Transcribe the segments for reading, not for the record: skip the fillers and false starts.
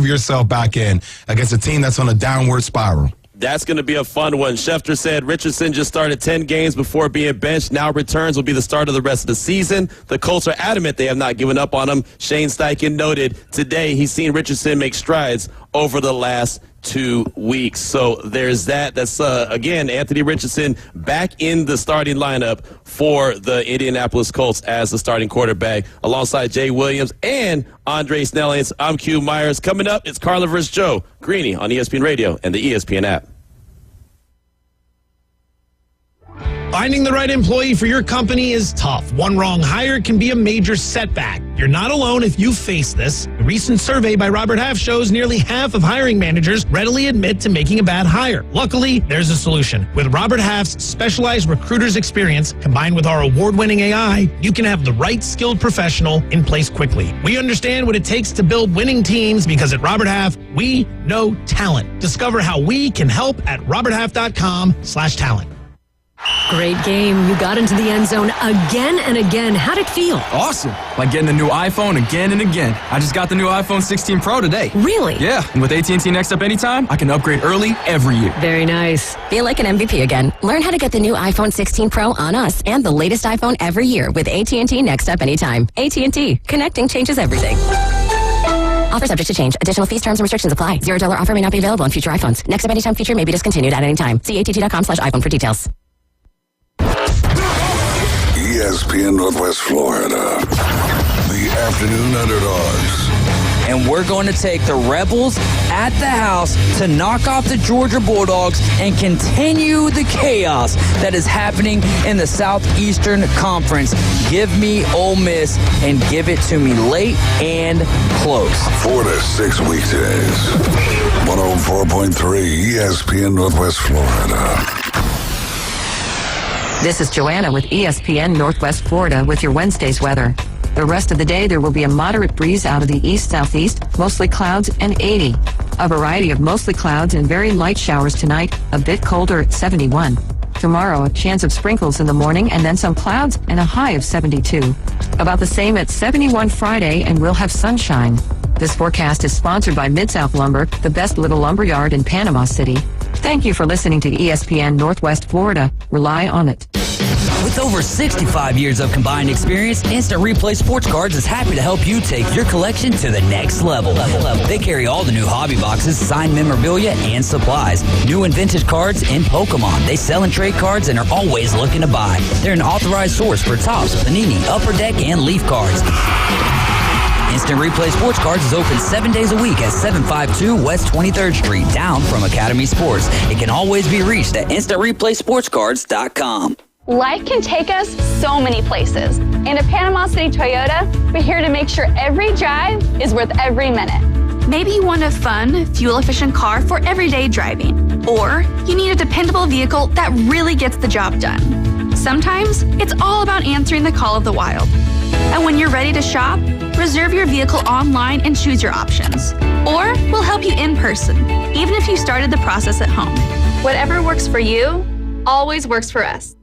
groove yourself back in against a team that's on a downward spiral. That's going to be a fun one. Schefter said Richardson just started 10 games before being benched. Now returns will be the start of the rest of the season. The Colts are adamant they have not given up on him. Shane Steichen noted today he's seen Richardson make strides over the last 2 weeks. So there's that. That's, again, Anthony Richardson back in the starting lineup for the Indianapolis Colts as the starting quarterback alongside Jay Williams and Andre Snellings. I'm Q Myers. Coming up, it's Carla vs. Joe Greeny on ESPN Radio and the ESPN app. Finding the right employee for your company is tough. One wrong hire can be a major setback. You're not alone if you face this. A recent survey by Robert Half shows nearly half of hiring managers readily admit to making a bad hire. Luckily, there's a solution. With Robert Half's specialized recruiter's experience, combined with our award-winning AI, you can have the right skilled professional in place quickly. We understand what it takes to build winning teams because at Robert Half, we know talent. Discover how we can help at roberthalf.com/talent. Great game. You got into the end zone again and again. How'd it feel? Awesome. Like getting the new iPhone again and again. I just got the new iPhone 16 Pro today. Really? Yeah. And with AT&T Next Up Anytime, I can upgrade early every year. Very nice. Feel like an MVP again. Learn how to get the new iPhone 16 Pro on us and the latest iPhone every year with AT&T Next Up Anytime. AT&T. Connecting changes everything. Offer subject to change. Additional fees, terms, and restrictions apply. $0 offer may not be available on future iPhones. Next Up Anytime feature may be discontinued at any time. See att.com/iPhone for details. ESPN Northwest Florida, the Afternoon Underdogs. And we're going to take the Rebels at the house to knock off the Georgia Bulldogs and continue the chaos that is happening in the Southeastern Conference. Give me Ole Miss and give it to me late and close. 4 to 6 weekdays. 104.3 ESPN Northwest Florida. This is Joanna with ESPN Northwest Florida with your Wednesday's weather. The rest of the day, there will be a moderate breeze out of the east-southeast, mostly clouds and 80. A variety of mostly clouds and very light showers tonight, a bit colder at 71. Tomorrow, a chance of sprinkles in the morning and then some clouds and a high of 72. About the same at 71 Friday, and we'll have sunshine. This forecast is sponsored by Mid-South Lumber, the best little lumber yard in Panama City. Thank you for listening to ESPN Northwest Florida. Rely on it. With over 65 years of combined experience, Instant Replay Sports Cards is happy to help you take your collection to the next level. They carry all the new hobby boxes, signed memorabilia, and supplies. New and vintage cards and Pokemon. They sell and trade cards and are always looking to buy. They're an authorized source for Topps, Panini, Upper Deck, and Leaf cards. Instant Replay Sports Cards is open 7 days a week at 752 West 23rd Street, down from Academy Sports. It can always be reached at InstantReplaySportsCards.com. Life can take us so many places. And at Panama City Toyota, we're here to make sure every drive is worth every minute. Maybe you want a fun, fuel-efficient car for everyday driving. Or you need a dependable vehicle that really gets the job done. Sometimes it's all about answering the call of the wild. And when you're ready to shop, reserve your vehicle online and choose your options. Or we'll help you in person, even if you started the process at home. Whatever works for you, always works for us.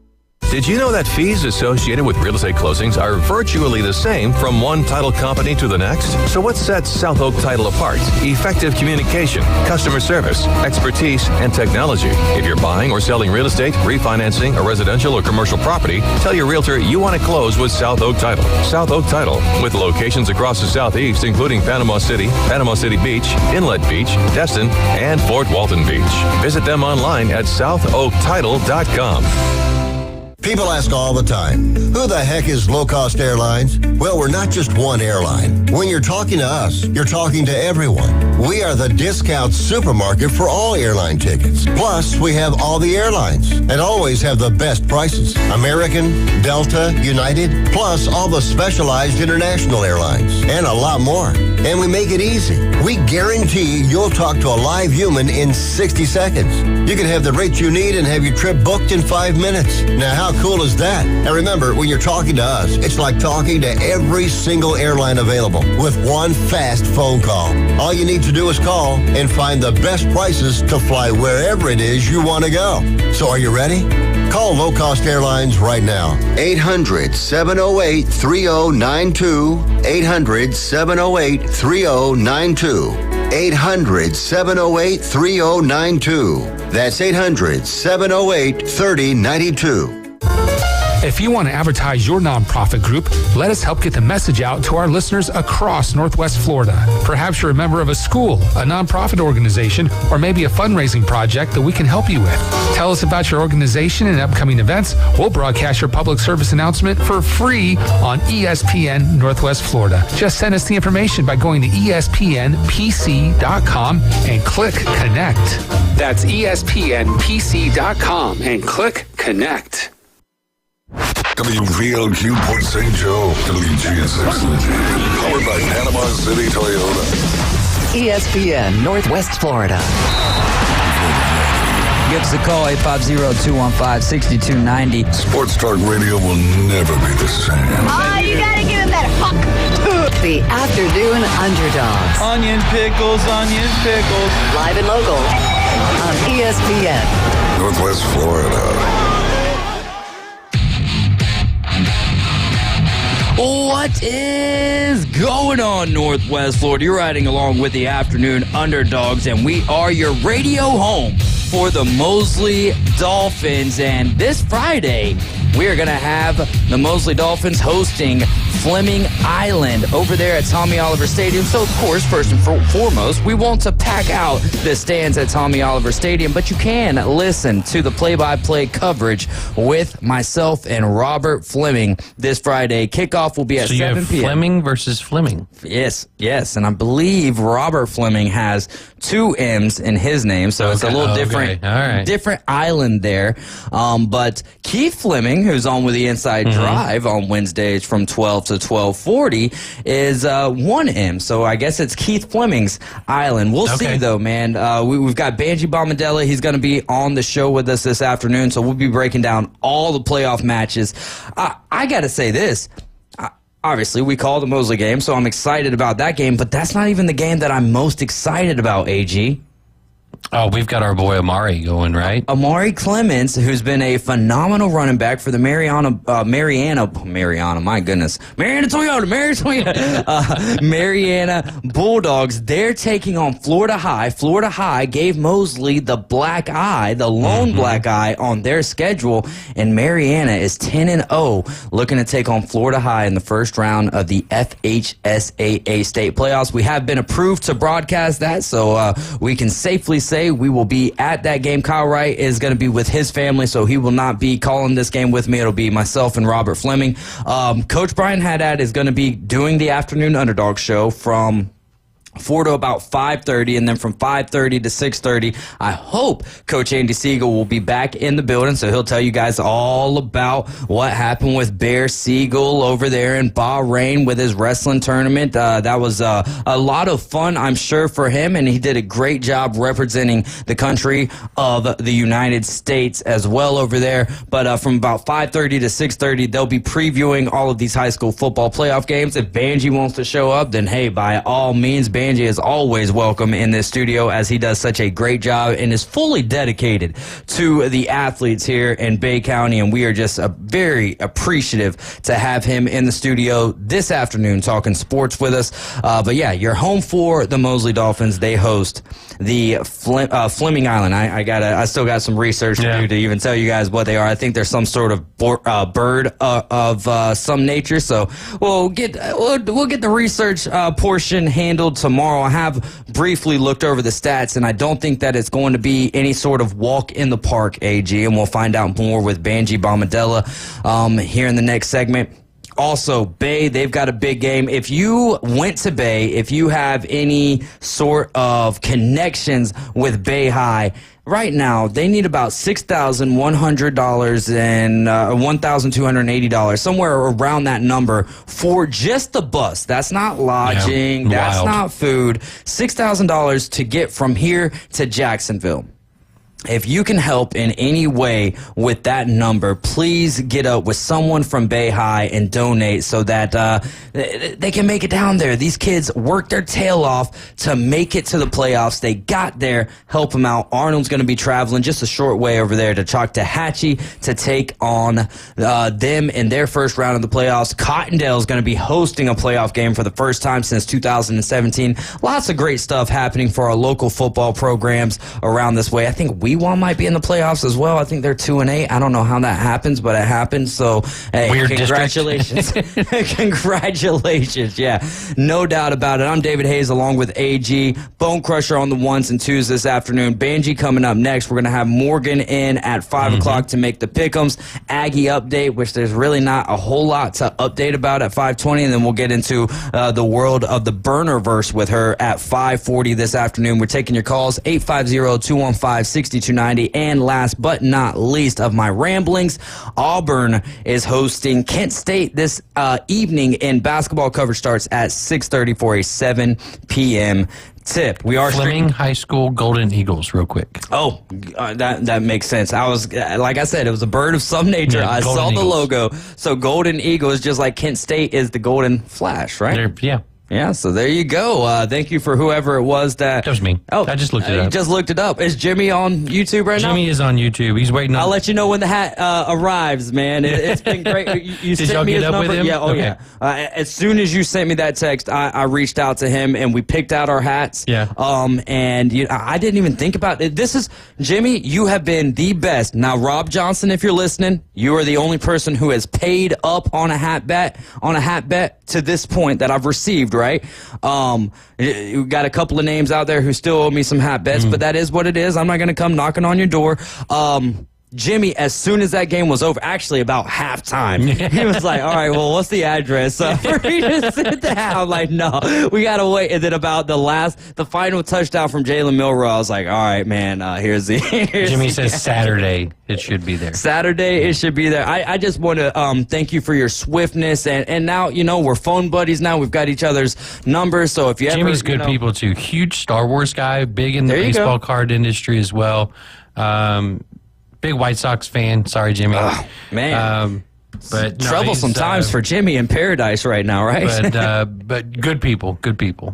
Did you know that fees associated with real estate closings are virtually the same from one title company to the next? So what sets South Oak Title apart? Effective communication, customer service, expertise, and technology. If you're buying or selling real estate, refinancing a residential or commercial property, tell your realtor you want to close with South Oak Title. South Oak Title, with locations across the Southeast, including Panama City Beach, Inlet Beach, Destin, and Fort Walton Beach. Visit them online at southoaktitle.com. People ask all the time, who the heck is Low Cost Airlines? Well, we're not just one airline. When you're talking to us, you're talking to everyone. We are the discount supermarket for all airline tickets. Plus, we have all the airlines and always have the best prices. American, Delta, United, plus all the specialized international airlines and a lot more. And we make it easy. We guarantee you'll talk to a live human in 60 seconds. You can have the rate you need and have your trip booked in 5 minutes. Now, how cool is that? And remember, when you're talking to us, it's like talking to every single airline available with one fast phone call. All you need to do is call and find the best prices to fly wherever it is you want to go. So are you ready? Call Low Cost Airlines right now. 800-708-3092. 800-708-3092. 800-708-3092. That's 800-708-3092. If you want to advertise your nonprofit group, let us help get the message out to our listeners across Northwest Florida. Perhaps you're a member of a school, a nonprofit organization, or maybe a fundraising project that we can help you with. Tell us about your organization and upcoming events. We'll broadcast your public service announcement for free on ESPN Northwest Florida. Just send us the information by going to espnpc.com and click Connect. That's espnpc.com and click Connect. WVLQ Port St. Joe, WGSX, powered by Panama City Toyota. ESPN Northwest Florida. Give us a call, 850-215-6290. Sports Talk Radio will never be the same. Oh, you gotta give him that hawk. The Afternoon Underdogs. Onion pickles. Live and local on ESPN. Northwest Florida. What is going on, Northwest Florida? You're riding along with the Afternoon Underdogs, and we are your radio home for the Mosley Dolphins. And this Friday, we are going to have the Mosley Dolphins hosting Fleming Island over there at Tommy Oliver Stadium. So, of course, first and foremost, we want to pack out the stands at Tommy Oliver Stadium, but you can listen to the play-by-play coverage with myself and Robert Fleming this Friday. Kickoff will be at 7 p.m. Fleming versus Fleming. Yes. And I believe Robert Fleming has 2 M's in his name, so it's a little different. All right. Different island there. But Keith Fleming, who's on with the Inside Drive on Wednesdays from 12 to 12:40, is 1 M. So I guess it's Keith Fleming's island. We'll see, though, man. We've got Banji Bombadella. He's going to be on the show with us this afternoon, so we'll be breaking down all the playoff matches. I got to say this. Obviously, we call the Mosley game, so I'm excited about that game, but that's not even the game that I'm most excited about, AG. Oh, we've got our boy Amari going, right? Amari Clements, who's been a phenomenal running back for the Mariana Bulldogs. They're taking on Florida High. Florida High gave Mosley the black eye, the lone black eye on their schedule, and Mariana is 10-0, looking to take on Florida High in the first round of the FHSAA state playoffs. We have been approved to broadcast that, so we can safely say we will be at that game. Kyle Wright is going to be with his family, so he will not be calling this game with me. It'll be myself and Robert Fleming. Coach Brian Haddad is going to be doing the Afternoon Underdog show from 4 to about 5:30, and then from 5:30 to 6:30, I hope Coach Andy Siegel will be back in the building, so he'll tell you guys all about what happened with Bear Siegel over there in Bahrain with his wrestling tournament. That was a lot of fun, I'm sure, for him, and he did a great job representing the country of the United States as well over there. But from about 5:30 to 6:30, they'll be previewing all of these high school football playoff games. If Banji wants to show up, then hey, by all means, Banji is always welcome in this studio, as he does such a great job and is fully dedicated to the athletes here in Bay County, and we are just very appreciative to have him in the studio this afternoon talking sports with us. But yeah, you're home for the Mosley Dolphins. They host the Fleming Island. I still got some research to do to even tell you guys what they are. I think they're some sort of bird of some nature, so we'll get the research portion handled tomorrow. I have briefly looked over the stats, and I don't think that it's going to be any sort of walk in the park, AG, and we'll find out more with Banji Bombadella here in the next segment. Also, Bay, they've got a big game. If you went to Bay, if you have any sort of connections with Bay High, right now, they need about $6,100 and $1,280, somewhere around that number for just the bus. That's not lodging. That's not food. $6,000 to get from here to Jacksonville. If you can help in any way with that number, please get up with someone from Bay High and donate so that they can make it down there. These kids worked their tail off to make it to the playoffs. They got there. Help them out. Arnold's going to be traveling just a short way over there to Choctawhatchee to take on them in their first round of the playoffs. Cottondale is going to be hosting a playoff game for the first time since 2017. Lots of great stuff happening for our local football programs around this way. I think Weewon might be in the playoffs as well. I think they're 2-8. I don't know how that happens, but it happens. So, hey, Weird congratulations. Congratulations. Yeah, no doubt about it. I'm David Hayes along with AG. Bone Crusher on the 1s and 2s this afternoon. Banji coming up next. We're going to have Morgan in at 5 o'clock to make the pick'ems. Aggie update, which there's really not a whole lot to update about at 5:20, and then we'll get into the world of the Burnerverse with her at 5:40 this afternoon. We're taking your calls, 850-215-6290. And last but not least of my ramblings, Auburn is hosting Kent State this evening, and basketball coverage starts at 6:30 for a 7 p.m. tip. We are Fleming High School Golden Eagles, real quick. Oh, that makes sense. I was, like I said, it was a bird of some nature. Yeah, I saw the Eagles. logo. So Golden Eagles, just like Kent State is the Golden Flash, right? Yeah. Yeah, so there you go. Thank you for whoever it was that... That was me. Oh, I just looked it You up. just looked it up. Is Jimmy on YouTube right now? Jimmy is on YouTube. He's waiting on... I'll let you know when the hat arrives, man. It's been great. You Did sent y'all me get his up number. with him? Yeah, Okay. As soon as you sent me that text, I reached out to him and we picked out our hats. Yeah. And I didn't even think about it. This is Jimmy. You have been the best. Now, Rob Johnson, if you're listening, you are the only person who has paid up on a hat bet to this point that I've received. Right. We got a couple of names out there who still owe me some hat bets, but that is what it is. I'm not going to come knocking on your door. Jimmy, as soon as that game was over, actually about halftime, he was like, all right, well, what's the address for me to sit down? I'm like, no, we got to wait. And then about the final touchdown from Jalen Milroe, I was like, all right, man, here's the... Jimmy says Saturday it should be there. Saturday it should be there. I just want to thank you for your swiftness. And now, we're phone buddies now. We've got each other's numbers. So if you Jimmy's good people, too. Huge Star Wars guy, big in the baseball card industry as well. Big White Sox fan. Sorry, Jimmy. Man. But no, troublesome times for Jimmy in paradise right now, right? But good people.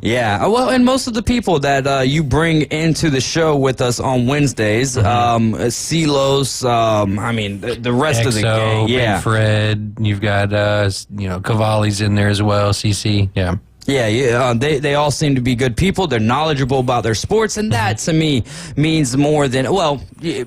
Yeah. Well, and most of the people that you bring into the show with us on Wednesdays, Silos, the rest of the gang. Yeah. Big Fred. You've got, Cavalli's in there as well. CC. Yeah. Yeah, they all seem to be good people. They're knowledgeable about their sports, and that to me means more than,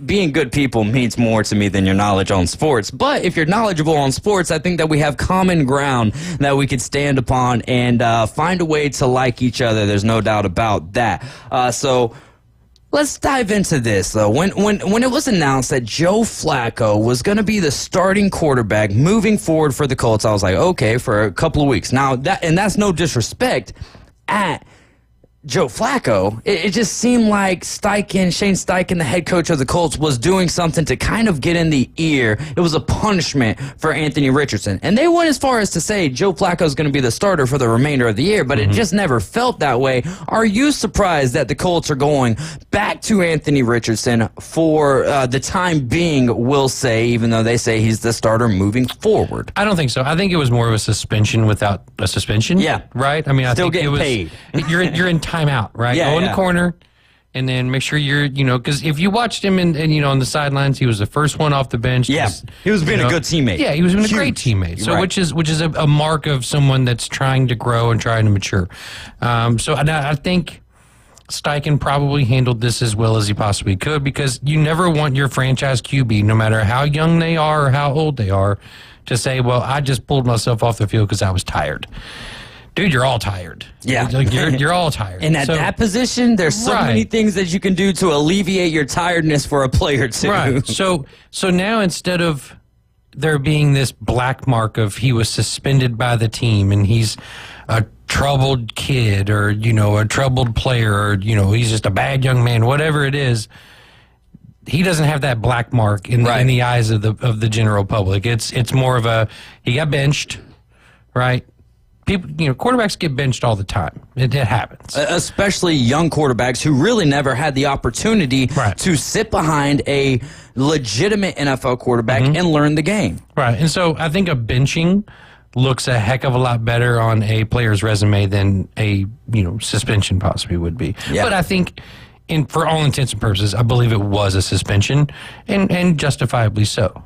being good people means more to me than your knowledge on sports. But if you're knowledgeable on sports, I think that we have common ground that we could stand upon and find a way to like each other. There's no doubt about that. So let's dive into this, though. When it was announced that Joe Flacco was going to be the starting quarterback moving forward for the Colts, I was like, okay, for a couple of weeks. Now, that's no disrespect at Joe Flacco. It just seemed like Shane Steichen, the head coach of the Colts, was doing something to kind of get in the ear. It was a punishment for Anthony Richardson. And they went as far as to say Joe Flacco is going to be the starter for the remainder of the year, but it just never felt that way. Are you surprised that the Colts are going back to Anthony Richardson for the time being, we'll say, even though they say he's the starter moving forward? I don't think so. I think it was more of a suspension without a suspension. Yeah. Right? I mean, I Still think getting it was, paid. You're in timeout, right? Yeah, Go in the corner and then make sure you're, because if you watched him and on the sidelines, he was the first one off the bench. Yeah, he was being a good teammate. Yeah, he was being a great teammate. So which is a mark of someone that's trying to grow and trying to mature. So I think Steichen probably handled this as well as he possibly could, because you never want your franchise QB, no matter how young they are or how old they are, to say, well, I just pulled myself off the field because I was tired. Dude, you're all tired. Yeah. You're all tired. And at that position, there's so many things that you can do to alleviate your tiredness for a player, too. Right. So now, instead of there being this black mark of he was suspended by the team and he's a troubled kid or, a troubled player or, he's just a bad young man, whatever it is, he doesn't have that black mark in the eyes of the general public. It's more of he got benched, right? people, quarterbacks get benched all the time. It happens. Especially young quarterbacks who really never had the opportunity to sit behind a legitimate NFL quarterback and learn the game. Right. And so I think a benching looks a heck of a lot better on a player's resume than a, suspension possibly would be. Yeah. But I think for all intents and purposes, I believe it was a suspension and justifiably so.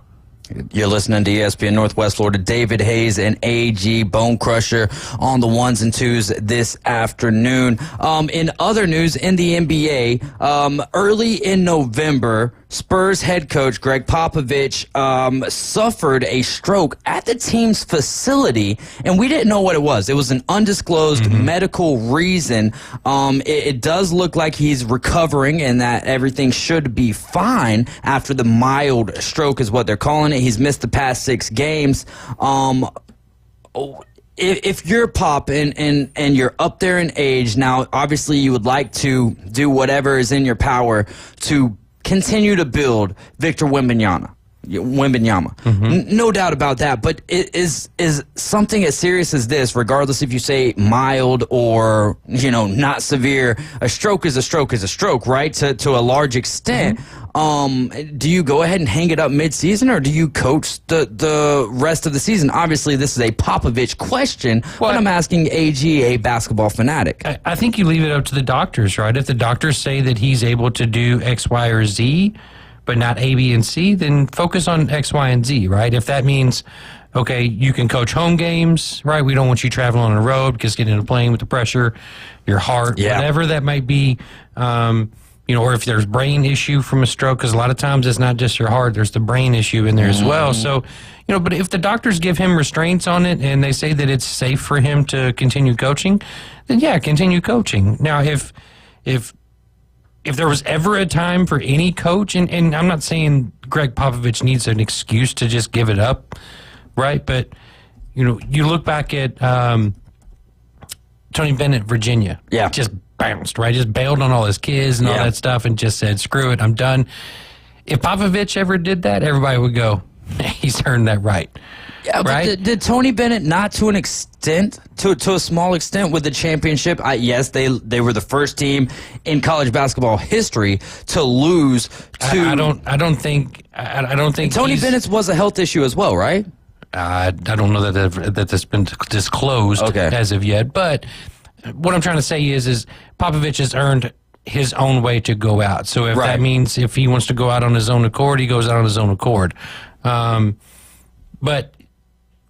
You're listening to ESPN Northwest Florida. David Hayes and AG Bone Crusher on the ones and twos this afternoon. In other news in the NBA, early in November, Spurs head coach Greg Popovich suffered a stroke at the team's facility, and we didn't know what it was. It was an undisclosed medical reason. It does look like he's recovering and that everything should be fine after the mild stroke is what they're calling it. He's missed the past 6 games. If you're Pop and you're up there in age, now obviously you would like to do whatever is in your power to continue to build Victor Wembanyama. No doubt about that. But is something as serious as this, regardless if you say mild or not severe, a stroke is a stroke is a stroke, right? To a large extent. Do you go ahead and hang it up mid-season, or do you coach the rest of the season? Obviously, this is a Popovich question, but I'm asking AG, a basketball fanatic. I think you leave it up to the doctors, right? If the doctors say that he's able to do X, Y, or Z, but not A, B, and C, then focus on X, Y, and Z, right? If that means, okay, you can coach home games, right? We don't want you traveling on the road because getting into a plane with the pressure, your heart, whatever that might be, or if there's brain issue from a stroke, because a lot of times it's not just your heart, there's the brain issue in there as well. So, but if the doctors give him restraints on it and they say that it's safe for him to continue coaching, then continue coaching. Now, if there was ever a time for any coach, and I'm not saying Greg Popovich needs an excuse to just give it up, right? But, you look back at Tony Bennett, Virginia. Yeah. Just bounced, right? Just bailed on all his kids and all that stuff and just said, screw it, I'm done. If Popovich ever did that, everybody would go, he's earned that right. Yeah, right? But did Tony Bennett not to an extent, to a small extent with the championship? Yes, they were the first team in college basketball history to lose to... I don't think Tony Bennett's was a health issue as well, right? I don't know that that's been disclosed as of yet, but what I'm trying to say is Popovich has earned his own way to go out. So if that means if he wants to go out on his own accord, he goes out on his own accord. But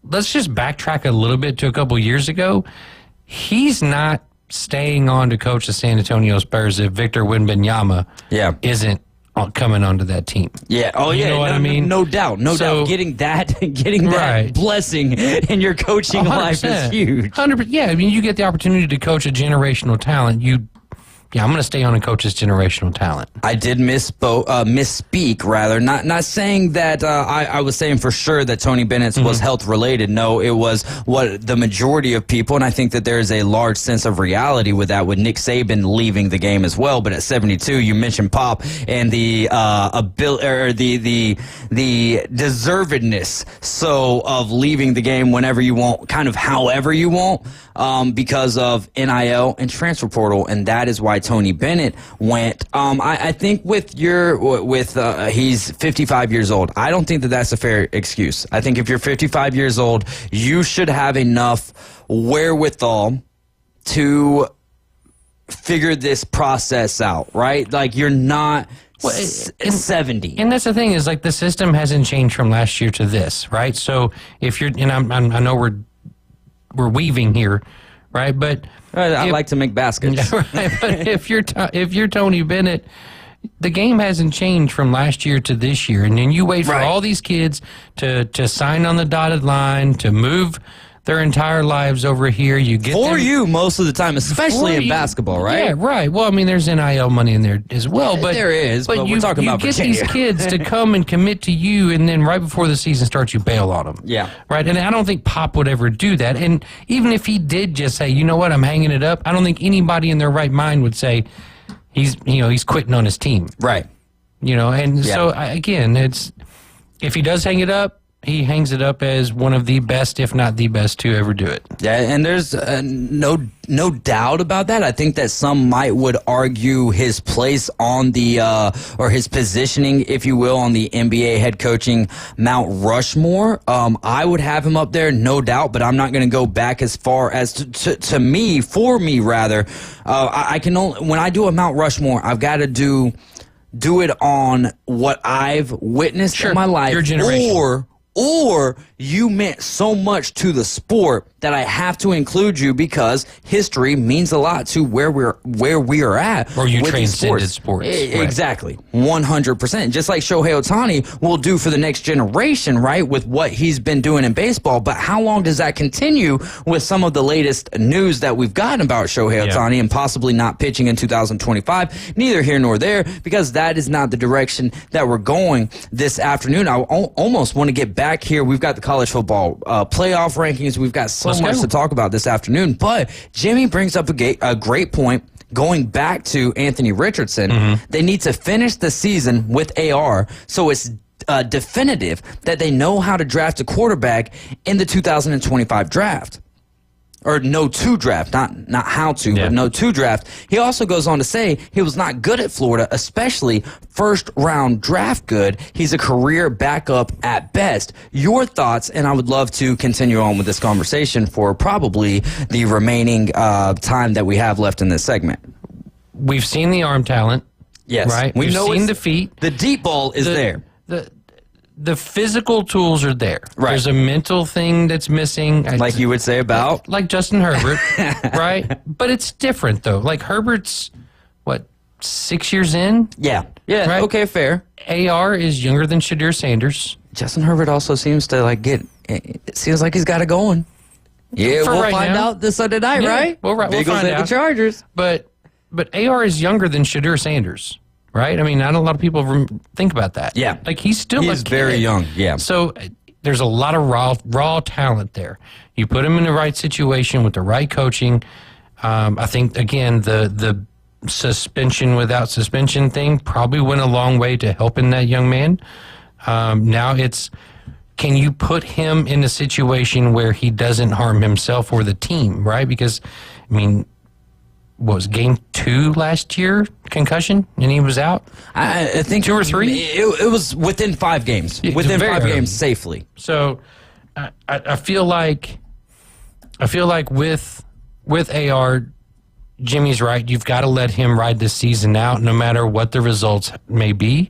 let's just backtrack a little bit to a couple years ago. He's not staying on to coach the San Antonio Spurs if Victor Wembanyama isn't coming onto that team. Yeah. Oh, you know what I mean? No doubt. No doubt. Getting that blessing in your coaching 100%. Life is huge. 100%. Yeah. I mean, you get the opportunity to coach a generational talent. I'm going to stay on and coach this generational talent. I did misspeak, rather. Not saying that I was saying for sure that Tony Bennett's was health related. No, it was what the majority of people, and I think that there is a large sense of reality with that, with Nick Saban leaving the game as well. But at 72, you mentioned Pop and the the deservedness of leaving the game whenever you want, kind of however you want, because of NIL and transfer portal, and that is why Tony Bennett went. I think he's 55 years old. I don't think that that's a fair excuse. I think if you're 55 years old, you should have enough wherewithal to figure this process out, right? Like, you're not 70. And that's the thing, is like the system hasn't changed from last year to this, right? So if you're, and I know we're weaving here, right? But I like to make baskets. Right, but if you're Tony Bennett, the game hasn't changed from last year to this year, and then you wait for all these kids to sign on the dotted line, to move their entire lives over here. You get you most of the time, especially in basketball, right? Yeah, right. Well, I mean, there's NIL money in there as well, but there is. But we're talking about Virginia. You get these kids to come and commit to you, and then right before the season starts, you bail on them. Yeah, right. And I don't think Pop would ever do that. And even if he did just say, you know what, I'm hanging it up, I don't think anybody in their right mind would say he's quitting on his team. Right. And so again, it's, if he does hang it up, he hangs it up as one of the best, if not the best, to ever do it. Yeah, and there's no doubt about that. I think that some would argue his place on the or his positioning, if you will, on the NBA head coaching Mount Rushmore. I would have him up there, no doubt, but I'm not going to go back as far as to me, for me rather. I can only, when I do a Mount Rushmore, I've got to do it on what I've witnessed in my life, your generation. Or you meant so much to the sport that I have to include you because history means a lot to where we are at. Or you with transcended sports. Exactly. 100%. Just like Shohei Ohtani will do for the next generation, right, with what he's been doing in baseball. But how long does that continue with some of the latest news that we've gotten about Shohei Ohtani and possibly not pitching in 2025? Neither here nor there, because that is not the direction that we're going this afternoon. I almost want to get back here. We've got the college football playoff rankings. We've got so much to talk about this afternoon. But Jimmy brings up a great point. Going back to Anthony Richardson, they need to finish the season with AR, so it's definitive that they know how to draft a quarterback in the 2025 draft. Or no to draft, not how to, but no to draft. He also goes on to say he was not good at Florida, especially first round draft good. He's a career backup at best. Your thoughts, and I would love to continue on with this conversation for probably the remaining time that we have left in this segment. We've seen the arm talent. Yes. Right? We've seen the feet. The deep ball is there. The physical tools are there. Right. There's a mental thing that's missing. Like you would say about? Like Justin Herbert, right? But it's different, though. Like Herbert's, 6 years in? Yeah. Yeah, right? Okay, fair. AR is younger than Shadir Sanders. Justin Herbert also seems to, it seems like he's got it going. Yeah, we'll find out this Sunday night, right? We'll Bengals find at out. the Chargers. But AR is younger than Shadir Sanders. Right? I mean, not a lot of people think about that. Yeah. Like, he's still He's very young, yeah. So there's a lot of raw talent there. You put him in the right situation with the right coaching. I think, again, the suspension without suspension thing probably went a long way to helping that young man. Now it's, can you put him in a situation where he doesn't harm himself or the team, right? Because, I mean, what was game 2 last year, concussion, and he was out? I think 2 or 3? It was within 5 games. Within 5 games safely. So I feel like with AR, Jimmy's right. You've got to let him ride this season out no matter what the results may be.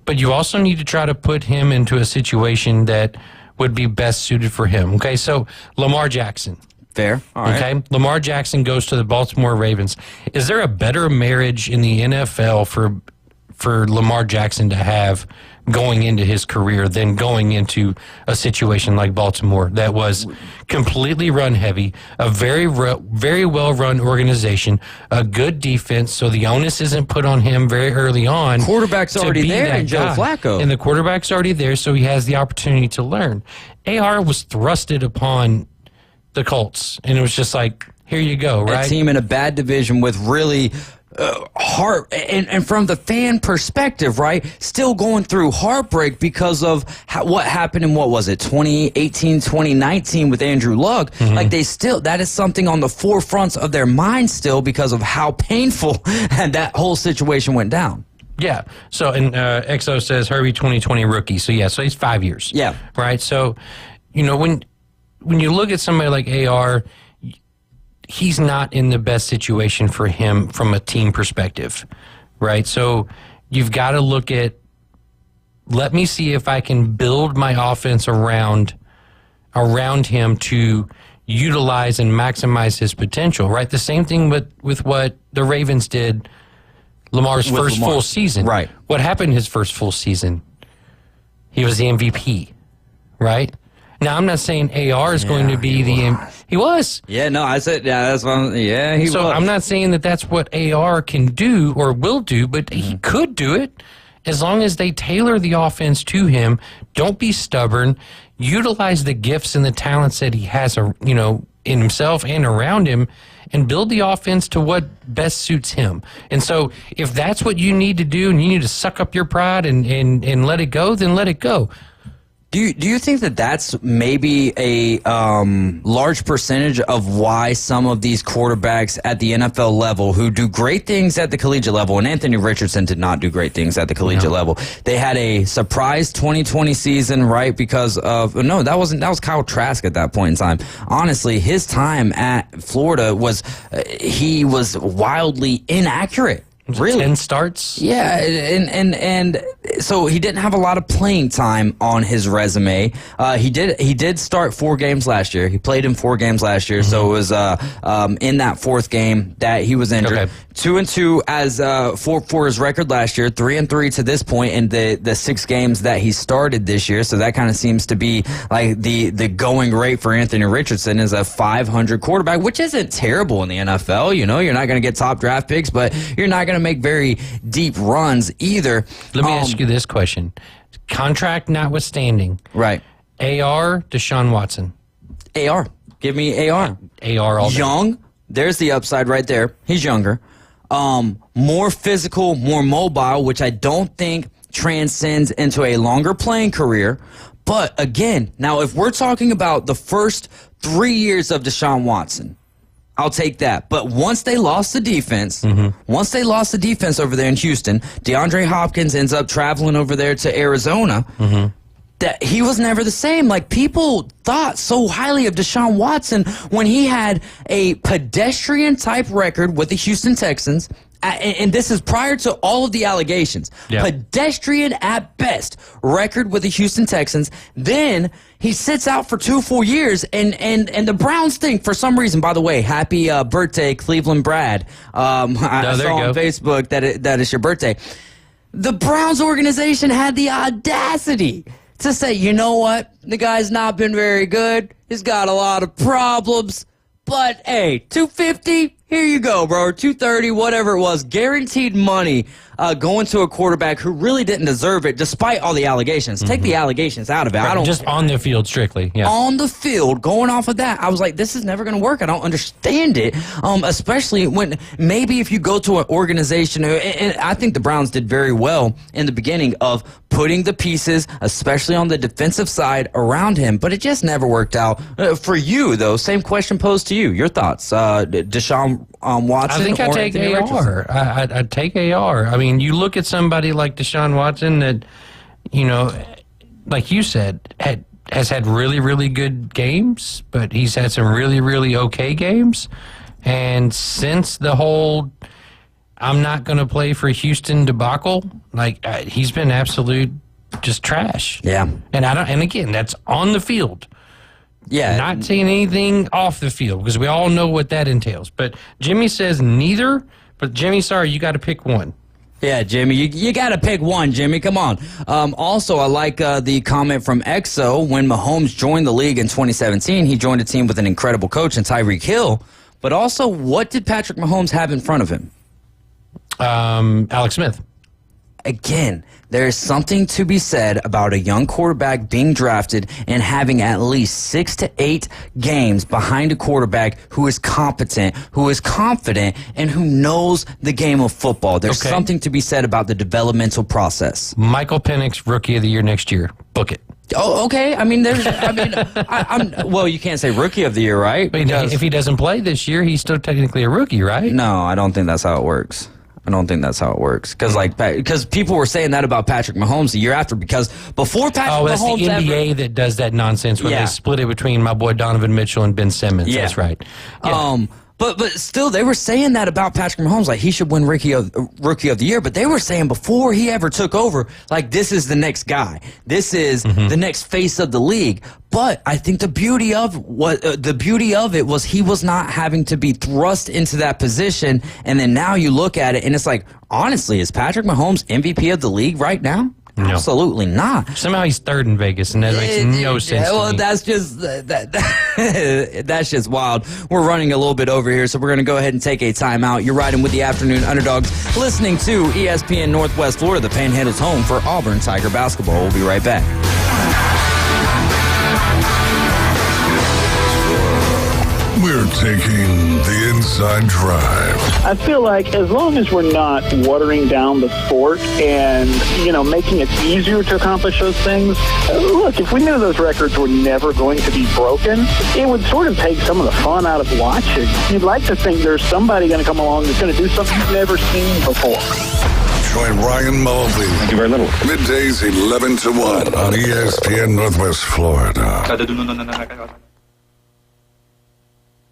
But you also need to try to put him into a situation that would be best suited for him. Okay, so Lamar Jackson. Fair. All right. Okay. Lamar Jackson goes to the Baltimore Ravens. Is there a better marriage in the NFL for Lamar Jackson to have going into his career than going into a situation like Baltimore that was completely run heavy, a very well run organization, a good defense, so the onus isn't put on him very early on. Quarterback's already there in Joe Flacco. And the quarterback's already there, so he has the opportunity to learn. AR was thrusted upon the Colts, and it was just like, here you go, right? A team in a bad division with really heart, and from the fan perspective, right, still going through heartbreak because of what happened in, what was it, 2018, 2019 with Andrew Luck. Like, they still, that is something on the forefronts of their mind still because of how painful that whole situation went down. Yeah. So, and XO says Herbie 2020 rookie. So, yeah, so he's 5 years. Yeah. Right? So, you know, when you look at somebody like AR, he's not in the best situation for him from a team perspective, right? So you've got to look at, let me see if I can build my offense around him to utilize and maximize his potential, right? The same thing with what the Ravens did Lamar's first full season. Right. What happened his first full season? He was the MVP, right? Now, I'm not saying AR is going to be he was. Yeah, no, I said, yeah, that's one. Yeah, he was. So I'm not saying that that's what AR can do or will do, but he could do it as long as they tailor the offense to him. Don't be stubborn. Utilize the gifts and the talents that he has, you know, in himself and around him, and build the offense to what best suits him. And so if that's what you need to do and you need to suck up your pride and let it go, then let it go. Do you think that that's maybe a large percentage of why some of these quarterbacks at the NFL level who do great things at the collegiate level, and Anthony Richardson did not do great things at the collegiate level. They had a surprise 2020 season, right? Because of that was Kyle Trask at that point in time. Honestly, his time at Florida he was wildly inaccurate. Really? 10 starts? Yeah, and so he didn't have a lot of playing time on his resume. He did start 4 games last year. He played in 4 games last year, so it was in that 4th game that he was injured. Okay. 2-2 as for his record last year, 3-3 to this point in the 6 games that he started this year. So that kind of seems to be like the going rate for Anthony Richardson is a 500 quarterback, which isn't terrible in the NFL. You know, you're not going to get top draft picks, but you're not going to make very deep runs either. Let me ask you this question. Contract notwithstanding. Right. AR, Deshaun Watson. AR. Give me AR. AR all day. Young. There's the upside right there. He's younger. More physical, more mobile, which I don't think transcends into a longer playing career. But again, now if we're talking about the first 3 years of Deshaun Watson, I'll take that. But once they lost the defense, over there in Houston, DeAndre Hopkins ends up traveling over there to Arizona. That he was never the same. Like, people thought so highly of Deshaun Watson when he had a pedestrian-type record with the Houston Texans. And this is prior to all of the allegations. Yeah. Pedestrian at best record with the Houston Texans. Then he sits out for 2 full years, and the Browns think, for some reason, by the way, happy birthday, Cleveland Brad. I saw on Facebook that it's your birthday. The Browns organization had the audacity to say, you know what? The guy's not been very good. He's got a lot of problems. But, hey, $250, here you go, bro. $230, whatever it was. Guaranteed money going to a quarterback who really didn't deserve it, despite all the allegations. Take the allegations out of it. Right, I don't just on the field strictly. Yeah. On the field, going off of that, I was like, this is never going to work. I don't understand it, especially when maybe if you go to an organization, and I think the Browns did very well in the beginning of putting the pieces, especially on the defensive side, around him, but it just never worked out. For you, though, same question posed to you. Your thoughts, Deshaun Watson? I think I take AR. I'd take AR. I mean, you look at somebody like Deshaun Watson that, you know, like you said, has had really, really good games, but he's had some really, really okay games. And since the whole I'm not going to play for Houston debacle, like, he's been absolute just trash. Yeah. And again, that's on the field. Yeah. Not saying anything off the field, because we all know what that entails. But Jimmy says neither. But Jimmy, sorry, you got to pick one. Yeah, Jimmy, you got to pick one, Jimmy. Come on. Also, I like the comment from EXO. When Mahomes joined the league in 2017, he joined a team with an incredible coach in Tyreek Hill. But also, what did Patrick Mahomes have in front of him? Alex Smith. Again, there is something to be said about a young quarterback being drafted and having at least 6 to 8 games behind a quarterback who is competent, who is confident, and who knows the game of football. There's something to be said about the developmental process. Michael Penix, Rookie of the Year next year. Book it. Oh, okay. I mean, well, you can't say Rookie of the Year, right? But if he doesn't play this year, he's still technically a rookie, right? No, I don't think that's how it works. Because people were saying that about Patrick Mahomes the year after, because before Patrick Mahomes... Oh, that's the NBA that does that nonsense where they split it between my boy Donovan Mitchell and Ben Simmons. Yeah. That's right. Yeah. But still, they were saying that about Patrick Mahomes, like he should win Rookie of the Year. But they were saying before he ever took over, like, this is the next guy. This is the next face of the league. But I think the beauty of it was he was not having to be thrust into that position. And then now you look at it, and it's like, honestly, is Patrick Mahomes MVP of the league right now? No. Absolutely not. Somehow he's third in Vegas, and that makes no sense. Well, to me. that's just that's just wild. We're running a little bit over here, so we're going to go ahead and take a timeout. You're riding with the Afternoon Underdogs, listening to ESPN Northwest Florida, the Panhandle's home for Auburn Tiger basketball. We'll be right back. We're taking the Inside Drive. I feel like as long as we're not watering down the sport and, making it easier to accomplish those things, look, if we knew those records were never going to be broken, it would sort of take some of the fun out of watching. You'd like to think there's somebody going to come along that's going to do something you've never seen before. Join Ryan Mulvey. Thank you very little. Middays 11 to 1 on ESPN Northwest Florida.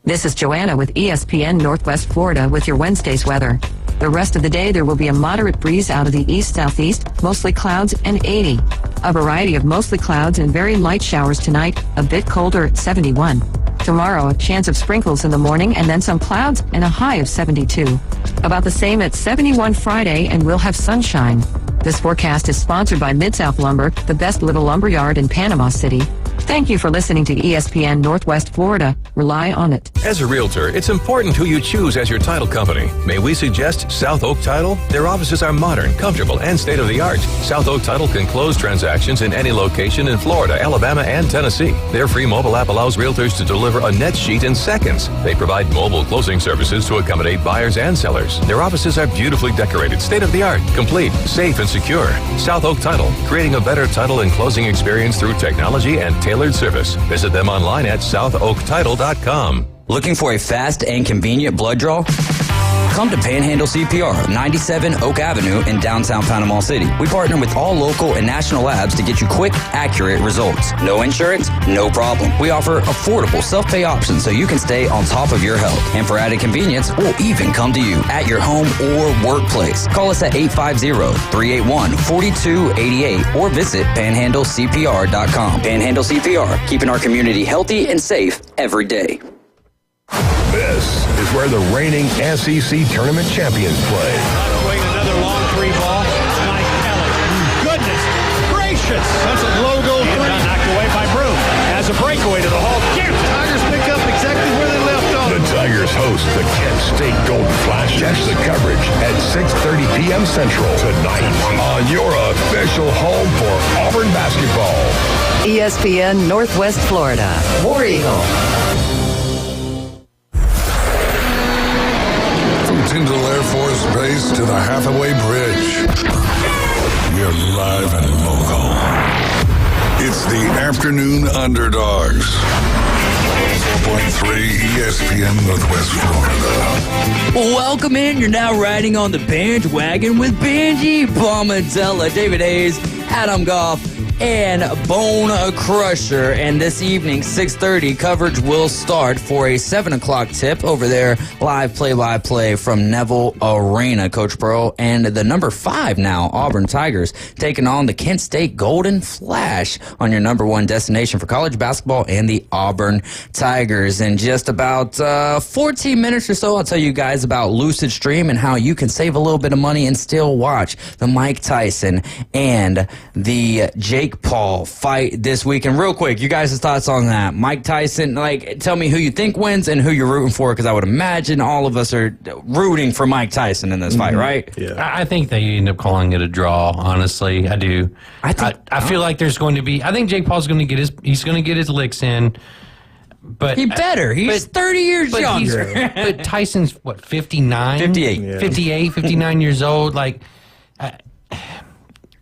This is Joanna with ESPN Northwest Florida with your Wednesday's weather. The rest of the day, there will be a moderate breeze out of the east-southeast, mostly clouds and 80. A variety of mostly clouds and very light showers tonight, a bit colder at 71. Tomorrow, a chance of sprinkles in the morning and then some clouds and a high of 72. About the same at 71 Friday, and we'll have sunshine. This forecast is sponsored by Mid-South Lumber, the best little lumber yard in Panama City. Thank you for listening to ESPN Northwest Florida. Rely on it. As a realtor, it's important who you choose as your title company. May we suggest South Oak Title? Their offices are modern, comfortable, and state-of-the-art. South Oak Title can close transactions in any location in Florida, Alabama, and Tennessee. Their free mobile app allows realtors to deliver a net sheet in seconds. They provide mobile closing services to accommodate buyers and sellers. Their offices are beautifully decorated, state-of-the-art, complete, safe, and secure. South Oak Title, creating a better title and closing experience through technology and tailored service. Visit them online at southoakttitle.com. Looking for a fast and convenient blood draw? Come to Panhandle CPR, 97 Oak Avenue in downtown Panama City. We partner with all local and national labs to get you quick, accurate results. No insurance? No problem. We offer affordable self-pay options so you can stay on top of your health. And for added convenience, we'll even come to you at your home or workplace. Call us at 850-381-4288 or visit panhandlecpr.com. Panhandle CPR, keeping our community healthy and safe every day. This is where the reigning SEC tournament champions play. Swing another long three ball. Mike Kelly. Goodness gracious. That's a logo three. Knocked away by Broom. Has a breakaway to the hole. Tigers pick up exactly where they left off. The Tigers host the Kent State Golden Flash. Catch the coverage at 6:30 p.m. Central tonight on your official home for Auburn basketball. ESPN Northwest Florida. War Eagle. Tyndall Air Force Base to the Hathaway Bridge. We're live and local. It's the Afternoon Underdogs. 4.3 ESPN Northwest Florida. Welcome in. You're now riding on the bandwagon with Benji Palmatella, David Hayes, Adam Goff, and Bone Crusher. And this evening, 6:30, coverage will start for a 7 o'clock tip over there. Live play-by-play from Neville Arena. Coach Pearl and the number 5 now, Auburn Tigers, taking on the Kent State Golden Flash on your number 1 destination for college basketball and the Auburn Tigers. In just about 14 minutes or so, I'll tell you guys about Lucid Stream and how you can save a little bit of money and still watch the Mike Tyson and the Jake Paul fight this week. And real quick, you guys' thoughts on that. Mike Tyson, tell me who you think wins and who you're rooting for, because I would imagine all of us are rooting for Mike Tyson in this fight, right? Yeah. I think they end up calling it a draw, honestly. I do. I feel like there's going to be, I think Jake Paul's going to get his licks in. But he better. He's 30 years younger. But Tyson's, 59? 58. Yeah. 58, 59 years old.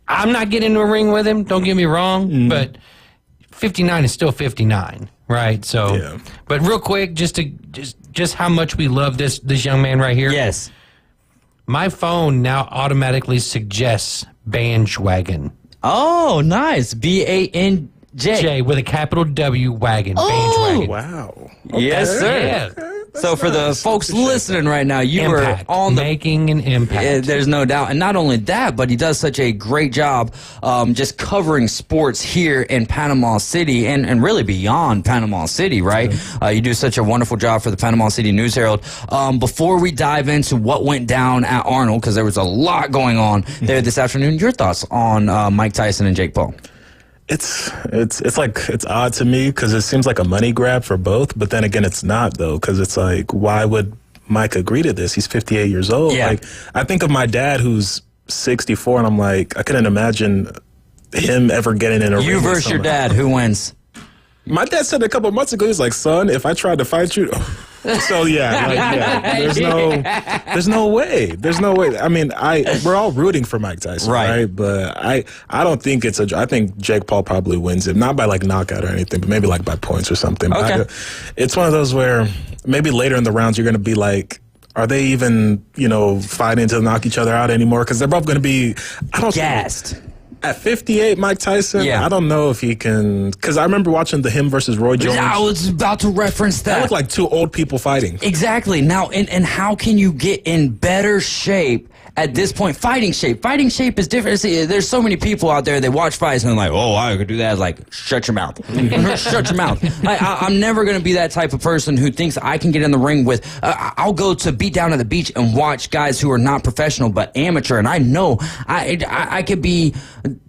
I'm not getting in a ring with him, don't get me wrong, but 59 is still 59, right? So, But real quick, just how much we love this young man right here. Yes. My phone now automatically suggests bandwagon. Oh, nice. B-A-N-J. With a capital W, wagon. Oh, bandwagon. Wow. Okay. Yes, sir. Yeah. So for the folks listening right now, you are on making an impact. There's no doubt. And not only that, but he does such a great job just covering sports here in Panama City and really beyond Panama City, right? You do such a wonderful job for the Panama City News Herald. Before we dive into what went down at Arnold, because there was a lot going on there this afternoon, your thoughts on Mike Tyson and Jake Paul? It's odd to me because it seems like a money grab for both, but then again, it's not though, because it's like, why would Mike agree to this? He's 58 years old. Yeah. I think of my dad who's 64, and I'm like, I couldn't imagine him ever getting in a ring. You with versus your dad, who wins? My dad said a couple of months ago, he's like, son, if I tried to fight you, So there's no way. I mean, we're all rooting for Mike Tyson, right? But I don't think I think Jake Paul probably wins it, not by like knockout or anything, but maybe like by points or something. Okay. It's one of those where maybe later in the rounds you're going to be like, are they even, fighting to knock each other out anymore? Because they're both going to be gassed. At 58, Mike Tyson, I don't know if he can, because I remember watching the him versus Roy Jones. I was about to reference that. That looked like two old people fighting. Exactly. Now, and how can you get in better shape at this point? Fighting shape is different. See, there's so many people out there that watch fights and they're like, oh, I could do that. It's like, shut your mouth. Shut your mouth. I'm never going to be that type of person who thinks I can get in the ring with, I'll go to beat down at the beach and watch guys who are not professional but amateur, and I know I could be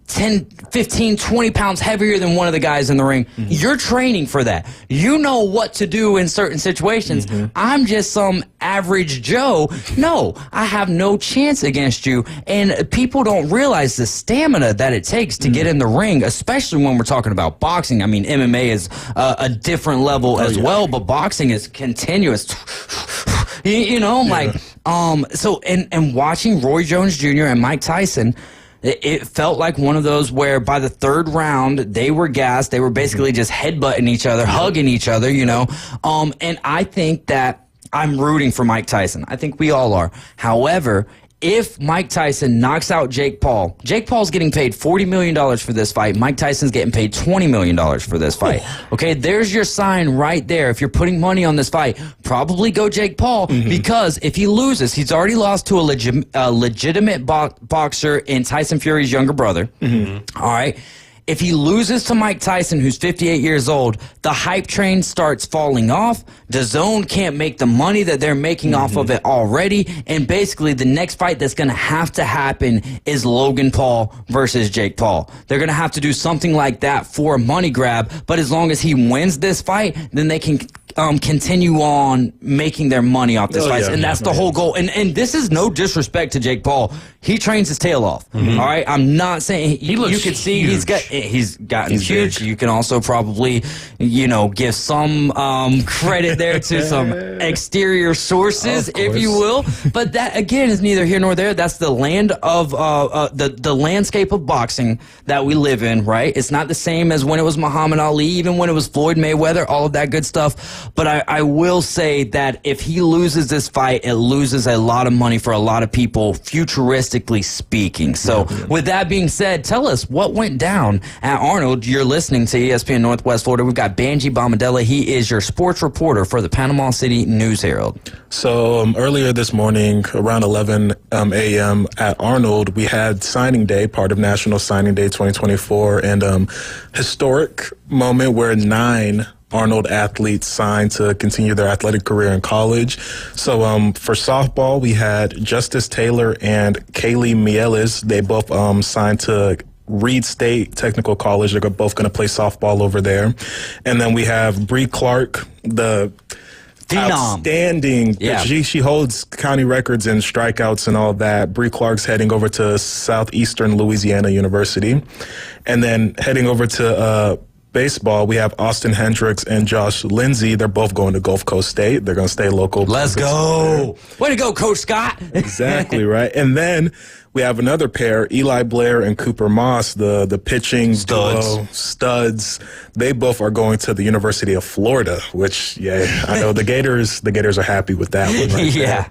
10, 15, 20 pounds heavier than one of the guys in the ring. Mm-hmm. You're training for that. You know what to do in certain situations. Mm-hmm. I'm just some average Joe. No, I have no chance against you. And people don't realize the stamina that it takes to get in the ring, especially when we're talking about boxing. I mean, MMA is a different level as well, but boxing is continuous. So watching Roy Jones Jr. and Mike Tyson, it felt like one of those where by the third round, they were gassed. They were basically just headbutting each other, hugging each other, And I think that I'm rooting for Mike Tyson. I think we all are. However, if Mike Tyson knocks out Jake Paul's getting paid $40 million for this fight. Mike Tyson's getting paid $20 million for this fight. Okay, there's your sign right there. If you're putting money on this fight, probably go Jake Paul, because if he loses, he's already lost to a legitimate boxer in Tyson Fury's younger brother. All right. If he loses to Mike Tyson, who's 58 years old, the hype train starts falling off. DAZN can't make the money that they're making off of it already. And basically, the next fight that's going to happen is Logan Paul versus Jake Paul. They're going to have to do something like that for a money grab. But as long as he wins this fight, then they can continue on making their money off this fight. And that's the whole goal. And this is no disrespect to Jake Paul. He trains his tail off. All right? I'm not saying he looks, you can see he's gotten huge. You can also probably, give some credit there to some exterior sources, if you will. But that, again, is neither here nor there. That's the land of the landscape of boxing that we live in, right? It's not the same as when it was Muhammad Ali, even when it was Floyd Mayweather, all of that good stuff. But I will say that if he loses this fight, it loses a lot of money for a lot of people, futuristically speaking. So with that being said, tell us what went down at Arnold. You're listening to ESPN Northwest Florida. We've got Banji Bombadella. He is your sports reporter for the Panama City News Herald. So earlier this morning, around 11 a.m. at Arnold, we had signing day, part of National Signing Day 2024, and historic moment where 9 Arnold athletes signed to continue their athletic career in college. So for softball, we had Justice Taylor and Kaylee Mieles. They both signed to Reed State Technical College. They're both going to play softball over there. And then we have Bree Clark, the outstanding. She holds county records in strikeouts and all that. Bree Clark's heading over to Southeastern Louisiana University. And then heading over to baseball, we have Austin Hendricks and Josh Lindsay. They're both going to Gulf Coast State. They're going to stay local. Let's go. Way to go, Coach Scott. Exactly, right. And then we have another pair, Eli Blair and Cooper Moss, the pitching duo, studs. They both are going to the University of Florida, which, I know the Gators are happy with that one right there.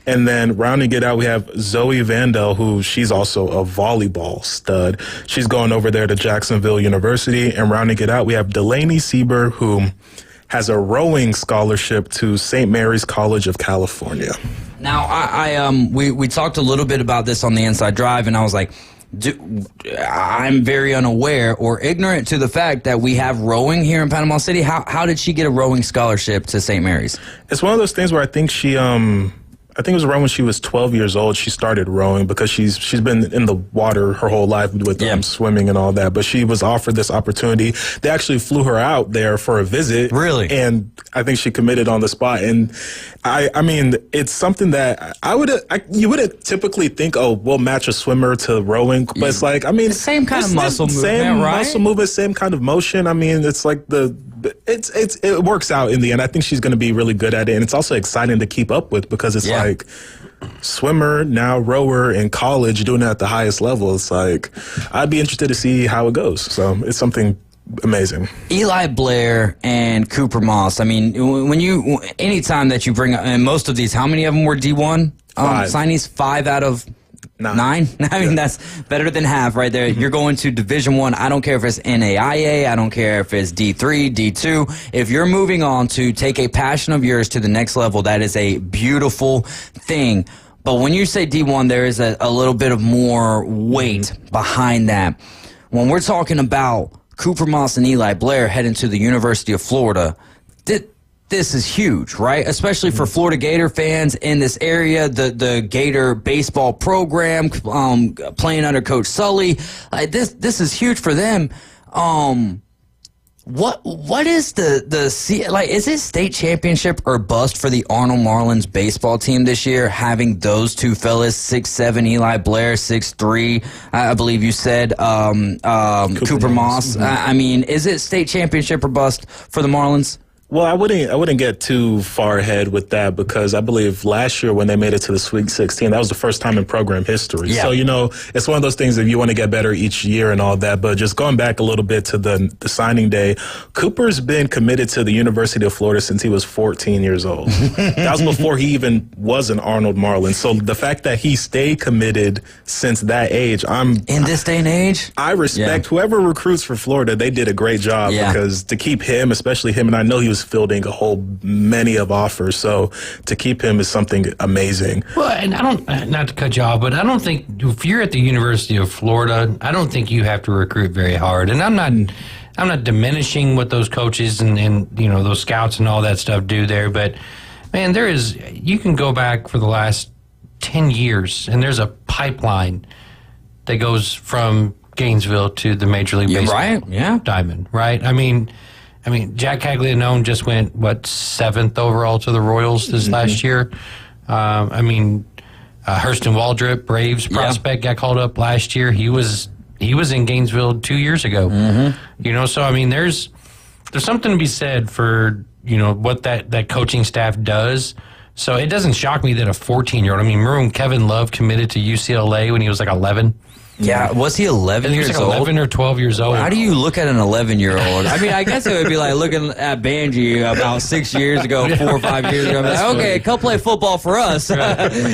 And then rounding it out, we have Zoe Vandell, who she's also a volleyball stud. She's going over there to Jacksonville University. And rounding it out, we have Delaney Sieber, who has a rowing scholarship to St. Mary's College of California. Now, we talked a little bit about this on the Inside Drive, and I was like, I'm very unaware or ignorant to the fact that we have rowing here in Panama City. How did she get a rowing scholarship to St. Mary's? It's one of those things where I think she I think it was around when she was 12 years old, she started rowing because she's been in the water her whole life with swimming and all that. But she was offered this opportunity. They actually flew her out there for a visit. Really? And I think she committed on the spot. And I mean, it's something that you would typically think, oh, we'll match a swimmer to rowing. But it's like, I mean, the same kind of muscle movement, same right? Muscle movement, same kind of motion. I mean, it's like the it works out in the end. I think she's going to be really good at it, and it's also exciting to keep up with because it's like swimmer, now rower in college, doing it at the highest level. It's like I'd be interested to see how it goes. So it's something amazing. Eli Blair and Cooper Moss. I mean, anytime that you bring up, and most of these, how many of them were D1 signees? 5 out of 9? I mean, that's better than half right there. You're going to Division 1. I don't care if it's NAIA. I don't care if it's D3, D2. If you're moving on to take a passion of yours to the next level, that is a beautiful thing. But when you say D1, there is a little bit of more weight behind that. When we're talking about Cooper Moss and Eli Blair heading to the University of Florida, this is huge, right? Especially for Florida Gator fans in this area, the Gator baseball program, playing under Coach Sully. This is huge for them. What is is it state championship or bust for the Arnold Marlins baseball team this year, having those two fellas, 6'7", Eli Blair, 6'3", I believe you said, Cooper Moss. I mean, is it state championship or bust for the Marlins? Well, I wouldn't get too far ahead with that because I believe last year when they made it to the Sweet 16, that was the first time in program history. Yeah. So, it's one of those things that you want to get better each year and all that. But just going back a little bit to the signing day, Cooper's been committed to the University of Florida since he was 14 years old. That was before he even was an Arnold Marlin. So the fact that he stayed committed since that age, in this day and age, I respect whoever recruits for Florida. They did a great job because to keep him, especially him, and I know he was fielding many of offers, so to keep him is something amazing. Well, and I don't, not to cut you off, but I don't think if you're at the University of Florida, I don't think you have to recruit very hard. And I'm not diminishing what those coaches and those scouts and all that stuff do there, but man, you can go back for the last 10 years and there's a pipeline that goes from Gainesville to the Major League Baseball diamond, right? I mean, Jack Caglianone just went 7th overall to the Royals this last year. Hurston Waldrop, Braves prospect, got called up last year. He was in Gainesville 2 years ago. So I mean, there's something to be said for what that coaching staff does. So it doesn't shock me that a 14-year-old. I mean, remember Kevin Love committed to UCLA when he was like 11? Yeah, was he 11 years old? 11 or 12 years old. How do you look at an 11-year-old? I mean, I guess it would be like looking at Banji about 6 years ago, 4 or 5 years ago. Like, okay, come play football for us,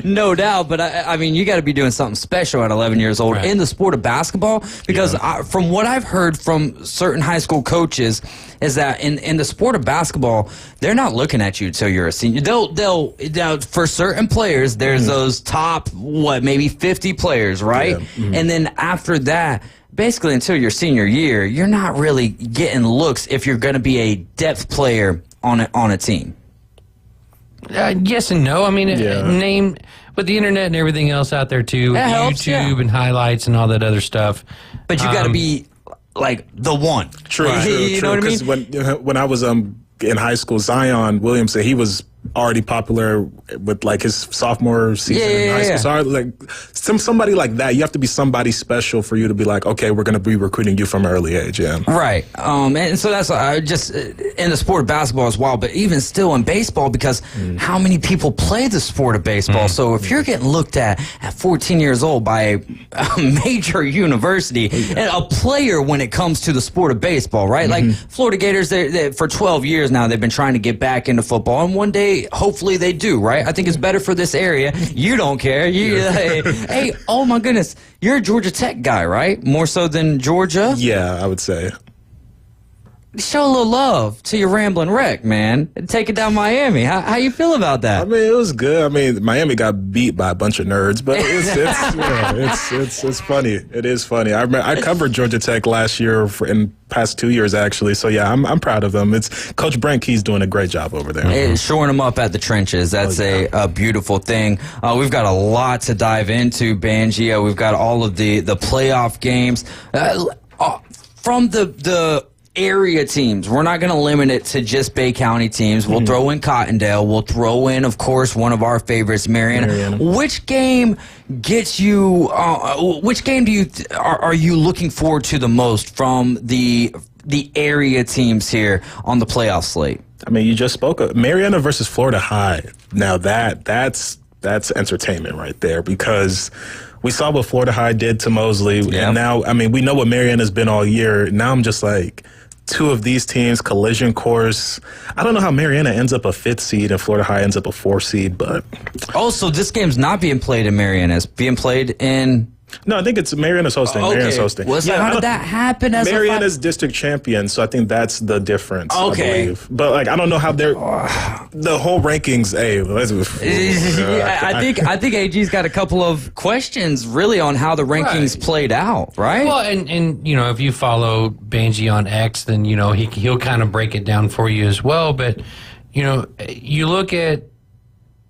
no doubt. But I mean, you got to be doing something special at 11 years old in the sport of basketball. Because from what I've heard from certain high school coaches, is that in the sport of basketball, they're not looking at you until you're a senior. They'll for certain players, there's those top maybe 50 players, right? And then after that, basically until your senior year, you're not really getting looks if you're going to be a depth player on a team. Yes and no. I mean, name with the internet and everything else out there too, YouTube and highlights and all that other stuff. But you got to be like the one. True. You know what I mean? When I was in high school, Zion Williamson, he was already popular with like his sophomore season in high school. So somebody like that, you have to be somebody special for you to be like, okay, we're going to be recruiting you from an early age. Right. And so that's just in the sport of basketball as well, but even still in baseball, because how many people play the sport of baseball? So if you're getting looked at 14 years old by a major university and a player when it comes to the sport of baseball, right? Like Florida Gators, they for 12 years now, they've been trying to get back into football, and one day hopefully they do, right? I think it's better for this area. You don't care. Hey, oh my goodness, you're a Georgia Tech guy, right? More so than Georgia? Yeah, I would say. Show a little love to your rambling wreck, man. Take it down Miami. How you feel about that? I mean, it was good. I mean, Miami got beat by a bunch of nerds, but it's funny. It is funny. I covered Georgia Tech last year in past 2 years actually. So yeah, I'm proud of them. It's Coach Brent Key's doing a great job over there. And shoring them up at the trenches. That's a beautiful thing. We've got a lot to dive into, Banji. We've got all of the playoff games from the area teams. We're not going to limit it to just Bay County teams. We'll throw in Cottondale. We'll throw in, of course, one of our favorites, Mariana. Which game gets you? Which game are you looking forward to the most from the the area teams here on the playoff slate? I mean, you just spoke of Mariana versus Florida High. Now that's entertainment right there, because we saw what Florida High did to Mosley. Yeah. And now, I mean, we know what Mariana's been all year. Now I'm just like, two of these teams, collision course. I don't know how Mariana ends up a 5th seed and Florida High ends up a 4th seed, but... Oh, so this game's not being played in Mariana. It's being played in... No, I think it's Mariana's hosting. Okay. Mariana's hosting. Well, so how did that happen? Mariana's district champion, so I think that's the difference. Okay. I believe. But like, I don't know how they're the whole rankings. I think AG's got a couple of questions really on how the rankings played out, right? Well, and you know, if you follow Banji on X, then you know he'll kind of break it down for you as well. But you know, you look at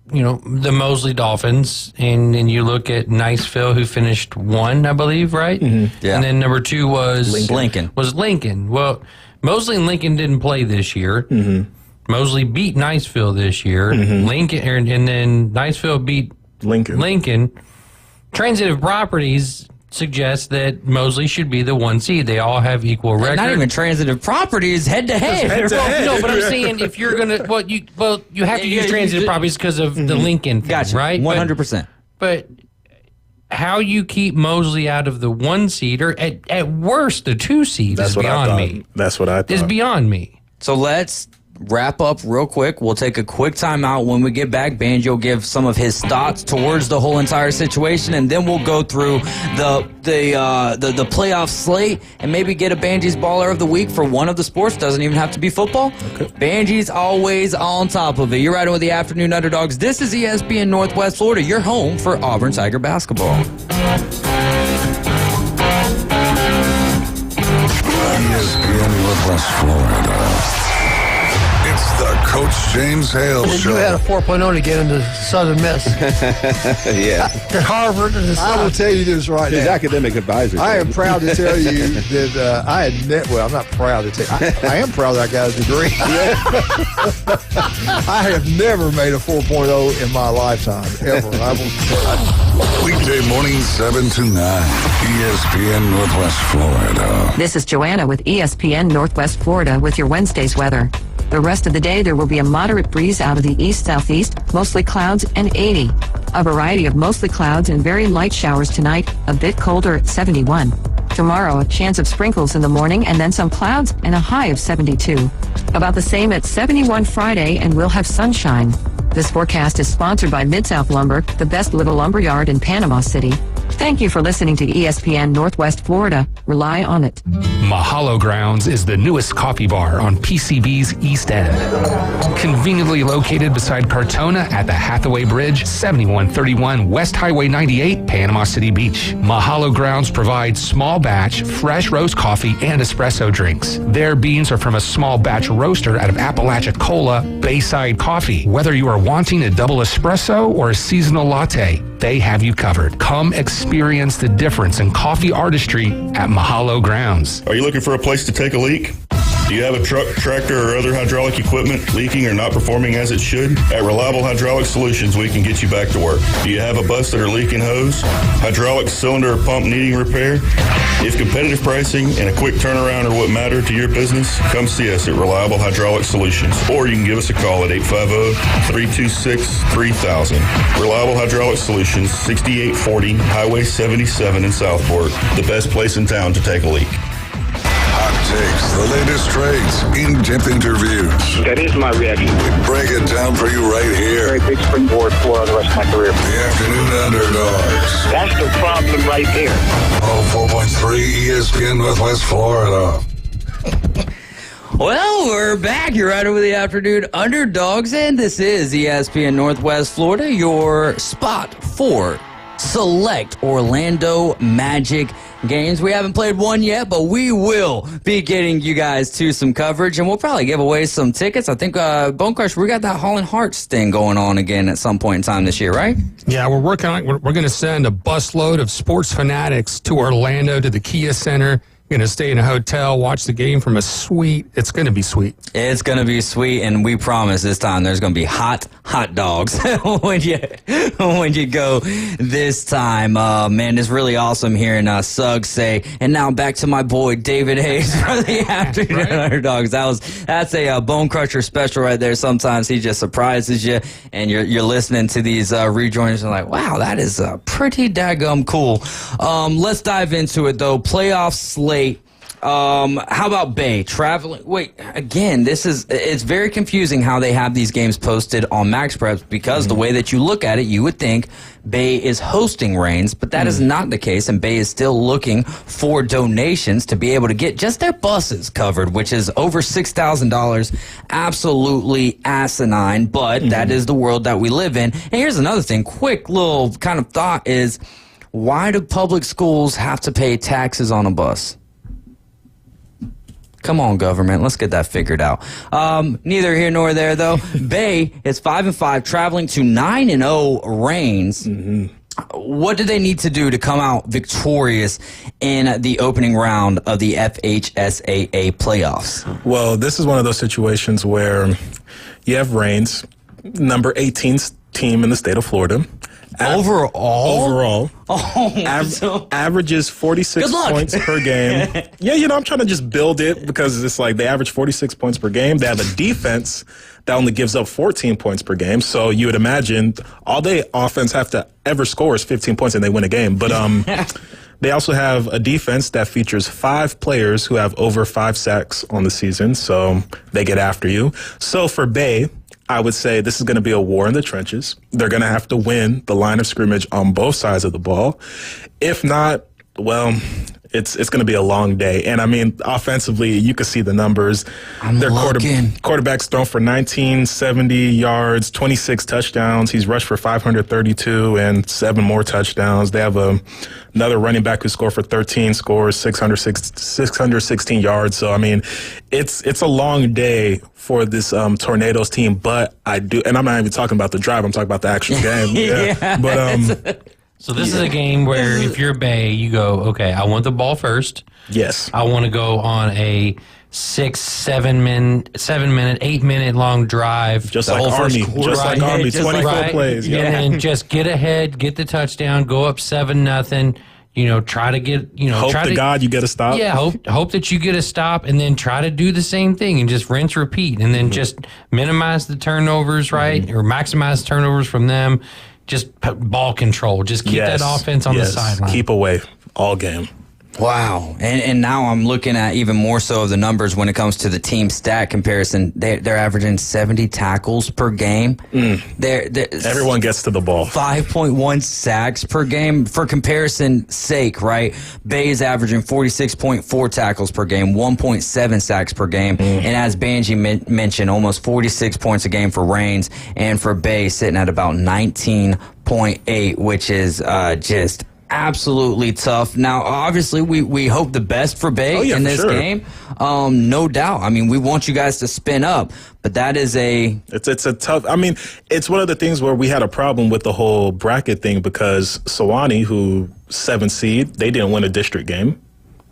the Mosley Dolphins, and then you look at Niceville, who finished 1, I believe, right? Mm-hmm. Yeah. And then number 2 was Lincoln. Well, Mosley and Lincoln didn't play this year. Mm-hmm. Mosley beat Niceville this year. Mm-hmm. Lincoln, and then Niceville beat Lincoln. Transitive Properties suggests that Mosley should be the 1 seed. They all have equal record. Not even transitive properties, head to head. No, but I'm saying if you're gonna, you have to use transitive properties because of the Lincoln thing, Gotcha. right? 100%. But how you keep Mosley out of the 1 seed, or at worst the 2 seed, is beyond me. That's what I thought. Is beyond me. So let's wrap up real quick. We'll take a quick timeout. When we get back, Banjo will give some of his thoughts towards the whole entire situation, and then we'll go through the playoff slate and maybe get a Banji's Baller of the Week for one of the sports. Doesn't even have to be football. Okay. Banji's always on top of it. You're riding with the Afternoon Underdogs. This is ESPN Northwest Florida, your home for Auburn Tiger basketball. ESPN Northwest Florida. It's the Coach James Hale Show. You had a 4.0 to get into Southern Miss. Yeah. At Harvard. I will tell you this right now. His academic advisor. I am proud to tell you that I had I'm not proud to tell you. I am proud that I got a degree. I have never made a 4.0 in my lifetime, ever. Weekday morning, 7 to 9. ESPN Northwest Florida. This is Joanna with ESPN Northwest Florida with your Wednesday's weather. The rest of the day, there will be a moderate breeze out of the east-southeast, mostly clouds and 80. A variety of mostly clouds and very light showers tonight, a bit colder at 71. Tomorrow, a chance of sprinkles in the morning and then some clouds and a high of 72. About the same at 71 Friday, and we'll have sunshine. This forecast is sponsored by Mid-South Lumber, the best little lumber yard in Panama City. Thank you for listening to ESPN Northwest Florida. Rely on it. Mahalo Grounds is the newest coffee bar on PCB's East End. Conveniently located beside Cartona at the Hathaway Bridge, 7131 West Highway 98, Panama City Beach. Mahalo Grounds provides small batch, fresh roast coffee and espresso drinks. Their beans are from a small batch roaster out of Apalachicola, Bayside Coffee. Whether you are wanting a double espresso or a seasonal latte, they have you covered. Come experience the difference in coffee artistry at Mahalo Grounds. Are you looking for a place to take a leak? Do you have a truck, tractor, or other hydraulic equipment leaking or not performing as it should? At Reliable Hydraulic Solutions, we can get you back to work. Do you have a busted or leaking hose, hydraulic cylinder or pump needing repair? If competitive pricing and a quick turnaround are what matter to your business, come see us at Reliable Hydraulic Solutions, or you can give us a call at 850-326-3000. Reliable Hydraulic Solutions, 6840 Highway 77 in Southport, the best place in town to take a leak. Hot takes, the latest trades, in-depth interviews. That is my reaction. We break it down for you right here. Very big springboard for the rest of my career. The Afternoon Underdogs. That's the problem right there. 4.3 ESPN Northwest Florida. Well, we're back. You're right over the Afternoon Underdogs, and this is ESPN Northwest Florida, your spot for select Orlando Magic games. We haven't played one yet, but we will be getting you guys to some coverage, and we'll probably give away some tickets. I think, Bone Crush, we got that Holland Hearts thing going on again at some point in time this year, right? Yeah, we're working on it. We're going to send a busload of sports fanatics to Orlando to the Kia Center Going to stay in a hotel, watch the game from a suite. It's going to be sweet. It's going to be sweet, and we promise this time there's going to be hot dogs when you go this time. Man, it's really awesome hearing Suggs say. And now back to my boy David Hayes for the Afternoon Underdogs. That's a bone crusher special right there. Sometimes he just surprises you, and you're listening to these rejoiners and like, wow, that is pretty daggum cool. Let's dive into it though. Playoff slate. How about Bay traveling? Wait, again, it's very confusing how they have these games posted on Max Preps because the way that you look at it, you would think Bay is hosting Reigns, but that is not the case, and Bay is still looking for donations to be able to get just their buses covered, which is over $6,000. Absolutely asinine, but that is the world that we live in. And here's another thing, quick little kind of thought is, why do public schools have to pay taxes on a bus? Come on, government. Let's get that figured out. Neither here nor there, though. Bay is 5-5, traveling to 9-0 Reigns. What do they need to do to come out victorious in the opening round of the FHSAA playoffs? Well, this is one of those situations where you have Reigns, number 18 team in the state of Florida. Overall. Oh, averages 46 points per game. Yeah, I'm trying to just build it because it's like they average 46 points per game. They have a defense that only gives up 14 points per game. So you would imagine all they offense have to ever score is 15 points and they win a game. But they also have a defense that features 5 players who have over 5 sacks on the season. So they get after you. So for Bay, I would say this is going to be a war in the trenches. They're going to have to win the line of scrimmage on both sides of the ball. If not, well, it's going to be a long day. And I mean, offensively, you can see the numbers. Their quarterback's thrown for 1970 yards, 26 touchdowns. He's rushed for 532 and 7 more touchdowns. They have another running back who scored for 13 scores, 616 yards. So, I mean, it's a long day for this Tornadoes team, but and I'm not even talking about the drive, I'm talking about the actual game. But so this is a game where if you're Bay, you go, okay, I want the ball first. Yes. I want to go on a 7 minute, 8 minute long drive. Just like Army. Just like Army, 24 plays. Yeah. And then just get ahead, get the touchdown, go up 7-0. Try to get, hope to God you get a stop. Yeah, hope that you get a stop, and then try to do the same thing and just rinse, repeat, and then just minimize the turnovers, right? Or maximize turnovers from them. Just ball control. Just keep that offense on the sideline. Keep away all game. Wow. And now I'm looking at even more so of the numbers when it comes to the team stat comparison. They're averaging 70 tackles per game. Everyone gets to the ball. 5.1 sacks per game. For comparison sake, right? Bay is averaging 46.4 tackles per game, 1.7 sacks per game. And as Banji mentioned, almost 46 points a game for Reigns, and for Bay sitting at about 19.8, which is just absolutely tough. Now, obviously, we hope the best for Bay in this game. No doubt. I mean, we want you guys to spin up, but that is it's a tough. I mean, it's one of the things where we had a problem with the whole bracket thing because Sewanee, who 7th seed, they didn't win a district game,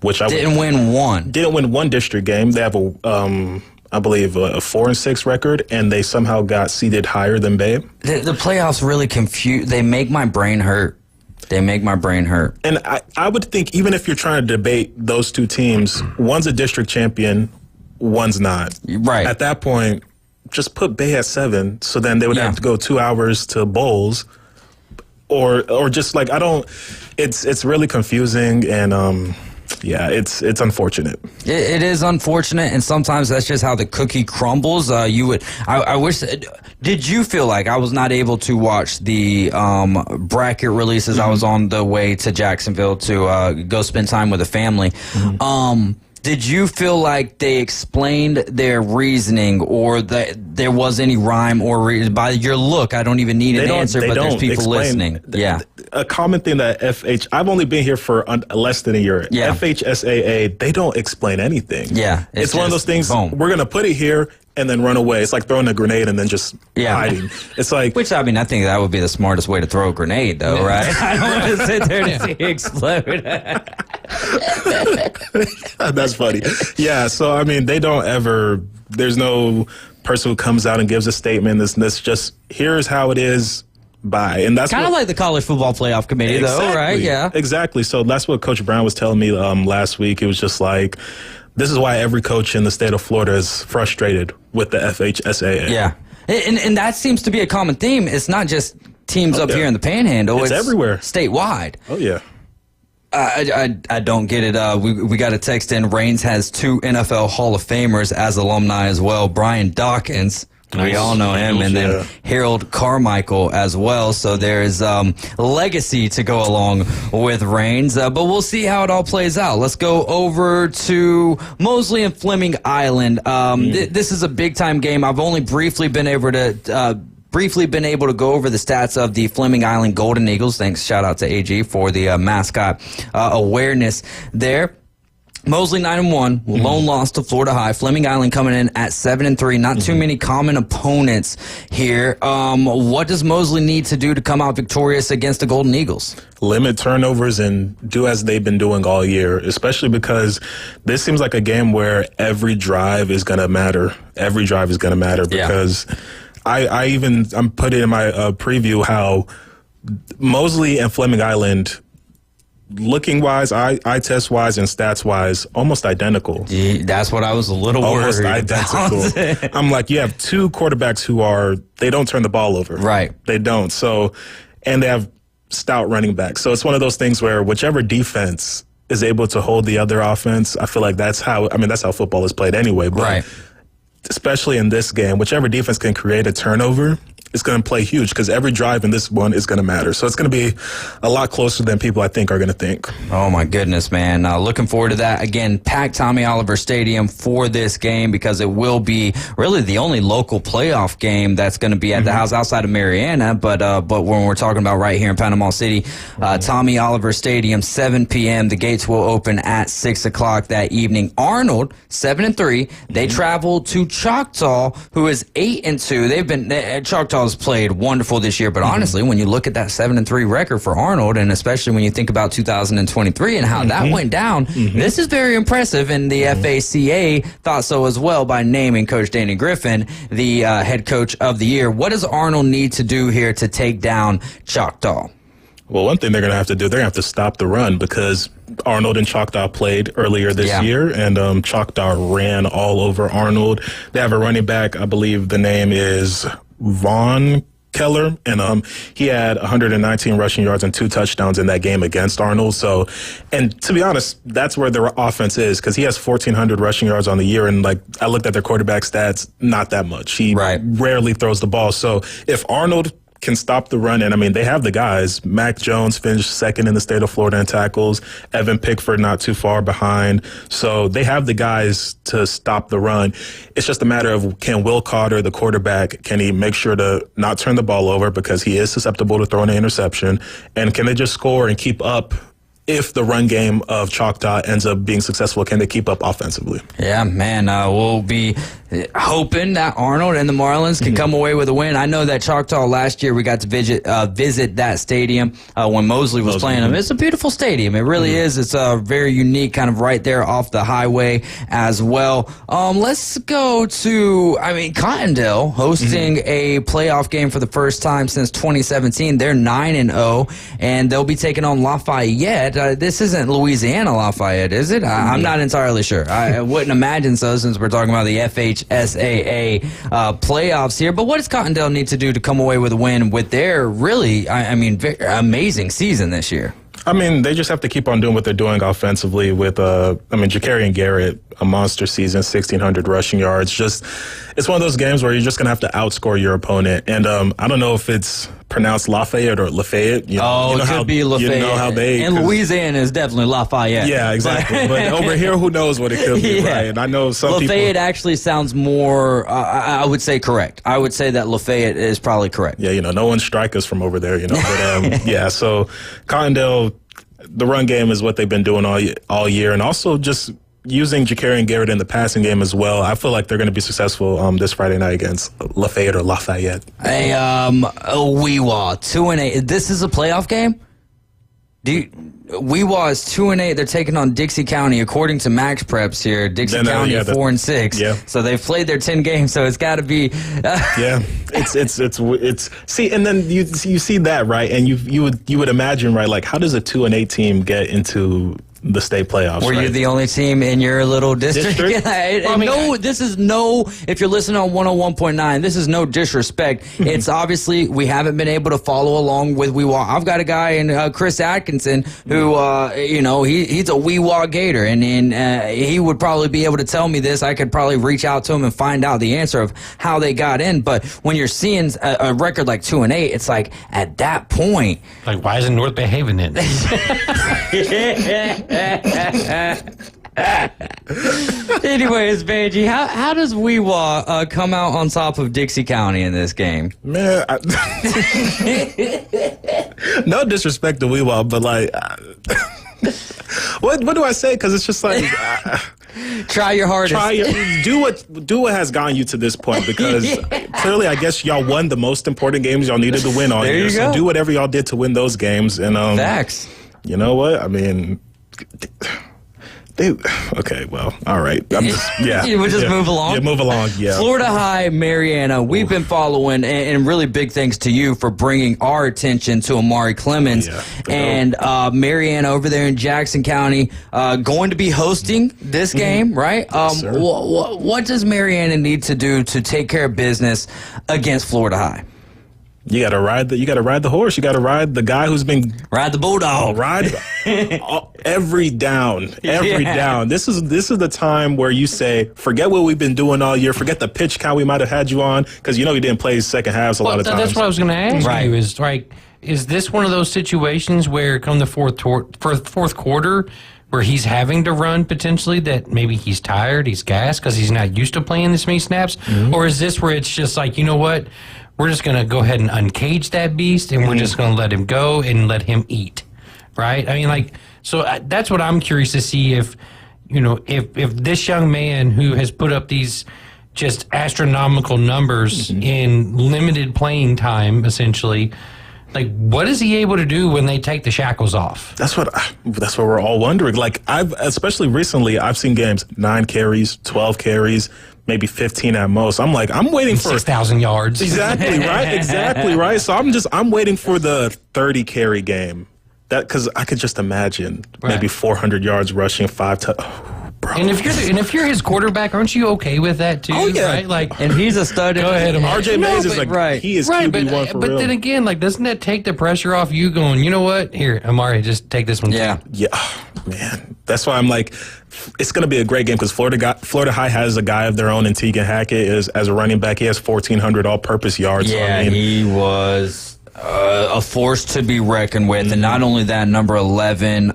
which didn't win one district game. They have I believe a 4-6 record, and they somehow got seeded higher than Bay. The playoffs really confuse. They make my brain hurt. And I would think even if you're trying to debate those two teams, one's a district champion, one's not. Right. At that point, just put Bay at 7, so then they would have to go 2 hours to bowls. Or just like, it's really confusing, and it's unfortunate. It is unfortunate, and sometimes that's just how the cookie crumbles. I wish. Did you feel like I was not able to watch the bracket releases? I was on the way to Jacksonville to go spend time with the family. Did you feel like they explained their reasoning, or that there was any rhyme or reason? By your look, I don't even need an answer, but there's people listening. A common thing that I've only been here for less than a year. FHSAA, they don't explain anything. It's one of those things, we're going to put it here and then run away. It's like throwing a grenade and then just hiding. It's like, which, I mean, I think that would be the smartest way to throw a grenade, though, right? I don't want to sit there and see it explode. That's funny. Yeah, so, I mean, they don't ever, there's no person who comes out and gives a statement. This just, here's how it is, bye. And that's kind of like the college football playoff committee, though, right? Yeah. Exactly. So that's what Coach Brown was telling me last week. It was just like, this is why every coach in the state of Florida is frustrated with the FHSAA. Yeah. And that seems to be a common theme. It's not just teams up here in the Panhandle. It's everywhere. Statewide. Oh, yeah. I don't get it. We got a text in. Reigns has 2 NFL Hall of Famers as alumni as well. Brian Dawkins. We all know him, and then Harold Carmichael as well. So there's legacy to go along with Reigns. But we'll see how it all plays out. Let's go over to Mosley and Fleming Island. This is a big-time game. I've only briefly been able to go over the stats of the Fleming Island Golden Eagles. Thanks, shout out to AG for the mascot awareness there. Mosley 9-1, lone loss to Florida High. Fleming Island coming in at 7-3. Not too many common opponents here. What does Mosley need to do to come out victorious against the Golden Eagles? Limit turnovers and do as they've been doing all year, especially because this seems like a game where every drive is going to matter. Every drive is going to matter because I'm putting in my preview how Mosley and Fleming Island, looking wise, eye test wise, and stats wise, almost identical. That's what I was a little almost worried identical. about. I'm like, you have 2 quarterbacks who they don't turn the ball over. Right. They don't. So, and they have stout running backs. So it's one of those things where whichever defense is able to hold the other offense, I feel like that's how football is played anyway. But right. Especially in this game, whichever defense can create a turnover, it's going to play huge because every drive in this one is going to matter. So it's going to be a lot closer than people I think are going to think. Oh, my goodness, man. Looking forward to that. Again, pack Tommy Oliver Stadium for this game because it will be really the only local playoff game that's going to be at the house outside of Mariana. But when we're talking about right here in Panama City, Tommy Oliver Stadium, 7 p.m. The gates will open at 6 o'clock that evening. Arnold, 7-3. They travel to Choctaw, who is 8-2. Choctaw has played wonderful this year, but honestly, when you look at that 7-3 record for Arnold, and especially when you think about 2023 and how that went down, this is very impressive, and the FACA thought so as well by naming Coach Danny Griffin the head coach of the year. What does Arnold need to do here to take down Choctaw? Well, one thing they're going to have to do, they're going to have to stop the run because Arnold and Choctaw played earlier this year, and Choctaw ran all over Arnold. They have a running back, I believe the name is Vaughn Keller, and he had 119 rushing yards and 2 touchdowns in that game against Arnold. So, and to be honest, that's where their offense is because he has 1,400 rushing yards on the year, and like I looked at their quarterback stats, not that much. He rarely throws the ball. So if Arnold can stop the run, and I mean, they have the guys. Mac Jones finished 2nd in the state of Florida in tackles. Evan Pickford not too far behind. So they have the guys to stop the run. It's just a matter of, can Will Carter, the quarterback, can he make sure to not turn the ball over because he is susceptible to throwing an interception? And can they just score and keep up? If the run game of Choctaw ends up being successful, can they keep up offensively? Yeah, man, we'll be hoping that Arnold and the Marlins can come away with a win. I know that Choctaw last year we got to visit that stadium when Mosley was playing them. It's a beautiful stadium. It really is. It's very unique, kind of right there off the highway as well. Let's go to, Cottondale hosting a playoff game for the first time since 2017. They're 9-0, and they'll be taking on Lafayette. This isn't Louisiana Lafayette, is it? I'm not entirely sure. I wouldn't imagine so since we're talking about the FHSAA playoffs here. But what does Cottondale need to do to come away with a win with their really, very amazing season this year? They just have to keep on doing what they're doing offensively with, Jakarian Garrett, a monster season, 1,600 rushing yards. It's one of those games where you're just going to have to outscore your opponent. And I don't know if it's pronounced Lafayette or Lafayette. It could be Lafayette. You know how and Louisiana is definitely Lafayette. Yeah, exactly. But over here, who knows what it could be, right? And I know some Lafayette actually sounds more, I would say, correct. I would say that Lafayette is probably correct. Yeah, no one strike us from over there, But, yeah, so Cottondale, the run game is what they've been doing all year. And also just using Jakarian Garrett in the passing game as well. I feel like they're going to be successful this Friday night against Lafayette or Lafayette. Weewa, 2-8. This is a playoff game? Weewa is 2-8. They're taking on Dixie County, according to Max Preps here. Dixie County 4-6. Yeah. So they've played their 10 games. So it's got to be. Yeah. It's. See, and then you see that, right? And you would imagine, right? Like, how does a 2-8 team get into the state playoffs? Were you the only team in your little district? This is if you're listening on 101.9, this is no disrespect. It's obviously we haven't been able to follow along with Weewa. I've got a guy in Chris Atkinson who, he's a Weewa Gator, and he would probably be able to tell me this. I could probably reach out to him and find out the answer of how they got in. But when you're seeing a record like 2-8, it's like at that point, like, why isn't North behaving then? Anyways, Benji, how does Weewa come out on top of Dixie County in this game? Man, no disrespect to Weewa, but like, what do I say? Because it's just like, try your hardest. Do what has gotten you to this point. Because clearly, I guess y'all won the most important games y'all needed to win all year. So do whatever y'all did to win those games. And facts. You know what? I mean. Okay, well, all right. We'll just move along. Yeah, move along. Yeah. Florida High, Mariana. We've been following, and really big thanks to you for bringing our attention to Amari Clemens and Mariana over there in Jackson County, going to be hosting this game, right? What does Mariana need to do to take care of business against Florida High? You gotta ride the horse. You gotta ride the guy who's been ride the bulldog. Ride every down. This is the time where you say, forget what we've been doing all year. Forget the pitch count we might have had you on, because you didn't play second halves a lot of times. That's what I was going to ask you. Is like, is this one of those situations where come the fourth quarter, where he's having to run potentially, that maybe he's tired, he's gassed because he's not used to playing this many snaps, or is this where it's just like, you know what? We're just going to go ahead and uncage that beast, and we're just going to let him go and let him eat, right? I mean, so that's what I'm curious to see if this young man who has put up these just astronomical numbers in limited playing time, essentially, like, what is he able to do when they take the shackles off? That's what we're all wondering. Like, especially recently, I've seen games 9 carries, 12 carries, maybe 15 at most. I'm like, I'm waiting for 6,000 yards. Exactly right. So I'm waiting for the 30 carry game. Because I could just imagine maybe 400 yards rushing, 5 bro. And if you're his quarterback, aren't you okay with that too? Oh yeah, right? Like, and he's a stud. Go ahead, RJ Mays is he is QB1 for real. But then again, like, doesn't that take the pressure off you? Going, you know what? Here, Amari, just take this one. Yeah, man. That's why I'm like, it's going to be a great game because Florida High has a guy of their own in Tegan Hackett as a running back. He has 1,400 all-purpose yards. Yeah, he was a force to be reckoned with, and not only that, number 11.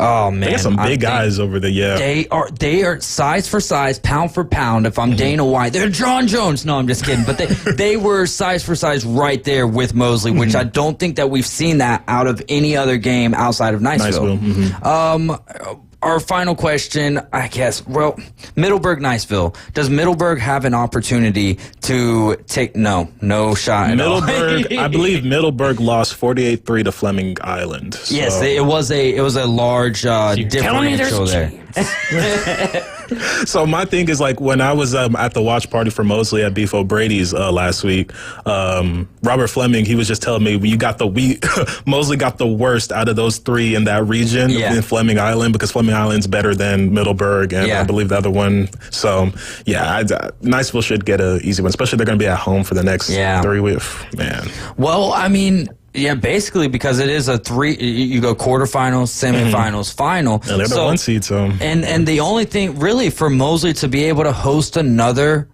Oh man, they got some big guys over there. Yeah, they are size for size, pound for pound. If I'm Dana White, they're John Jones. No, I'm just kidding. But they were size for size right there with Mosley, which I don't think that we've seen that out of any other game outside of Niceville. Our final question, I guess, well, Middleburg-Niceville. Does Middleburg have an opportunity to take no shot at all? I believe Middleburg lost 48-3 to Fleming Island. So. Yes, it was a large differential there. So my thing is, like, when I was at the watch party for Mosley at Beef O'Brady's last week, Robert Fleming, he was just telling me Mosley got the worst out of those 3 in that region in Fleming Island, because Fleming Island's better than Middleburg and I believe the other one. So Niceville should get an easy one, especially they're going to be at home for the next 3 weeks. Man. Well, I mean, yeah, basically, because it is a 3, you go quarterfinals, semifinals, final. And they're the 1 seed, so. And the only thing really for Mosley to be able to host another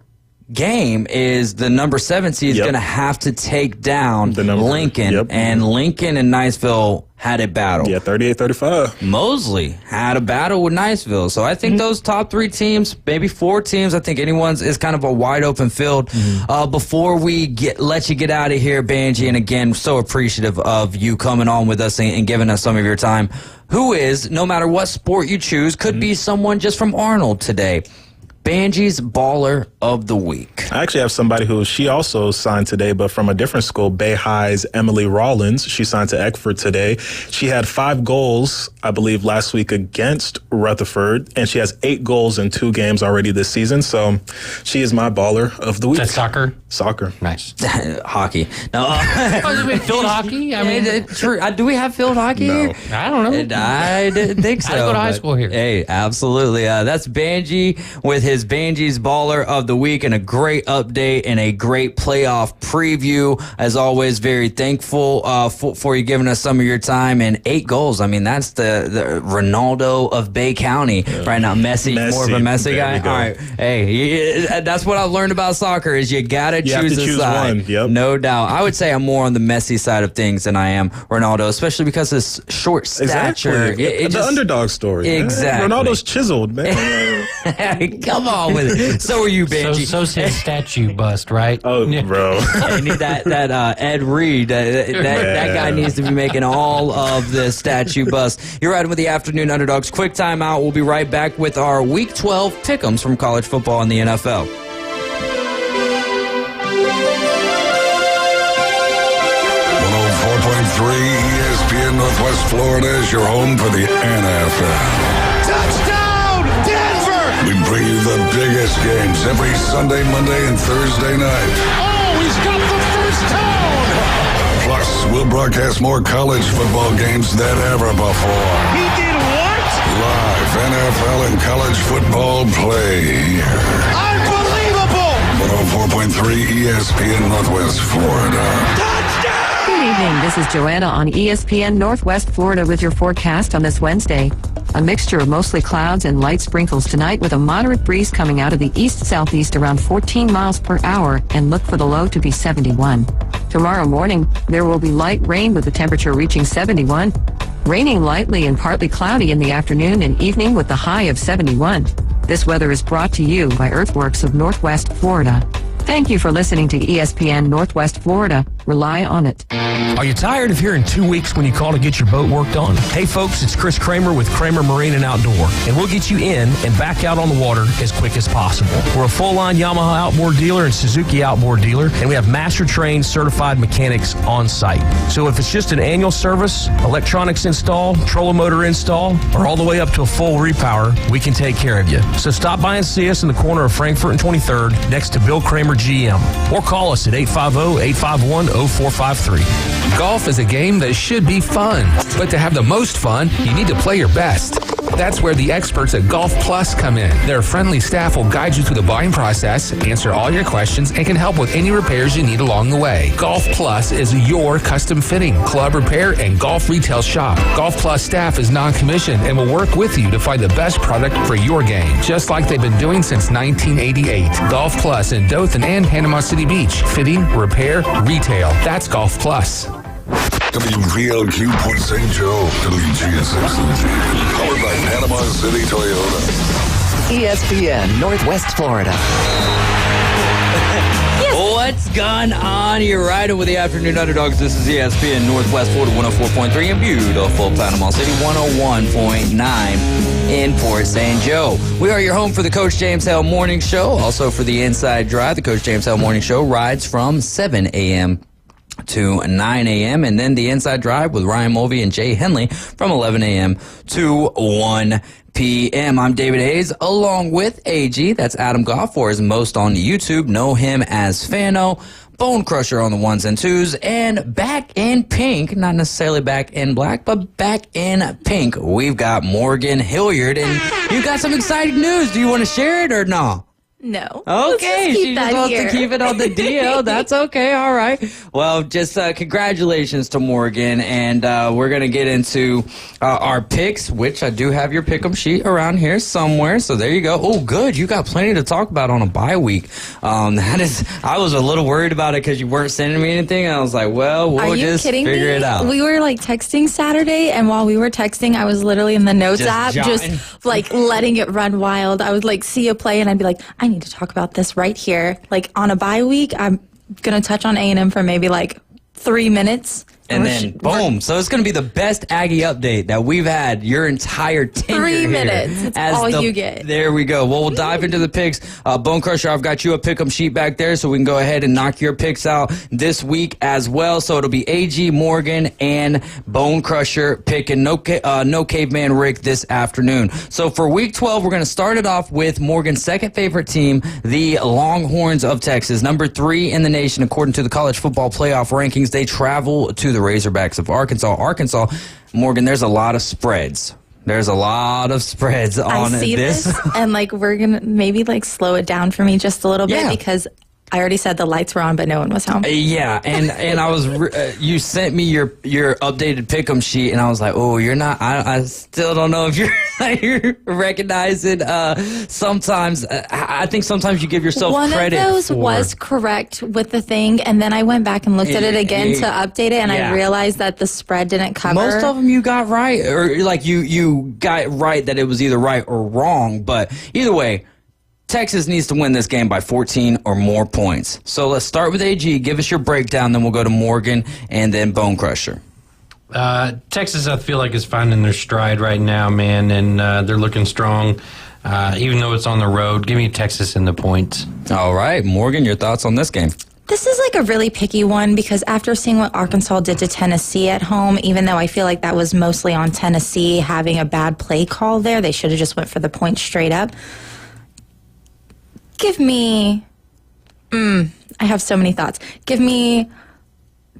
game is the number 7 seed is going to have to take down Lincoln. And Lincoln and Niceville had a battle. Yeah, 38-35. Mosley had a battle with Niceville. So I think those top 3 teams, maybe 4 teams, I think anyone's is kind of a wide open field. Before we let you get out of here, Banji, and again, so appreciative of you coming on with us and giving us some of your time. Who is, no matter what sport you choose, could be someone just from Arnold today, Bangie's Baller of the Week. I actually have somebody who she also signed today, but from a different school, Bay High's Emily Rawlins. She signed to Eckford today. She had 5 goals, I believe, last week against Rutherford, and she has 8 goals in 2 games already this season. So she is my baller of the week. That's soccer? Soccer. Nice. Hockey. No. Field hockey? I mean, true. Do we have field hockey here? I don't know. I didn't think so. I go to high school here. Hey, absolutely. That's Bangie with his Bangie's Baller of the Week, and a great update and a great playoff preview. As always, very thankful for you giving us some of your time. And 8 goals. I mean, that's the Ronaldo of Bay County right now. Messi, more of a Messi guy. All right. Hey, that's what I've learned about soccer is you got to choose a side. One. Yep. No doubt. I would say I'm more on the Messi side of things than I am Ronaldo, especially because of his short stature. Exactly. The underdog story. Exactly. Man. Ronaldo's chiseled, man. Come on with it. So are you, Bangie. So's his statue bust, right? Oh, bro. I need that Ed Reed. That guy needs to be making all of the statue busts. You're riding with the Afternoon Underdogs. Quick timeout. We'll be right back with our Week 12 pick'ems from college football and the NFL. 104.3 ESPN Northwest Florida is your home for the NFL. Touchdown, Denver! We bring you the biggest games every Sunday, Monday, and Thursday night. Oh, he's got the first down! Plus, we'll broadcast more college football games than ever before. He did what? Live NFL and college football play here. Unbelievable! 104.3 ESPN Northwest Florida. Good evening. This is Joanna on ESPN Northwest Florida with your forecast on this Wednesday. A mixture of mostly clouds and light sprinkles tonight with a moderate breeze coming out of the east-southeast around 14 miles per hour, and look for the low to be 71. Tomorrow morning, there will be light rain with the temperature reaching 71. Raining lightly and partly cloudy in the afternoon and evening with the high of 71. This weather is brought to you by Earthworks of Northwest Florida. Thank you for listening to ESPN Northwest Florida. Rely on it. Are you tired of hearing 2 weeks when you call to get your boat worked on? Hey folks, it's Chris Kramer with Kramer Marine and Outdoor, and we'll get you in and back out on the water as quick as possible. We're a full-line Yamaha outboard dealer and Suzuki outboard dealer, and we have master-trained certified mechanics on site. So if it's just an annual service, electronics install, trolling motor install, or all the way up to a full repower, we can take care of you. So stop by and see us in the corner of Frankfurt and 23rd next to Bill Kramer GM, or call us at 850-851-0453. Golf is a game that should be fun, but to have the most fun, you need to play your best. That's where the experts at Golf Plus come in. Their friendly staff will guide you through the buying process, answer all your questions, and can help with any repairs you need along the way. Golf Plus is your custom fitting, club repair, and golf retail shop. Golf Plus staff is non-commissioned and will work with you to find the best product for your game, just like they've been doing since 1988. Golf Plus in Dothan and Panama City Beach. Fitting, repair, retail. That's Golf Plus. WVLQ Port St. Joe, WGSX, powered by Panama City Toyota. ESPN Northwest Florida. What's going on? You're riding with the Afternoon Underdogs. This is ESPN Northwest Florida 104.3 in beautiful Panama City, 101.9 in Port St. Joe. We are your home for the Coach James Hale Morning Show, also for the Inside Drive. The Coach James Hale Morning Show rides from 7 a.m. to 9 a.m. and then the Inside Drive with Ryan Mulvey and Jay Henley from 11 a.m. to 1 p.m. I'm David Hayes along with AG. That's Adam Goff, for his most on YouTube. Know him as Fano, Bone Crusher on the ones and twos, and back in pink, not necessarily back in black, but back in pink, we've got Morgan Hilliard, and you got some exciting news. Do you want to share it or no? No. Okay, she just wants to keep it on the DL. That's okay. All right. Well, just congratulations to Morgan, and we're going to get into our picks, which I do have your pick'em sheet around here somewhere. So there you go. Oh, good. You got plenty to talk about on a bye week. I was a little worried about it because you weren't sending me anything. And I was like, well, we'll just figure it out. We were like texting Saturday, and while we were texting, I was literally in the notes app, just like letting it run wild. I would like see a play, and I'd be like, I need to talk about this right here. Like on a bye week, I'm going to touch on A&M for maybe like 3 minutes, And then, boom. So it's going to be the best Aggie update that we've had your entire tenure 3 here minutes. It's all you get. There we go. Well, we'll dive into the picks. Bone Crusher, I've got you a pick 'em sheet back there, so we can go ahead and knock your picks out this week as well. So it'll be AG, Morgan, and Bone Crusher picking no Caveman Rick this afternoon. So for week 12, we're going to start it off with Morgan's second favorite team, the Longhorns of Texas. Number 3 in the nation, according to the college football playoff rankings. They travel to the Razorbacks of Arkansas. Morgan, there's a lot of spreads. There's a lot of spreads on I see this. and we're gonna maybe slow it down for me just a little bit because I already said the lights were on, but no one was home. Yeah, and I was you sent me your updated pick'em sheet, and I was like, oh, you're not. I still don't know if you're recognizing. Sometimes I think sometimes you give yourself credit. One of those was correct with the thing, and then I went back and looked at it again to update it, and I realized that the spread didn't cover. Most of them you got right, or you got right that it was either right or wrong. But either way, Texas needs to win this game by 14 or more points. So let's start with AG. Give us your breakdown, then we'll go to Morgan and then Bone Crusher. Texas, I feel like, is finding their stride right now, man, and they're looking strong, even though it's on the road. Give me Texas in the points. All right. Morgan, your thoughts on this game? This is a really picky one because after seeing what Arkansas did to Tennessee at home, even though I feel like that was mostly on Tennessee having a bad play call there, they should have just went for the point straight up. Give me, I have so many thoughts. Give me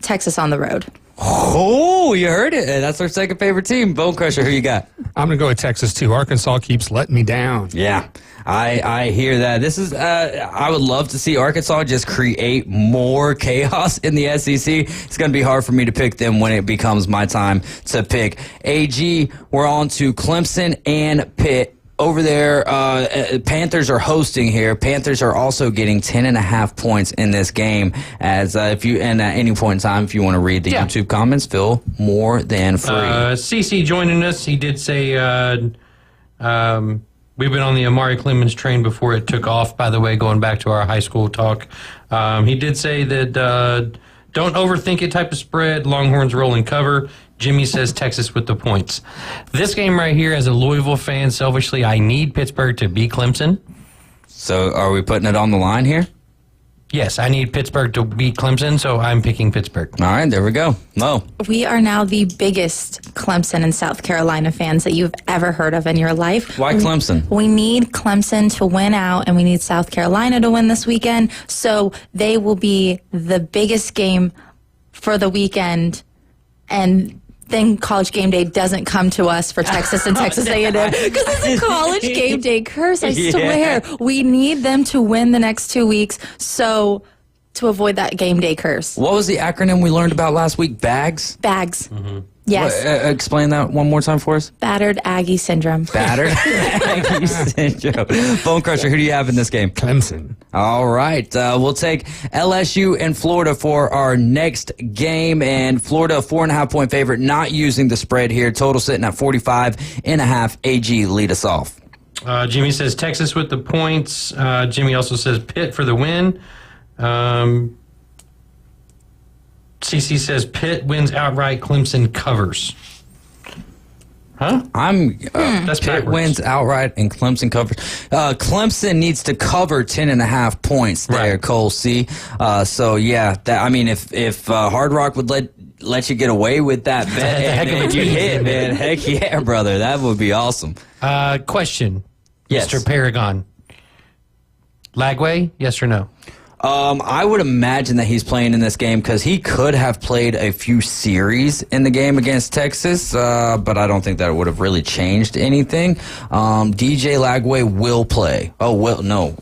Texas on the road. Oh, you heard it. That's our second favorite team. Bone Crusher, who you got? I'm going to go with Texas, too. Arkansas keeps letting me down. Yeah, I hear that. This is, I would love to see Arkansas just create more chaos in the SEC. It's going to be hard for me to pick them when it becomes my time to pick. AG, we're on to Clemson and Pitt. Over there, Panthers are hosting here. Panthers are also getting 10.5 points in this game. As at any point in time, if you want to read the YouTube comments, feel more than free. CC joining us. He did say we've been on the Amari Clemens train before it took off. By the way, going back to our high school talk, he did say that don't overthink it type of spread. Longhorns rolling cover. Jimmy says Texas with the points. This game right here, as a Louisville fan, selfishly, I need Pittsburgh to beat Clemson. So are we putting it on the line here? Yes, I need Pittsburgh to beat Clemson, so I'm picking Pittsburgh. All right, there we go. Mo. We are now the biggest Clemson and South Carolina fans that you've ever heard of in your life. Why Clemson? We need Clemson to win out, and we need South Carolina to win this weekend, so they will be the biggest game for the weekend, and then College Game Day doesn't come to us for Texas and Texas A&M because it's a College Game Day curse. I swear, we need them to win the next 2 weeks so to avoid that game day curse. What was the acronym we learned about last week? BAGS? BAGS. Mm-hmm. Yes. Explain that one more time for us. Battered Aggie Syndrome. Battered Aggie Syndrome. Bone Crusher, who do you have in this game? Clemson. All right. We'll take LSU and Florida for our next game. And Florida, a 4.5-point favorite, not using the spread here. Total sitting at 45.5. AG, lead us off. Jimmy says Texas with the points. Jimmy also says Pitt for the win. CC says Pitt wins outright, Clemson covers. Huh? That's Pitt wins outright and Clemson covers. Clemson needs to cover 10.5 points there, right. Cole C. So yeah, if Hard Rock would let you get away with that bet, heck of a you hit, man. Heck yeah, brother, that would be awesome. Question, yes. Mr. Paragon. Lagway, yes or no? I would imagine that he's playing in this game because he could have played a few series in the game against Texas, but I don't think that would have really changed anything. DJ Lagway will play. Oh, well, no.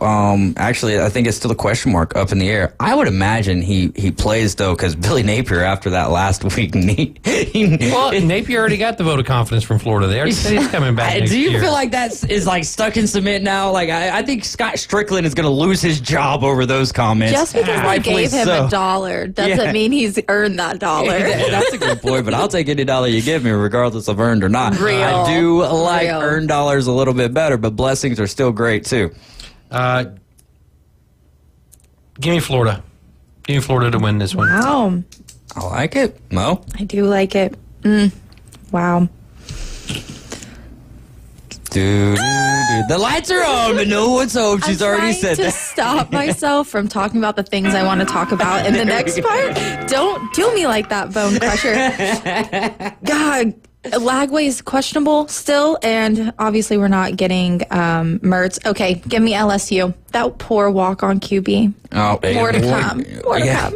Actually, I think it's still a question mark up in the air. I would imagine he plays, though, because Billy Napier, after that last week, Napier already got the vote of confidence from Florida. They already said he's coming back next Do you year. feel like that is stuck in cement now? I think Scott Strickland is going to lose his job over those comments. Just because they gave him $1 doesn't mean he's earned that $1. That's a good point, but I'll take any dollar you give me, regardless of earned or not. Real. I do like earned dollars a little bit better, but blessings are still great, too. Give me Florida. Give me Florida to win this one. Wow. I like it. Mo? I do like it. Wow. Dude, the lights are on, but no one's home. She's already said to that. stop myself from talking about the things I want to talk about in the next part. Don't do me like that, Bone Crusher. God, Lagway is questionable still, and obviously we're not getting Mertz. Okay, give me LSU. That poor walk-on QB. Oh, More to come. More to come.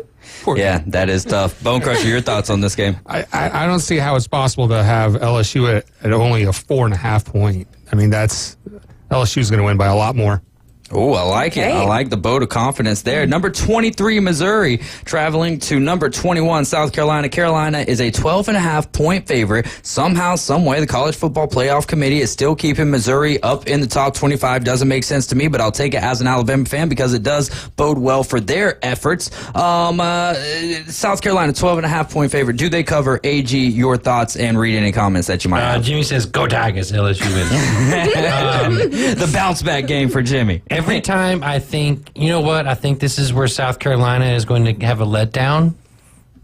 Yeah, that is tough. Bone Crusher, your thoughts on this game? I don't see how it's possible to have LSU at only a 4.5 point. I mean, LSU's going to win by a lot more. Oh, I like it. I like the vote of confidence there. Number 23, Missouri, traveling to number 21, South Carolina. Carolina is a 12.5 point favorite. Somehow, some way, the College Football Playoff Committee is still keeping Missouri up in the top 25. Doesn't make sense to me, but I'll take it as an Alabama fan because it does bode well for their efforts. South Carolina, 12.5 point favorite. Do they cover? AG, your thoughts, and read any comments that you might have. Jimmy says, go Tigers, LSU wins. The bounce back game for Jimmy. Every time I think, you know what, I think this is where South Carolina is going to have a letdown,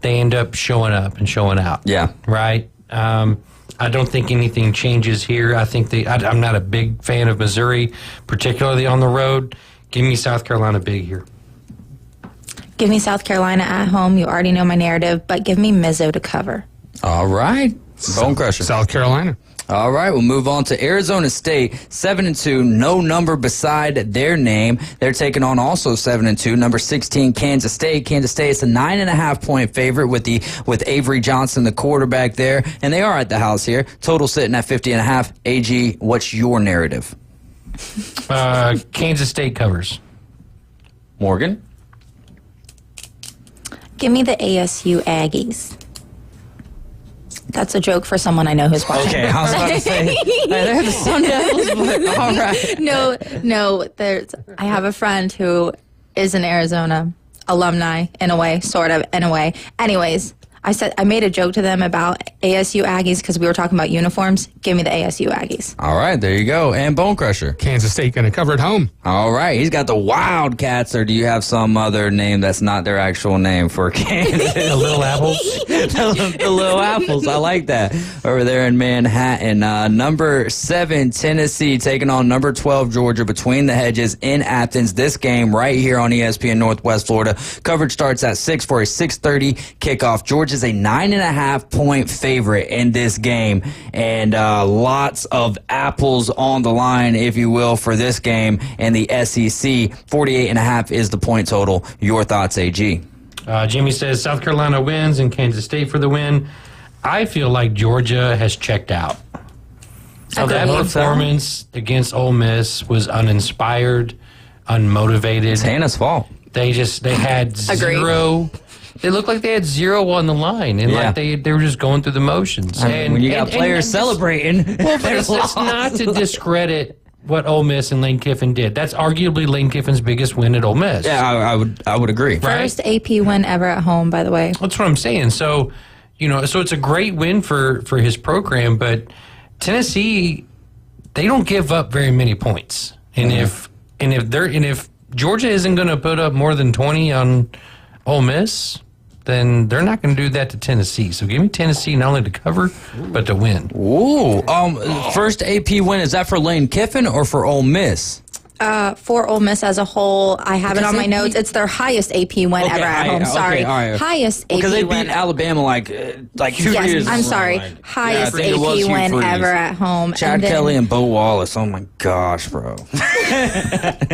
they end up showing up and showing out. Yeah. Right? I don't think anything changes here. I think I'm not a big fan of Missouri, particularly on the road. Give me South Carolina big here. Give me South Carolina at home. You already know my narrative, but give me Mizzo to cover. All right. Bone Crusher. South Carolina. All right, we'll move on to Arizona State, 7-2, no number beside their name. They're taking on also 7-2, number 16, Kansas State. Kansas State is a 9.5 point favorite with Avery Johnson, the quarterback there, and they are at the house here. Total sitting at 50.5. AG, what's your narrative? Kansas State covers. Morgan? Give me the ASU Aggies. That's a joke for someone I know who's watching. Okay, I was about to say, they're the Sun Devils, but all right. No, I have a friend who is an Arizona alumni, in a way, sort of, in a way. Anyways, I made a joke to them about ASU Aggies because we were talking about uniforms. Give me the ASU Aggies. All right, there you go. And Bone Crusher. Kansas State going to cover at home. All right, he's got the Wildcats, or do you have some other name that's not their actual name for Kansas? The Little Apples? the Little Apples, I like that. Over there in Manhattan. Number 7, Tennessee, taking on number 12, Georgia, between the hedges in Athens. This game right here on ESPN Northwest Florida. Coverage starts at 6 for a 6:30 kickoff. Georgia's a 9.5 point favorite in this game, and lots of apples on the line, if you will, for this game. And the SEC, 48.5 is the point total. Your thoughts, AG? Jimmy says South Carolina wins and Kansas State for the win. I feel like Georgia has checked out. That performance against Ole Miss was uninspired, unmotivated. It's Hannah's fault. They had zero. They looked like they had zero on the line, and like they were just going through the motions. And when you got players celebrating, well, but it's not to discredit what Ole Miss and Lane Kiffin did. That's arguably Lane Kiffin's biggest win at Ole Miss. Yeah, I would agree. First AP win ever at home, by the way. That's what I'm saying. So, so it's a great win for his program, but Tennessee, they don't give up very many points. And if Georgia isn't going to put up more than 20 on Ole Miss, then they're not going to do that to Tennessee. So give me Tennessee not only to cover, but to win. Ooh. First AP win, is that for Lane Kiffin or for Ole Miss? For Ole Miss as a whole, I have it on my notes. It's their highest AP win ever at home. Sorry, highest AP win. Because they beat Alabama like 2 years. I'm sorry, highest AP win ever at home. Chad Kelly and Bo Wallace. Oh my gosh, bro.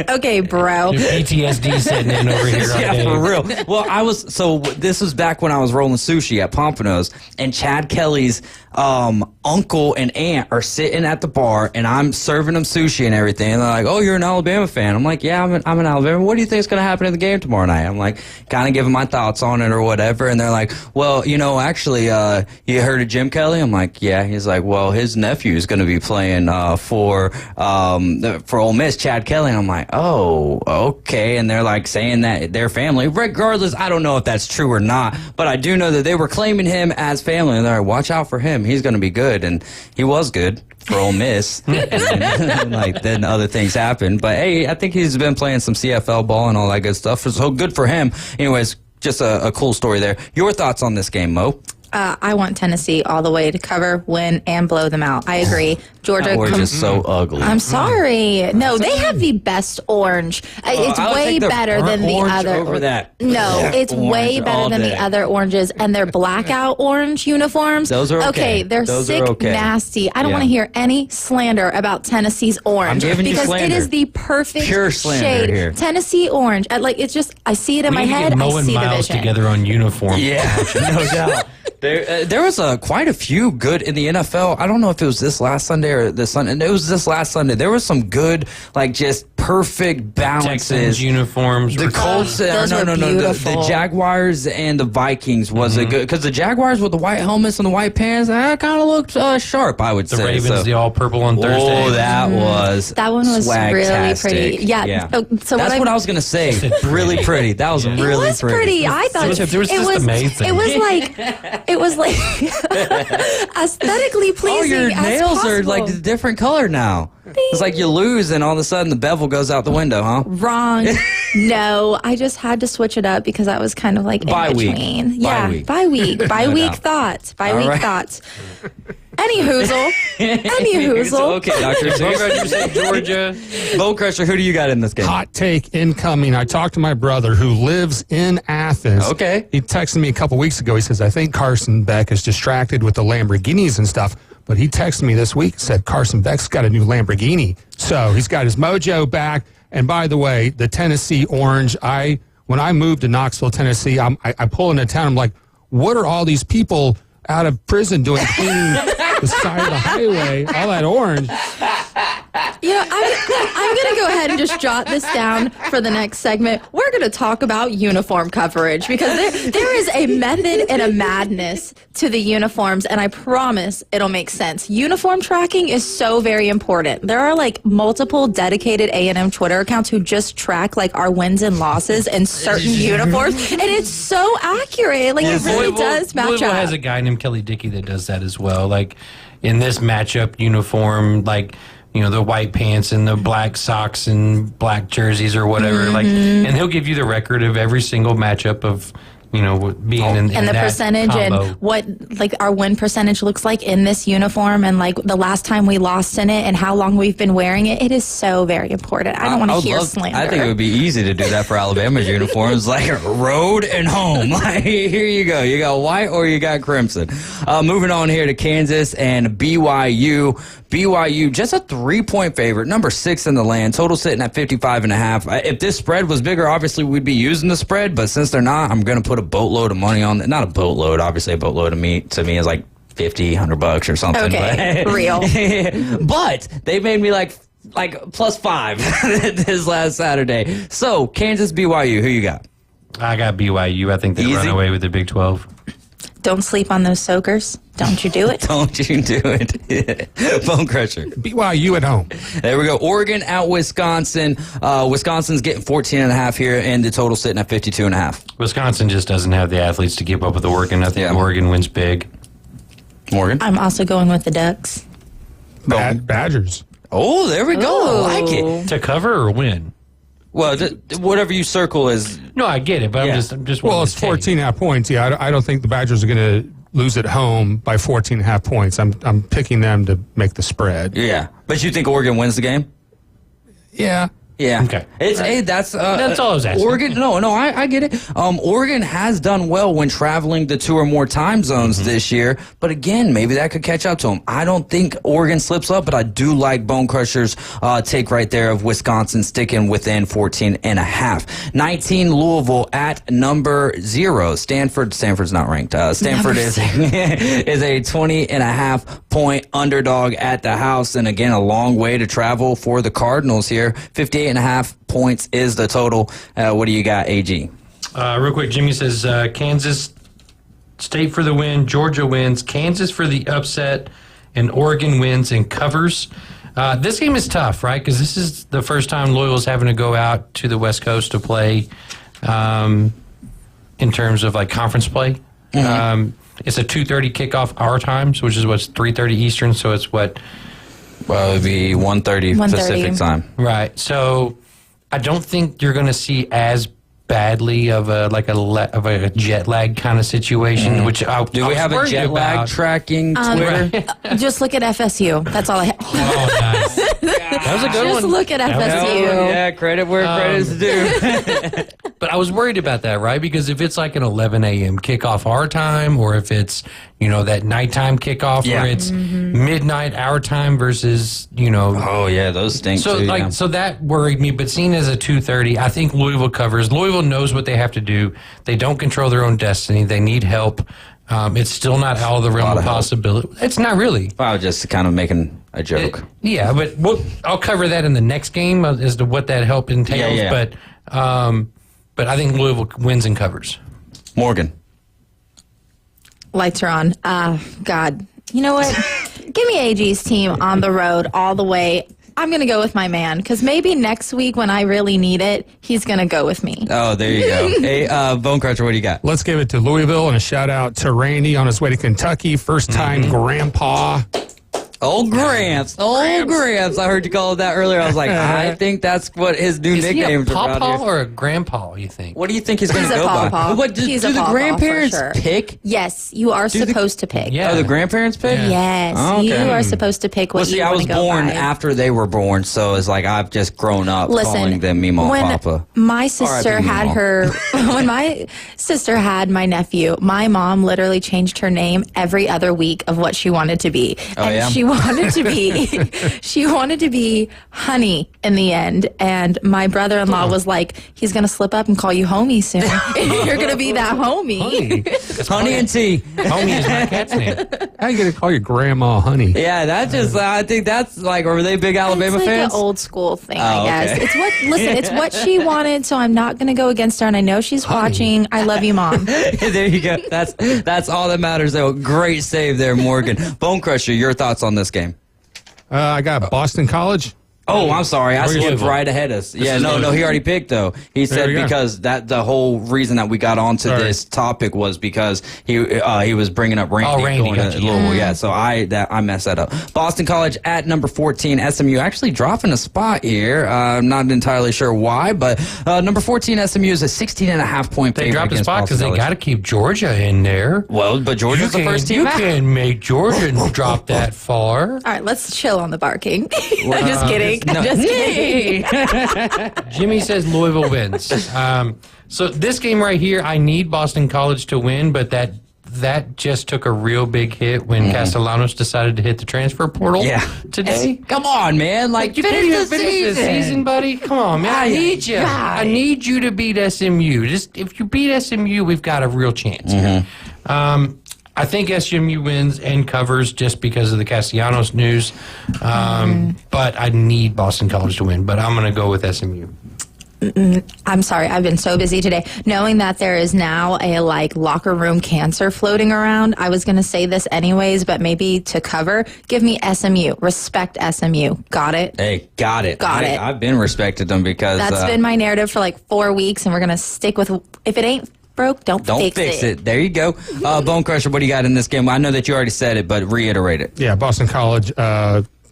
Okay, bro. Your PTSD sitting in over here. Yeah, for real. Well, this was back when I was rolling sushi at Pompano's, and Chad Kelly's uncle and aunt are sitting at the bar, and I'm serving them sushi and everything. And they're like, "Oh, you're an Alabama fan?" I'm like, "Yeah, I'm an Alabama. What do you think is going to happen in the game tomorrow night?" I'm like, kind of giving my thoughts on it or whatever. And they're like, "Well, actually, you heard of Jim Kelly?" I'm like, "Yeah." He's like, "Well, his nephew is going to be playing for Ole Miss, Chad Kelly." And I'm like, "Oh, okay." And they're like saying that their family, regardless, I don't know if that's true or not, but I do know that they were claiming him as family. And they're like, "Watch out for him. He's going to be good." And he was good for Ole Miss. And then other things happened. But hey, I think he's been playing some CFL ball and all that good stuff. So good for him. Anyways, just a cool story there. Your thoughts on this game, Mo? I want Tennessee all the way to cover, win, and blow them out. I agree. Georgia. That orange is so ugly. I'm sorry. No, they have the best orange. It's way better than the other. Over that. No, it's way better than the other oranges. And their blackout orange uniforms. Those are okay. They're sick, nasty. I don't want to hear any slander about Tennessee's orange. I'm giving you because slander. it is the perfect Pure slander shade. here. Tennessee orange. It's just, I see it in my head. Mo I and see the Miles vision. together on uniform. Yeah, no doubt. There was quite a few good in the NFL. I don't know if it was this last Sunday or this Sunday. It was this last Sunday. There was some good, like just perfect balances. Texans uniforms. The Colts, Those were beautiful. the Jaguars and the Vikings was a good, because the Jaguars with the white helmets and the white pants, that kind of looked sharp, I would The say. Ravens, the all purple on Thursday. Oh, that was That one was really pretty. Yeah. So that's what I was gonna say. Really pretty. That was really it was pretty. I thought There was just amazing. It was like aesthetically pleasing. Oh, your as nails possible. are like a different color now. It's like you lose and all of a sudden the bevel goes out the window, huh? Wrong. No, I just had to switch it up because I was kind of like in Bi-week. between. Bi-week. Bi-week. Bi-week No. thoughts. All Bi-week right. thoughts. Any hoozle. Any hoozle. Okay, Dr. Bone Crusher said Georgia. Bone Crusher, who do you got in this game? Hot take incoming. I talked to my brother who lives in Athens. Okay. He texted me a couple weeks ago. He says, I think Carson Beck is distracted with the Lamborghinis and stuff. But he texted me this week, said Carson Beck's got a new Lamborghini. So he's got his mojo back. And by the way, the Tennessee orange, when I moved to Knoxville, Tennessee, I pull into town. I'm like, what are all these people out of prison doing cleaning the side of the highway, all that orange? I'm going to go ahead and just jot this down for the next segment. We're going to talk about uniform coverage because there is a method and a madness to the uniforms, and I promise it'll make sense. Uniform tracking is so very important. There are like multiple dedicated A&M Twitter accounts who just track like our wins and losses in certain uniforms, and it's so accurate. Like it really does match Louisville up. has a guy named Kelly Dickey that does that as well. Like in this matchup uniform, like the white pants and the black socks and black jerseys or whatever. Like, and he'll give you the record of every single matchup of being in and the that percentage combo. and what like our win percentage looks like in this uniform and like the last time we lost in it and how long we've been wearing it. It is so very important. I don't want to hear slander. I think it would be easy to do that for Alabama's uniforms, like road and home. Like, here you go. You got white or you got crimson. Moving on here to Kansas and BYU. BYU, just a 3-point favorite, number 6 in the land, total sitting at 55.5. If this spread was bigger, obviously we'd be using the spread, but since they're not, I'm going to put a boatload of money on it. Not a boatload, obviously a boatload to me is like $50, $100 or something. Okay, but, real. But they made me like +5 this last Saturday. So, Kansas, BYU, who you got? I got BYU. I think they run away with the Big 12. Don't sleep on those soakers. Don't you do it. Don't you do it. Bone Crusher. BYU at home. There we go. Oregon at Wisconsin. Wisconsin's getting 14.5 here, and the total sitting at 52.5. Wisconsin just doesn't have the athletes to keep up with Oregon. I think Oregon wins big. Morgan? I'm also going with the Ducks. Badgers. Oh, there we go. I like it. To cover or win? Well, whatever you circle is... No, I get it, but I'm just well, it's 14.5 points. Yeah, I don't think the Badgers are going to lose at home by 14.5 points. I'm picking them to make the spread. Yeah. But you think Oregon wins the game? Yeah. Yeah. Okay. That's all I was asking. Oregon. No, I get it. Oregon has done well when traveling to 2 or more time zones this year, but again, maybe that could catch up to them. I don't think Oregon slips up, but I do like Bone Crusher's take right there of Wisconsin sticking within 14.5. 19 Louisville at number 0. Stanford's not ranked. Stanford is a 20.5 point underdog at the house, and again, a long way to travel for the Cardinals here. 58.5 points is the total. What do you got, AG? Real quick, Jimmy says Kansas State for the win, Georgia wins, Kansas for the upset, and Oregon wins and covers. This game is tough, right? Because this is the first time Loyal's having to go out to the West Coast to play in terms of like conference play. Mm-hmm. It's a 2:30 kickoff our times, which is what's 3:30 Eastern, so it's what... Well, it would be 1:30 Pacific time. Right. So I don't think you're going to see as badly of a jet lag kind of situation. Which do we have a jet lag tracking Twitter? Just look at FSU. That's all I have. Oh, nice. That was a good one. Just look at FSU. Yeah, credit where credit is due. But I was worried about that, right? Because if it's like an 11 a.m. kickoff our time, or if it's, that nighttime kickoff where it's midnight our time versus, Oh, yeah, those stink too. So that worried me. But seeing as a 2:30, I think Louisville covers. Louisville knows what they have to do. They don't control their own destiny. They need help. It's still not out of the realm of possibility. It's not really. I was just kind of making a joke. But I'll cover that in the next game as to what that help entails. Yeah. But I think Louisville wins and covers. Morgan. Lights are on. God. You know what? Give me AG's team on the road all the way. I'm going to go with my man, because maybe next week when I really need it, he's going to go with me. Oh, there you go. Hey, Bone Crusher, what do you got? Let's give it to Louisville and a shout out to Randy on his way to Kentucky. First time grandpa. Old Gramps. Old Gramps. I heard you call it that earlier. I was like, I think that's what his new nickname is. Is he a pawpaw or a grandpa, you think? What do you think he's going to go by? What, do the grandparents pick? Yes, you are supposed to pick. Oh, the grandparents pick? Yes, you are supposed to pick what you want to go by. I was born after they were born, so it's like I've just grown up calling them Meemaw and Papa. My sister had when my sister had my nephew, my mom literally changed her name every other week of what she wanted to be. She wanted to be Honey in the end, and my brother-in-law was like, he's gonna slip up and call you Homie soon. You're gonna be that homie. Honey and Tea. Homie is my cat's name. How you gonna call your grandma Honey? Yeah, that just I think that's like, are they big Alabama it's like fans? An old school thing, I guess. Okay. It's what she wanted, so I'm not gonna go against her, and I know she's watching. I love you, Mom. There you go. That's all that matters, though. Great save there, Morgan. Bone Crusher, your thoughts on this game? I got Boston College. Oh, I'm sorry. I skipped right ahead of us. Yeah, no, he already picked, though. He said because the whole reason that we got onto this topic was because he was bringing up Randy going to Louisville. Yeah, so I messed that up. Boston College at number 14. SMU actually dropping a spot here. I'm not entirely sure why, but number 14 SMU is a 16.5-point favorite. They dropped a spot because they got to keep Georgia in there. Well, but Georgia's the first team out. You can't make Georgia drop that far. All right, let's chill on the barking. I'm just kidding. No. Just kidding. Jimmy says Louisville wins. So this game right here, I need Boston College to win, but that just took a real big hit when Castellanos decided to hit the transfer portal today. Come on, man. Like you finish the season, buddy. Come on, man. I need you. I need you to beat SMU. Just if you beat SMU, we've got a real chance here. I think SMU wins and covers just because of the Castellanos news. But I need Boston College to win. But I'm going to go with SMU. I'm sorry, I've been so busy today. Knowing that there is now a locker room cancer floating around, I was going to say this anyways, but maybe to cover, give me SMU. Respect SMU. Got it? Hey, got it. I've been respected them because that's been my narrative for 4 weeks, and we're going to stick with, if it ain't broke, don't fix it. There you go. Bone Crusher, what do you got in this game? I know that you already said it, but reiterate it. Yeah, Boston College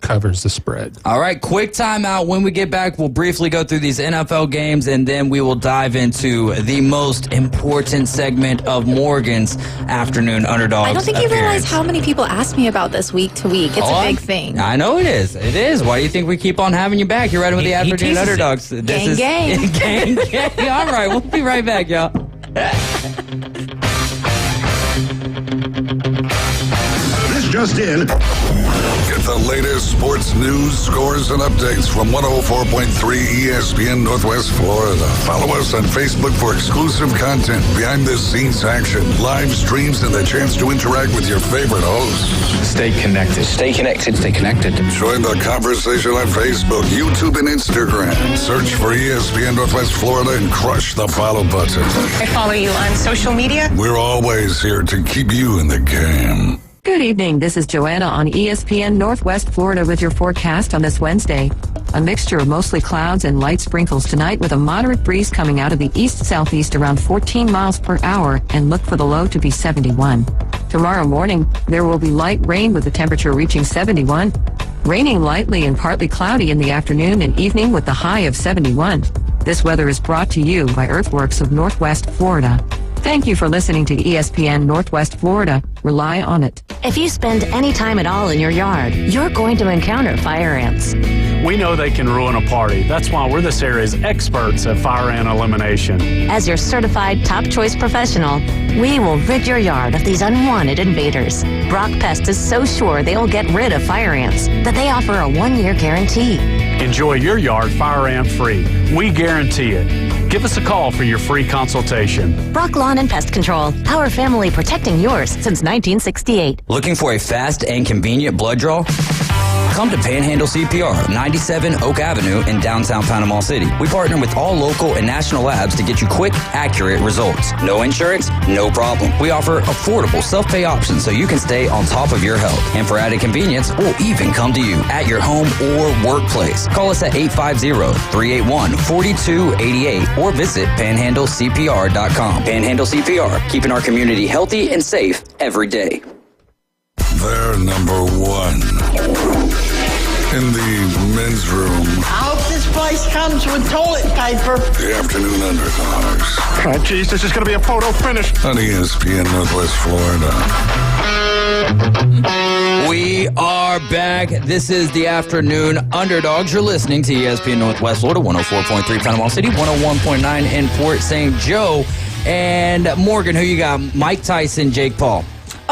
covers the spread. All right, quick timeout. When we get back, we'll briefly go through these NFL games, and then we will dive into the most important segment of Morgan's Afternoon Underdogs. I don't think you realize how many people ask me about this week to week. It's a big thing. I know it is. It is. Why do you think we keep on having you back? You're right with the Afternoon Underdogs. Gang. Gang. All right, we'll be right back, y'all. This just in. Get the latest sports news, scores, and updates from 104.3 ESPN Northwest Florida. Follow us on Facebook for exclusive content, behind-the-scenes action, live streams, and the chance to interact with your favorite hosts. Stay connected. Stay connected. Stay connected. Join the conversation on Facebook, YouTube, and Instagram. Search for ESPN Northwest Florida and crush the follow button. I follow you on social media. We're always here to keep you in the game. Good evening. This is Joanna on ESPN Northwest Florida with your forecast on this Wednesday. A mixture of mostly clouds and light sprinkles tonight with a moderate breeze coming out of the east-southeast around 14 miles per hour, and look for the low to be 71. Tomorrow morning, there will be light rain with the temperature reaching 71. Raining lightly and partly cloudy in the afternoon and evening with the high of 71. This weather is brought to you by Earthworks of Northwest Florida. Thank you for listening to ESPN Northwest Florida. Rely on it. If you spend any time at all in your yard, you're going to encounter fire ants. We know they can ruin a party. That's why we're this area's experts at fire ant elimination. As your certified top choice professional, we will rid your yard of these unwanted invaders. Brock Pest is so sure they'll get rid of fire ants that they offer a 1-year guarantee. Enjoy your yard fire ant free. We guarantee it. Give us a call for your free consultation. Brock Lawn and Pest Control, our family protecting yours since 1968. Looking for a fast and convenient blood draw? Come to Panhandle CPR, 97 Oak Avenue in downtown Panama City. We partner with all local and national labs to get you quick, accurate results. No insurance, no problem. We offer affordable self-pay options so you can stay on top of your health. And for added convenience, we'll even come to you at your home or workplace. Call us at 850-381-4288 or visit panhandlecpr.com. Panhandle CPR, keeping our community healthy and safe every day. They're number one in the men's room. I hope this place comes with toilet paper. The Afternoon Underdogs. Oh, geez, this is going to be a photo finish. On ESPN Northwest Florida. We are back. This is the Afternoon Underdogs. You're listening to ESPN Northwest Florida, 104.3 Panama City, 101.9 in Port St. Joe. And Morgan, who you got? Mike Tyson, Jake Paul.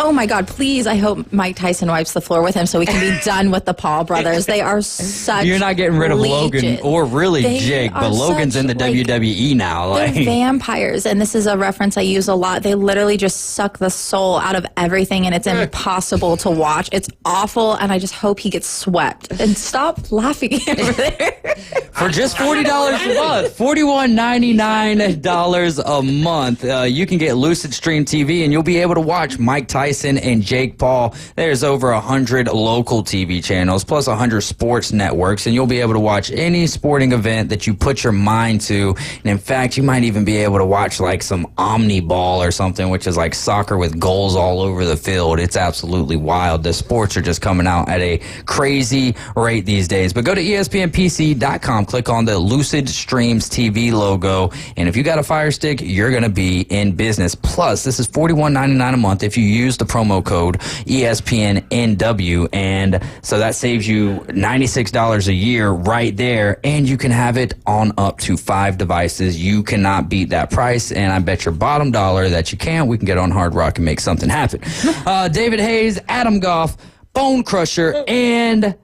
Oh my God, please, I hope Mike Tyson wipes the floor with him so we can be done with the Paul brothers. They are such You're not getting rid of Logan or really They Jake, but are Logan's in the WWE now. They're Like vampires, and this is a reference I use a lot. They literally just suck the soul out of everything, and it's impossible to watch. It's awful, and I just hope he gets swept. And stop laughing over there. for just $40 a month, $41.99 a month, you can get Lucid Stream TV, and you'll be able to watch Mike Tyson and Jake Paul. There's over 100 local TV channels, plus 100 sports networks, and you'll be able to watch any sporting event that you put your mind to. And in fact, you might even be able to watch like some Omniball or something, which is like soccer with goals all over the field. It's absolutely wild. The sports are just coming out at a crazy rate these days. But go to ESPNPC.com, click on the Lucid Streams TV logo, and if you got a Fire Stick, you're going to be in business. Plus, this is $41.99 a month if you use the promo code ESPNNW, and so that saves you $96 a year right there, and you can have it on up to 5 devices. You cannot beat that price, and I bet your bottom dollar that you can. We can get on Hard Rock and make something happen. David Hayes, Adam Goff, Bone Crusher, and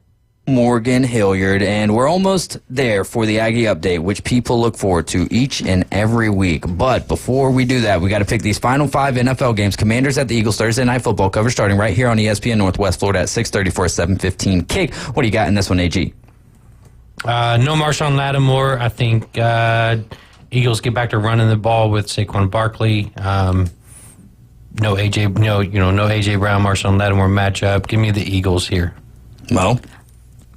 Morgan Hilliard, and we're almost there for the Aggie Update, which people look forward to each and every week. But before we do that, we got to pick these final 5 NFL games. Commanders at the Eagles, Thursday Night Football coverage starting right here on ESPN Northwest Florida at 6:30 for a 7:15 kick. What do you got in this one, AG? No Marshawn Lattimore. I think Eagles get back to running the ball with Saquon Barkley. No AJ Brown, Marshawn Lattimore matchup. Give me the Eagles here. Mo?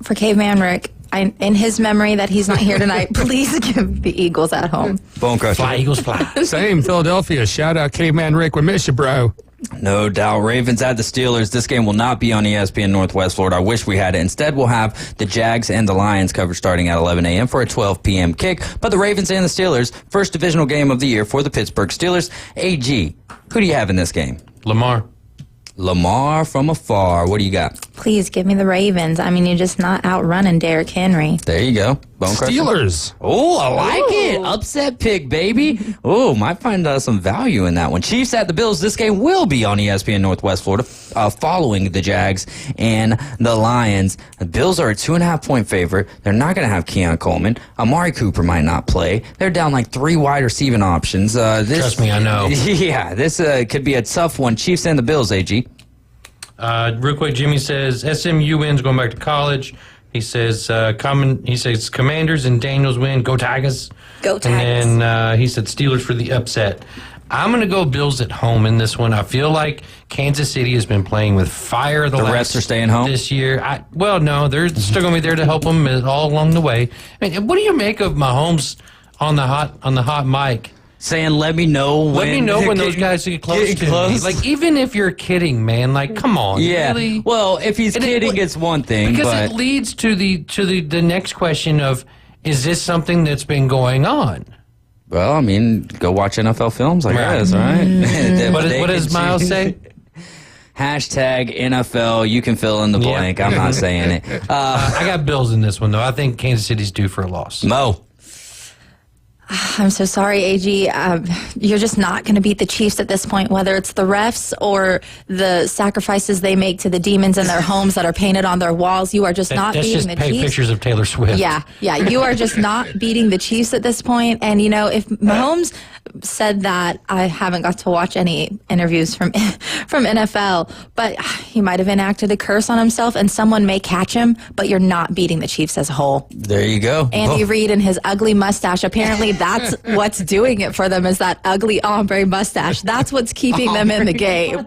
For Caveman Rick, in his memory that he's not here tonight, please give the Eagles at home. Bone Crusher. Fly, Eagles, fly. Same, Philadelphia. Shout out Caveman Rick. We miss you, bro. No doubt. Ravens at the Steelers. This game will not be on ESPN Northwest Florida. I wish we had it. Instead, we'll have the Jags and the Lions coverage starting at 11 a.m. for a 12 p.m. kick. But the Ravens and the Steelers, first divisional game of the year for the Pittsburgh Steelers. AG, who do you have in this game? Lamar from afar. What do you got? Please give me the Ravens. I mean, you're just not outrunning Derrick Henry. There you go. Bone Crusher. Steelers. Oh, I like it. Upset pick, baby. Oh, might find some value in that one. Chiefs at the Bills. This game will be on ESPN Northwest Florida following the Jags and the Lions. The Bills are a 2.5-point favorite. They're not going to have Keon Coleman. Amari Cooper might not play. They're down like 3 wide receiving options. Trust me, I know. Yeah, this could be a tough one. Chiefs and the Bills, AG. Real quick, Jimmy says SMU wins going back to college. He says Commanders and Daniels win. Go Tigers. Go Tigers. And then he said Steelers for the upset. I'm going to go Bills at home in this one. I feel like Kansas City has been playing with fire the rest are staying home this year. They're still going to be there to help them all along the way. I mean, what do you make of Mahomes on the hot mic? Saying, let me know when those guys get close to me. Like, even if you're kidding, man, like, come on. Yeah. Really? Well, if he's kidding, it's one thing. Because it leads to the next question of, is this something that's been going on? Well, I mean, go watch NFL films, I guess, right? What does Miles say? Hashtag NFL, you can fill in the blank. I'm not saying it. I got Bills in this one, though. I think Kansas City's due for a loss. Mo. I'm so sorry, AG. You're just not going to beat the Chiefs at this point, whether it's the refs or the sacrifices they make to the demons in their homes that are painted on their walls. You are just not beating the Chiefs. That's just pictures of Taylor Swift. Yeah. You are just not beating the Chiefs at this point. And, if Mahomes said that, I haven't got to watch any interviews from NFL, but he might have enacted a curse on himself, and someone may catch him, but you're not beating the Chiefs as a whole. There you go. Andy Reid and his ugly mustache, apparently that's what's doing it for them, is that ugly ombre mustache. That's what's keeping them in the game.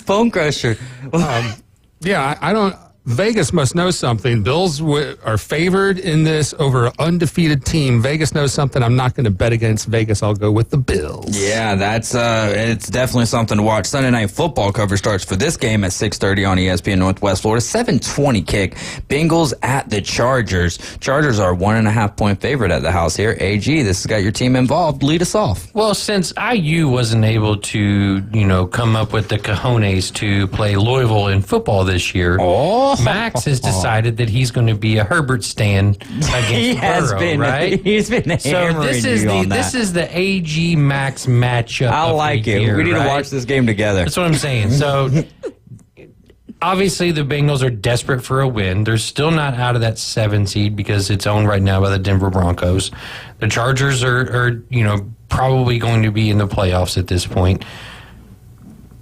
Bone crusher. I don't. Vegas must know something. Bills are favored in this over an undefeated team. Vegas knows something. I'm not going to bet against Vegas. I'll go with the Bills. Yeah, that's it's definitely something to watch. Sunday Night Football coverage starts for this game at 6:30 on ESPN Northwest Florida. 7:20 kick. Bengals at the Chargers. Chargers are 1.5-point favorite at the house here. AG, this has got your team involved. Lead us off. Well, since IU wasn't able to, come up with the cojones to play Louisville in football this year, Max has decided that he's going to be a Herbert stan against Burrow, right? He's been hammering this is the AG Max matchup. I like it. Year, we need to watch this game together. That's what I'm saying. So obviously the Bengals are desperate for a win. They're still not out of that 7 seed because it's owned right now by the Denver Broncos. The Chargers are probably going to be in the playoffs at this point.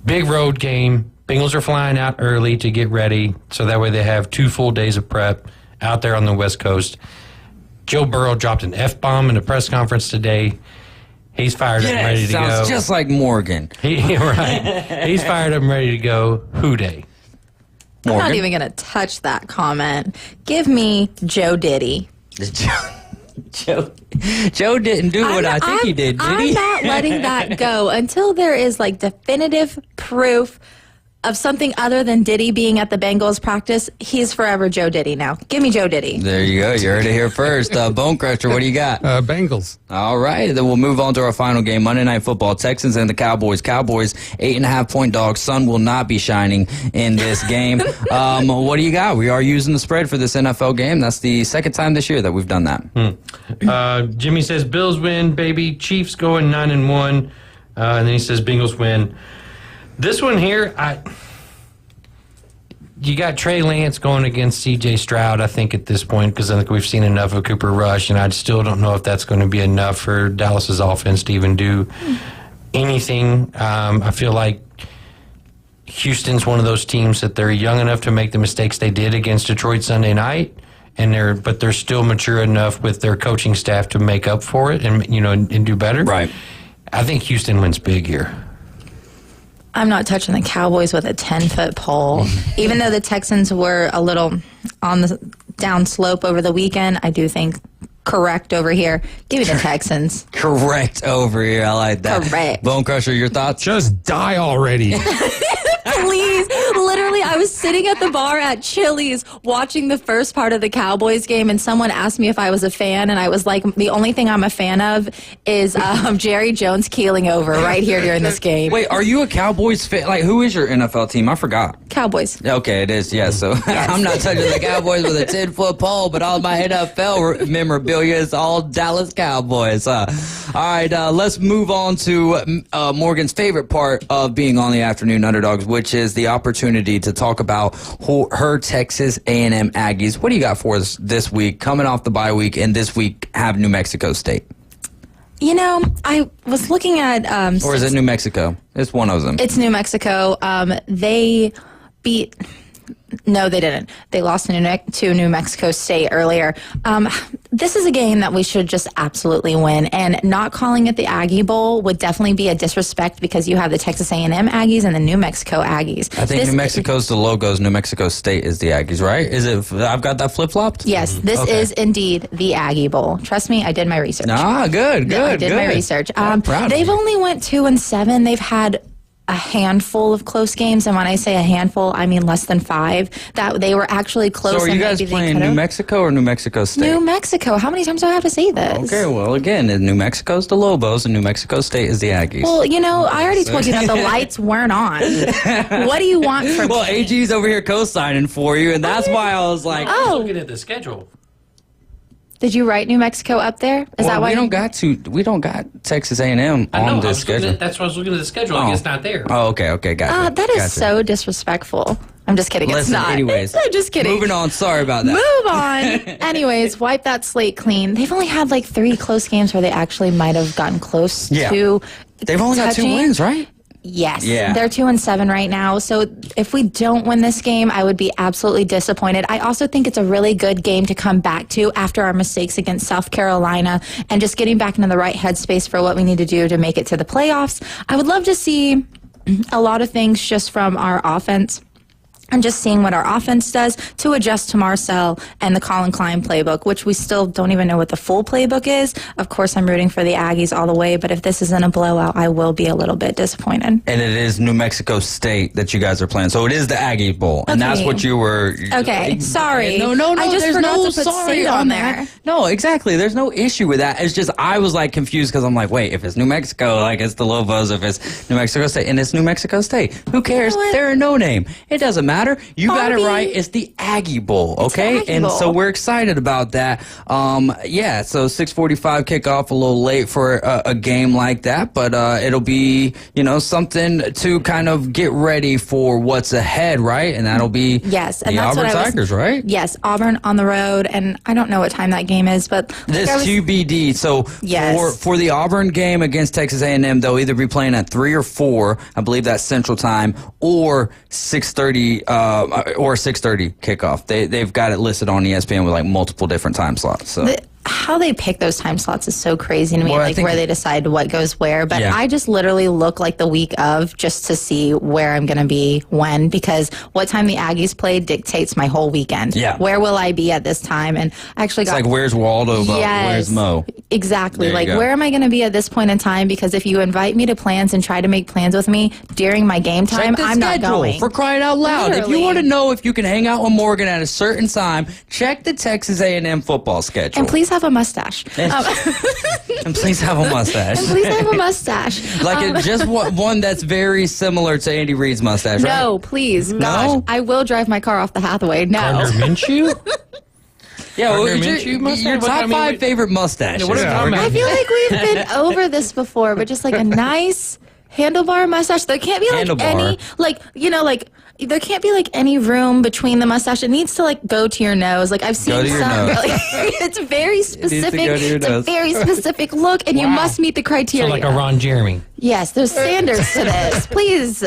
Big road game. Bengals are flying out early to get ready, so that way they have 2 full days of prep out there on the West Coast. Joe Burrow dropped an F-bomb in a press conference today. He's fired up and ready to go. Sounds just like Morgan. Right. He's fired up and ready to go. Hoo-day. I'm not even going to touch that comment. Give me Joe Diddy. Joe didn't do what I think he did he? I'm not letting that go until there is definitive proof of something other than Diddy being at the Bengals practice. He's forever Joe Diddy now. Give me Joe Diddy. There you go. You heard it here first. Bone Crusher, what do you got? Bengals. All right. Then we'll move on to our final game, Monday Night Football. Texans and the Cowboys. Cowboys, 8.5-point dogs. Sun will not be shining in this game. What do you got? We are using the spread for this NFL game. That's the second time this year that we've done that. Jimmy says Bills win, baby. Chiefs going 9-1. And then he says Bengals win. This one here, you got Trey Lance going against C.J. Stroud, I think, at this point, because I think we've seen enough of Cooper Rush, and I still don't know if that's going to be enough for Dallas's offense to even do anything. I feel like Houston's one of those teams that they're young enough to make the mistakes they did against Detroit Sunday night, but they're still mature enough with their coaching staff to make up for it and do better. Right. I think Houston wins big here. I'm not touching the Cowboys with a 10-foot pole. Even though the Texans were a little on the down slope over the weekend, I do think correct over here. Give me the Texans. Correct over here. I like that. Correct. Bone Crusher, your thoughts? Just die already. Please. Literally, I was sitting at the bar at Chili's watching the first part of the Cowboys game, and someone asked me if I was a fan, and I was like, the only thing I'm a fan of is Jerry Jones keeling over right here during this game. Wait, are you a Cowboys fan? Who is your NFL team? I forgot. Cowboys. Okay, it is, yeah. So yes. I'm not touching the Cowboys with a 10-foot pole, but all my NFL memorabilia is all Dallas Cowboys. All right, let's move on to Morgan's favorite part of being on the Afternoon Underdogs, which is the opportunity to talk about her Texas A&M Aggies. What do you got for us this week, coming off the bye week, and this week have New Mexico State? I was looking at... or is it New Mexico? It's one of them. It's New Mexico. They beat... No, they didn't. They lost to New Mexico State earlier. This is a game that we should just absolutely win, and not calling it the Aggie Bowl would definitely be a disrespect because you have the Texas A&M Aggies and the New Mexico Aggies. I think New Mexico's the logos. New Mexico State is the Aggies, right? Is it? I've got that flip-flopped? Yes, this is indeed the Aggie Bowl. Trust me, I did my research. Good. I did my research. They've only went 2-7. They've had a handful of close games, and when I say a handful, I mean less than 5, that they were actually close. So are you guys playing New Mexico or New Mexico State? New Mexico. How many times do I have to say this? Okay, well, again, New Mexico's the Lobos and New Mexico State is the Aggies. Well, I already told you that the lights weren't on. What do you want from me? Well, AG's over here co-signing for you, and that's why I was like... I'm looking at the schedule. Did you write New Mexico up there? Is that why we don't got Texas A&M on this schedule? That's why I was looking at the schedule. I guess not there. Oh, okay, gotcha. That is so disrespectful. I'm just kidding. Listen, it's not. anyways. I'm just kidding. Moving on. Sorry about that. Move on. Anyways, wipe that slate clean. They've only had like 3 close games where they actually might have gotten close to. They've only got 2 wins, right? Yes. Yeah. They're 2-7 right now. So if we don't win this game, I would be absolutely disappointed. I also think it's a really good game to come back to after our mistakes against South Carolina and just getting back into the right headspace for what we need to do to make it to the playoffs. I would love to see a lot of things just from our offense. And just seeing what our offense does to adjust to Marcel and the Colin Klein playbook, which we still don't even know what the full playbook is. Of course, I'm rooting for the Aggies all the way, but if this isn't a blowout, I will be a little bit disappointed. And it is New Mexico State that you guys are playing. So it is the Aggie Bowl. And that's what you were... Okay, sorry. No, I just there's forgot no to put sorry state on there. that. No, exactly. There's no issue with that. It's just I was like confused because I'm like, wait, if it's New Mexico, like it's the Lobos. If it's New Mexico State, and it's New Mexico State. Who cares? They're a no name. It doesn't matter. You got it right. It's the Aggie Bowl, okay? Aggie and Bowl. so we're excited about that. So 6:45 kickoff, a little late for a game like that, but it'll be, something to kind of get ready for what's ahead, right? And that'll be and the that's Auburn Tigers, right? Yes, Auburn on the road, and I don't know what time that game is, but this QBD. So for the Auburn game against Texas A&M, they'll either be playing at 3 or 4, I believe that's Central Time, or 6:30 or 6:30 kickoff. They've got it listed on ESPN with like multiple different time slots. So. How they pick those time slots is so crazy to me, Well, where they decide what goes where. But Yeah. I just literally look like the week of just to see where I'm going to be when, because what time the Aggies play dictates my whole weekend. Yeah. Where will I be at this time? And I actually It's got... like, where's Waldo, but Yes. where's Mo? Exactly. There you Like, go. where am I going to be at this point in time? Because if you invite me to plans and try to make plans with me during my game time, Check the I'm not schedule, going. for crying out loud. If you Literally. want to know if you can hang out with Morgan at a certain time, check the Texas A&M football schedule. And please have a mustache. And please have a mustache. And please have a mustache. Just one that's very similar to Andy Reid's mustache, right? No, please. No? Gosh, I will drive my car off the Hathaway. No. Gardner Minshew? Yeah, well, Gardner your Minshew mustache? your What- top I mean, 5 favorite mustaches. Yeah, what are we talking about? I feel like we've been over this before, but just like a nice handlebar mustache. There can't be like Handlebar. there can't be like any room between the mustache. It needs to like go to your nose. Like I've seen Go to your some. nose. Like, it's very needs to specific. go to your It's a nose. very specific look, and you must meet the So criteria. like a Ron Jeremy. Yes, there's standards to this. Please.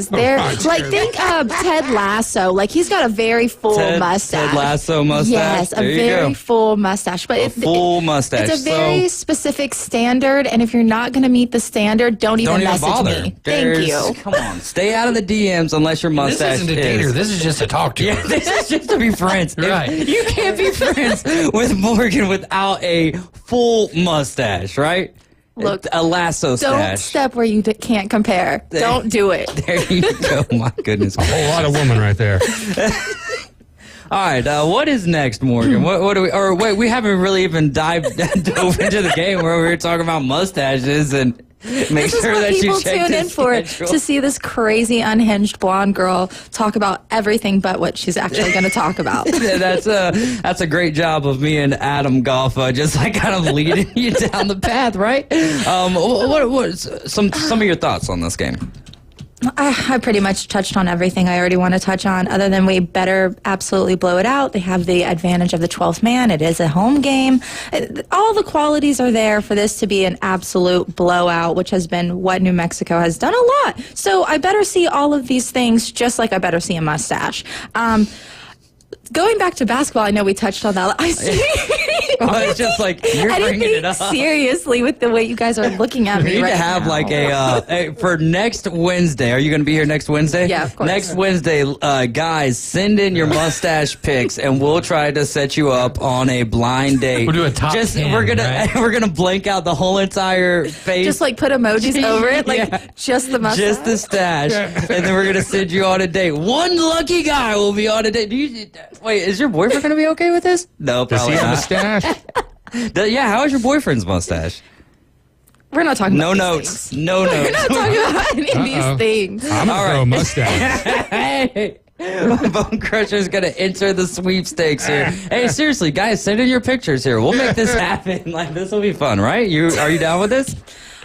They're like think Ted Lasso. Like he's got a very full mustache. Ted Lasso mustache. Yes, a There you very go. full mustache. But Full mustache. it's a very specific standard, and if you're not going to meet the standard, don't even message bother. me. Thank There's- you. Come on, stay out of the DMs unless your mustache This isn't a dater. This is just to talk to. Yeah, this is just to be friends. Right. You can't be friends with Morgan without a full mustache, right? Look, a lasso Don't stash. step where you can't compare. Don't do it. There you go. My goodness. A whole lot of woman right there. All right, what is next, Morgan? What do we? Or wait, we haven't really even dove into the game where we were talking about mustaches and make This is sure what that you people check tune the in for, schedule. to see this crazy unhinged blonde girl talk about everything but what she's actually going to talk about. Yeah, that's a great job of me and Adam Goff, just like kind of leading you down the path, right? What some of your thoughts on this game? I pretty much touched on everything I already want to touch on, other than we better absolutely blow it out. They have the advantage of the 12th man. It is a home game. All the qualities are there for this to be an absolute blowout, which has been what New Mexico has done a lot. So I better see all of these things, just like I better see a mustache. Going back to basketball, I know we touched on that. I see. Well, it's just like you're bringing it up. Seriously, with the way you guys are looking at me We need right to have now. like for next Wednesday. Are you going to be here next Wednesday? Yeah, of course. Next Wednesday, guys, send in your mustache pics, and we'll try to set you up on a blind date. We'll do a top 10, we're gonna blank out the whole entire face. Just like put emojis over it, like just the mustache. Just the stash, and then we're gonna send you on a date. One lucky guy will be on a date. Wait, is your boyfriend gonna be okay with this? No, Does probably he have a not. mustache? Yeah, how is your boyfriend's mustache? We're not talking No about notes. No notes. We're not talking about any of these things. I'm gonna grow a mustache. Hey, Bone Crusher's gonna enter the sweepstakes here. Hey, seriously, guys, send in your pictures here. We'll make this happen. Like, this will be fun, right? Are you down with this?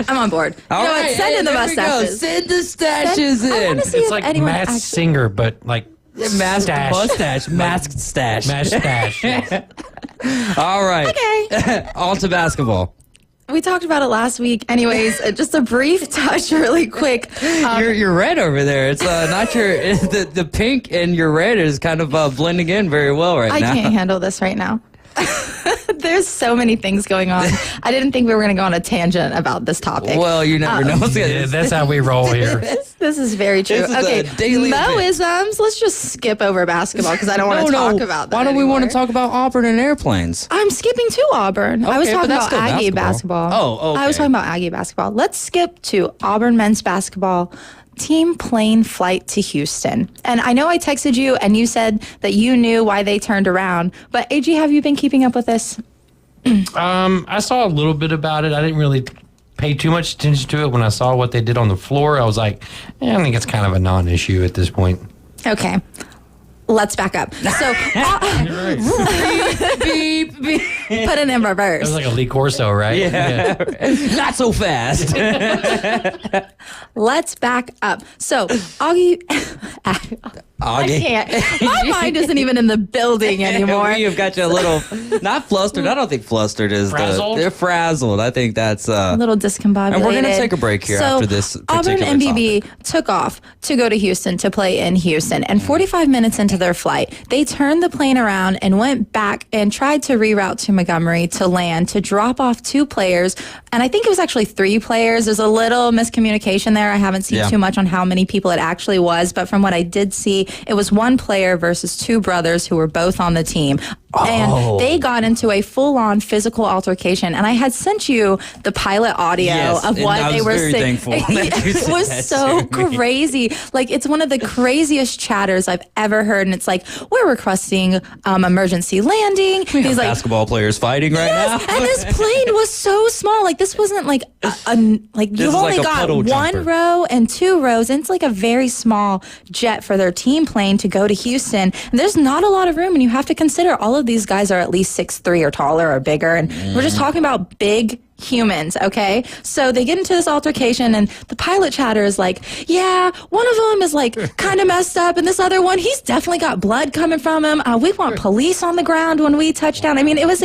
I'm on board. All you know right, what? Send in the there we go. mustaches. Send the stashes I in. want to see It's if like anyone Masked actually... Singer, but like Masked stash. mustache, masked stash. Masked stash. Yes. All right. Okay. On to basketball. We talked about it last week. Anyways, just a brief touch really quick. You're red over there. It's not your the pink and your red is kind of blending in very well right now. I can't handle this right now. There's so many things going on. I didn't think we were going to go on a tangent about this topic. Well, you never know. Yeah, that's how we roll here. This is very true. This is Okay, a daily Moisms. Let's just skip over basketball because I don't want to talk about that. Why don't we want to anymore. talk about Auburn and airplanes? I'm skipping to Auburn. I was Okay, talking but that's about still Aggie basketball. basketball. Oh, okay. I was talking about Aggie basketball. Let's skip to Auburn men's basketball. Team plane flight to Houston. And I know I texted you and you said that you knew why they turned around. But AG, have you been keeping up with this? I saw a little bit about it. I didn't really pay too much attention to it. When I saw what they did on the floor, I was like, I think it's kind of a non-issue at this point. Okay. Let's back up. So, beep, beep. Put it in reverse. It was like a Lee Corso, right? Yeah. Not so fast. Let's back up. So, Augie. I can't. My mind isn't even in the building anymore. You've got you a little, not flustered. I don't think flustered is Frazzled? they're frazzled. I think that's A little discombobulated. And we're going to take a break here after this particular Auburn MBB topic. took off to go to Houston to play in Houston. And 45 minutes into their flight, they turned the plane around and went back and tried to reroute to Montgomery to land to drop off 2 players. And I think it was actually 3 players. There's a little miscommunication there. I haven't seen too much on how many people it actually was. But from what I did see, it was 1 player versus 2 brothers who were both on the team. And they got into a full-on physical altercation. And I had sent you the pilot audio of what they were saying. It was so crazy. Like, it's one of the craziest chatters I've ever heard. And it's like, we're requesting emergency landing. He's like, basketball players fighting right now. and this plane was so small. Like, this wasn't like like This you've is only like a got puddle 1 jumper. row and 2 rows, and it's like a very small jet for their team plane to go to Houston. And there's not a lot of room, and you have to consider all of these guys are at least 6'3" or taller or bigger, and we're just talking about big humans, okay? So they get into this altercation, and the pilot chatter is like, yeah, one of them is like kind of messed up, and this other one, he's definitely got blood coming from him. We want police on the ground when we touch down. I mean, it was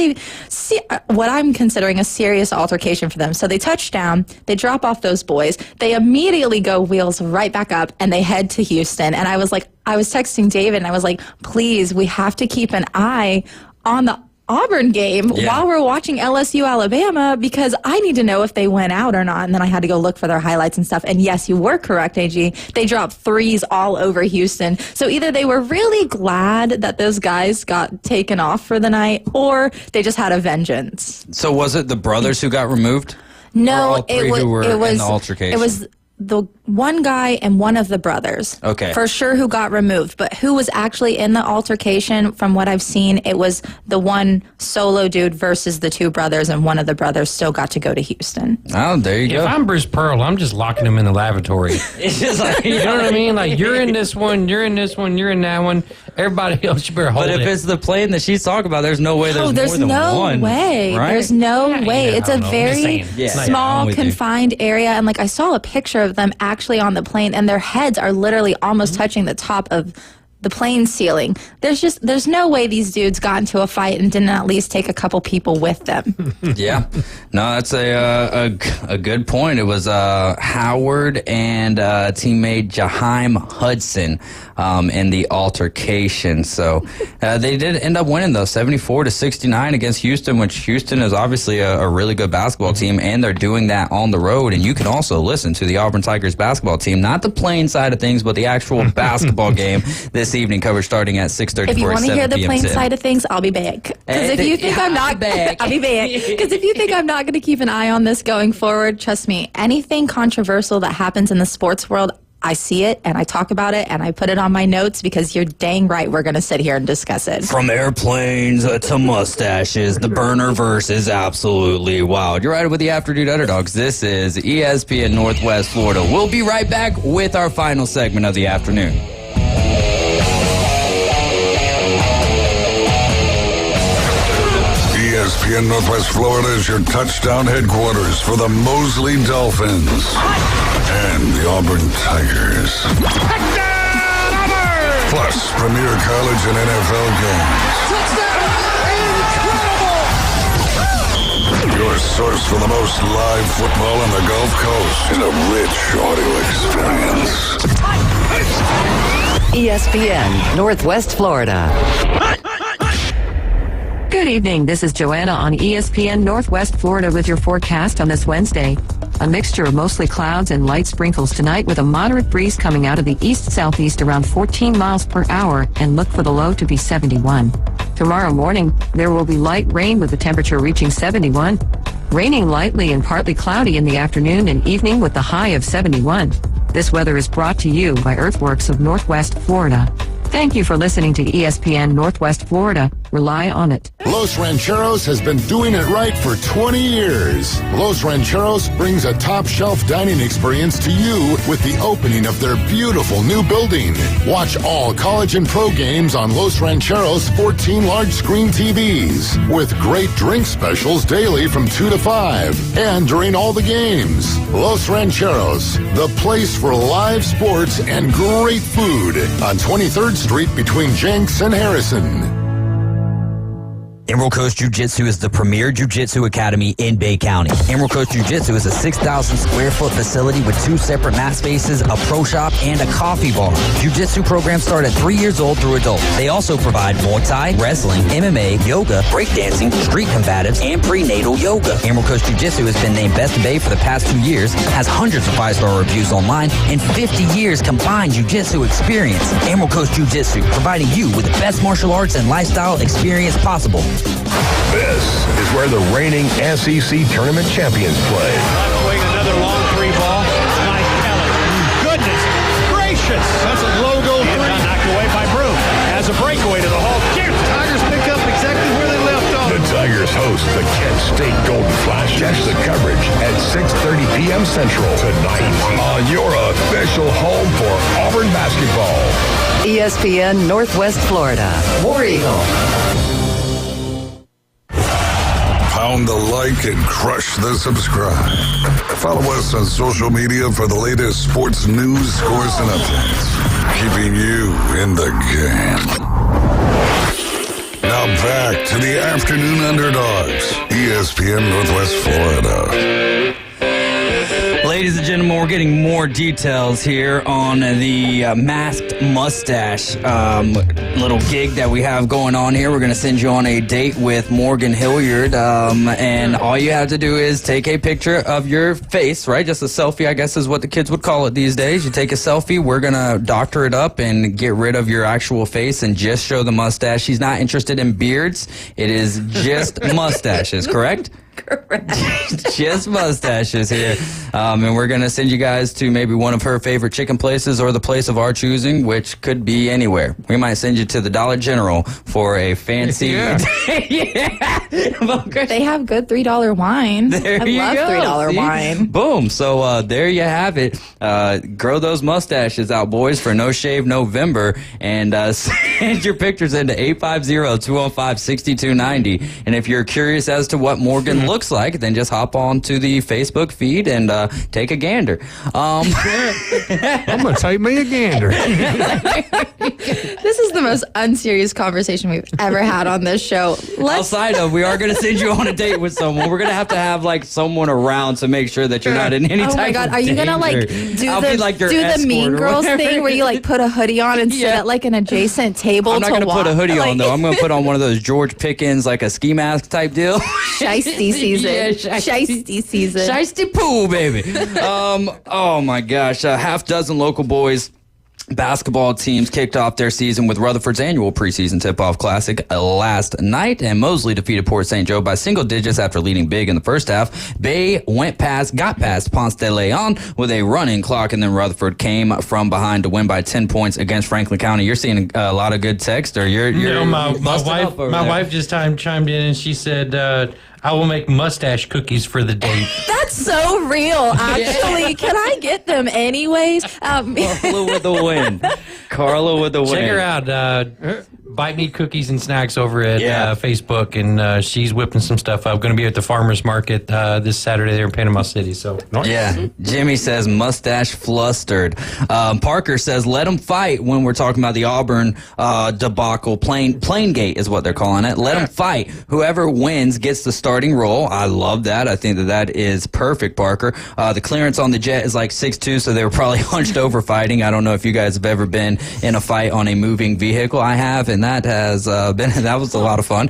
what I'm considering a serious altercation for them. So they touch down, they drop off those boys, they immediately go wheels right back up, and they head to Houston. And I was texting David, and I was like, please, we have to keep an eye on the Auburn game while we're watching LSU Alabama, because I need to know if they went out or not. And then I had to go look for their highlights and stuff. And yes, you were correct, AG. They dropped 3s all over Houston. So either they were really glad that those guys got taken off for the night, or they just had a vengeance. So was it the brothers who got removed? No, Or all 3 who were in the altercation? It was the one guy and one of the brothers. Okay. For sure who got removed. But who was actually in the altercation, from what I've seen, it was the one solo dude versus the 2 brothers, and one of the brothers still got to go to Houston. Oh, there you go. If I'm Bruce Pearl, I'm just locking him in the lavatory. It's just like, You know what I mean? Like, you're in this one, you're in this one, you're in that one. Everybody else, you better hold But it. if it's the plane that she's talking about, there's no way there's more than no one. way. Right? There's no way. Yeah, It's I a don't know. I'm just very saying. I'm small, with you. confined area. And like, I saw a picture of them actually on the plane, and their heads are literally almost touching the top of the plane ceiling. There's no way these dudes got into a fight and didn't at least take a couple people with them. Yeah, no, that's a good point. It was Howard and teammate Jaheim Hudson in the altercation. So they did end up winning though, 74-69 against Houston, which Houston is obviously a really good basketball team, and they're doing that on the road. And you can also listen to the Auburn Tigers basketball team, not the playing side of things, but the actual basketball game this evening. Coverage starting at 6:30. If you want to hear the playing side of things, I'll be back. Because if you think I'm not back, I'll be back. Because if you think I'm not going to keep an eye on this going forward, trust me, anything controversial that happens in the sports world, I see it and I talk about it and I put it on my notes, because you're dang right we're going to sit here and discuss it. From airplanes to mustaches, the burner verse is absolutely wild. You're right with the Afternoon Underdogs. This is ESPN Northwest Florida. We'll be right back with our final segment of the afternoon. ESPN Northwest Florida is your touchdown headquarters for the Mosley Dolphins and the Auburn Tigers. Plus, premier college and NFL games. Your source for the most live football on the Gulf Coast and a rich audio experience. ESPN Northwest Florida. Good evening. This is Joanna on ESPN Northwest Florida with your forecast on this Wednesday. A mixture of mostly clouds and light sprinkles tonight, with a moderate breeze coming out of the east-southeast around 14 miles per hour, and look for the low to be 71. Tomorrow morning, there will be light rain with the temperature reaching 71. Raining lightly and partly cloudy in the afternoon and evening with the high of 71. This weather is brought to you by Earthworks of Northwest Florida. Thank you for listening to ESPN Northwest Florida. Rely on it. Los Rancheros has been doing it right for 20 years. Los Rancheros brings a top-shelf dining experience to you with the opening of their beautiful new building. Watch all college and pro games on Los Rancheros' 14 large-screen TVs, with great drink specials daily from 2 to 5 and during all the games. Los Rancheros, the place for live sports and great food on 23rd Street between Jenks and Harrison. Emerald Coast Jiu-Jitsu is the premier jiu-jitsu academy in Bay County. Emerald Coast Jiu-Jitsu is a 6,000 square foot facility with 2 separate mat spaces, a pro shop, and a coffee bar. Jiu-Jitsu programs start at 3 years old through adult. They also provide Muay Thai, wrestling, MMA, yoga, breakdancing, street combatives, and prenatal yoga. Emerald Coast Jiu-Jitsu has been named Best in Bay for the past 2 years, has hundreds of 5-star reviews online, and 50 years combined jiu-jitsu experience. Emerald Coast Jiu-Jitsu, providing you with the best martial arts and lifestyle experience possible. This is where the reigning SEC tournament champions play. Swing another long three ball. Mike Kelly. Goodness gracious. That's a logo three. Knocked away by Broom. Has a breakaway to the hole. Tigers pick up exactly where they left off. The Tigers host the Kent State Golden Flash. Catch the coverage at 6:30 p.m. Central tonight on your official home for Auburn basketball. ESPN Northwest Florida. War Eagle. Pound the like and crush the subscribe. Follow us on social media for the latest sports news, scores, and updates. Keeping you in the game. Now back to the Afternoon Underdogs, ESPN Northwest Florida. Ladies and gentlemen, we're getting more details here on the masked mustache little gig that we have going on here. We're going to send you on a date with Morgan Hilliard, and all you have to do is take a picture of your face, right? Just a selfie, I guess is what the kids would call it these days. You take a selfie. We're going to doctor it up and get rid of your actual face and just show the mustache. She's not interested in beards. It is just mustaches, correct? Correct. Just mustaches here. And we're going to send you guys to maybe one of her favorite chicken places or the place of our choosing, which could be anywhere. We might send you to the Dollar General for a fancy... Yeah. They have good $3 wine. I love $3 See? wine. Boom. So there you have it. Grow those mustaches out, boys, for No Shave November. And send your pictures into 850-215-6290. And if you're curious as to what Morgan looks looks like, then just hop on to the Facebook feed and take a gander. I'm going to take me a gander. This is the most unserious conversation we've ever had on this show. Outside of, we are going to send you on a date with someone. We're going to have like someone around to make sure that you're not in any type of danger. Oh my God, are you going to like do the Mean Girls thing where you like put a hoodie on and sit at like an adjacent table to watch? I'm not going to put a hoodie on though. I'm going to put on one of those George Pickens, like a ski mask type deal. Shiesty season. Shiesty season. Shiesty pool, baby. Oh my gosh. Half dozen local boys basketball teams kicked off their season with Rutherford's annual preseason tip-off classic last night, and Mosley defeated Port St. Joe by single digits after leading big in the first half. Bay got past Ponce de Leon with a running clock, and then Rutherford came from behind to win by 10 points against Franklin County. You're seeing a lot of good text, or you're my wife just chimed in and she said, I will make mustache cookies for the date. That's so real, actually. Can I get them anyways? Carla with the win. Carla with the win. Check her out. Bite Me Cookies and Snacks over at Facebook, and she's whipping some stuff up. Going to be at the farmers market this Saturday there in Panama City. So Jimmy says mustache flustered. Parker says let them fight when we're talking about the Auburn debacle. Plaingate is what they're calling it. Let them fight. Whoever wins gets the starting role. I love that. I think that is perfect, Parker. The clearance on the jet is like 6'2", so they were probably hunched over fighting. I don't know if you guys have ever been in a fight on a moving vehicle. I have, and that has that was a lot of fun.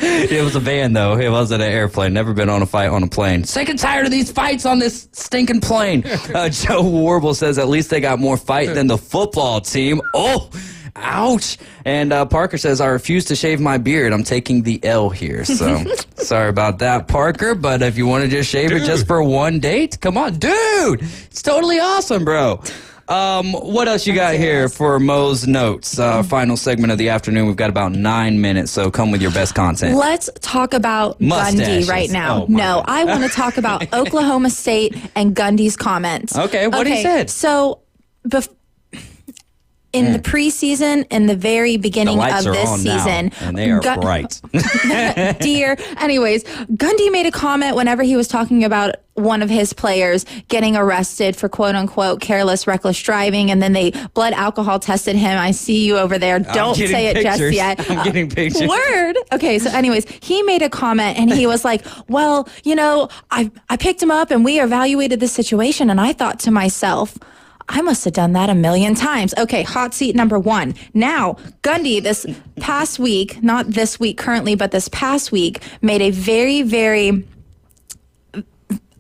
It was a van though. It wasn't an airplane. Never been on a fight on a plane. Sick and tired of these fights on this stinking plane. Joe Warble says at least they got more fight than the football team. Oh, ouch. And Parker says, I refuse to shave my beard. I'm taking the L here. So sorry about that, Parker. But if you want to just shave it just for one date, come on, dude. It's totally awesome, bro. What else you got here for Mo's Notes? Final segment of the afternoon. We've got about 9 minutes, so come with your best content. Let's talk about Mustaches. Gundy right now. Oh, no, I want to talk about Oklahoma State and Gundy's comments. Okay, what he said. So, in the preseason, in the very beginning of this season, and they are bright. Dear. Anyways, Gundy made a comment whenever he was talking about one of his players getting arrested for quote unquote careless, reckless driving, and then they blood alcohol tested him. I see you over there. Don't say it just yet. I'm getting pictures. Word. Okay, so anyways, he made a comment and he was like, well, I picked him up and we evaluated the situation, and I thought to myself, I must have done that 1,000,000 times. Okay, hot seat number 1. Now, Gundy, this past week, not this week currently, but this past week, made a very, very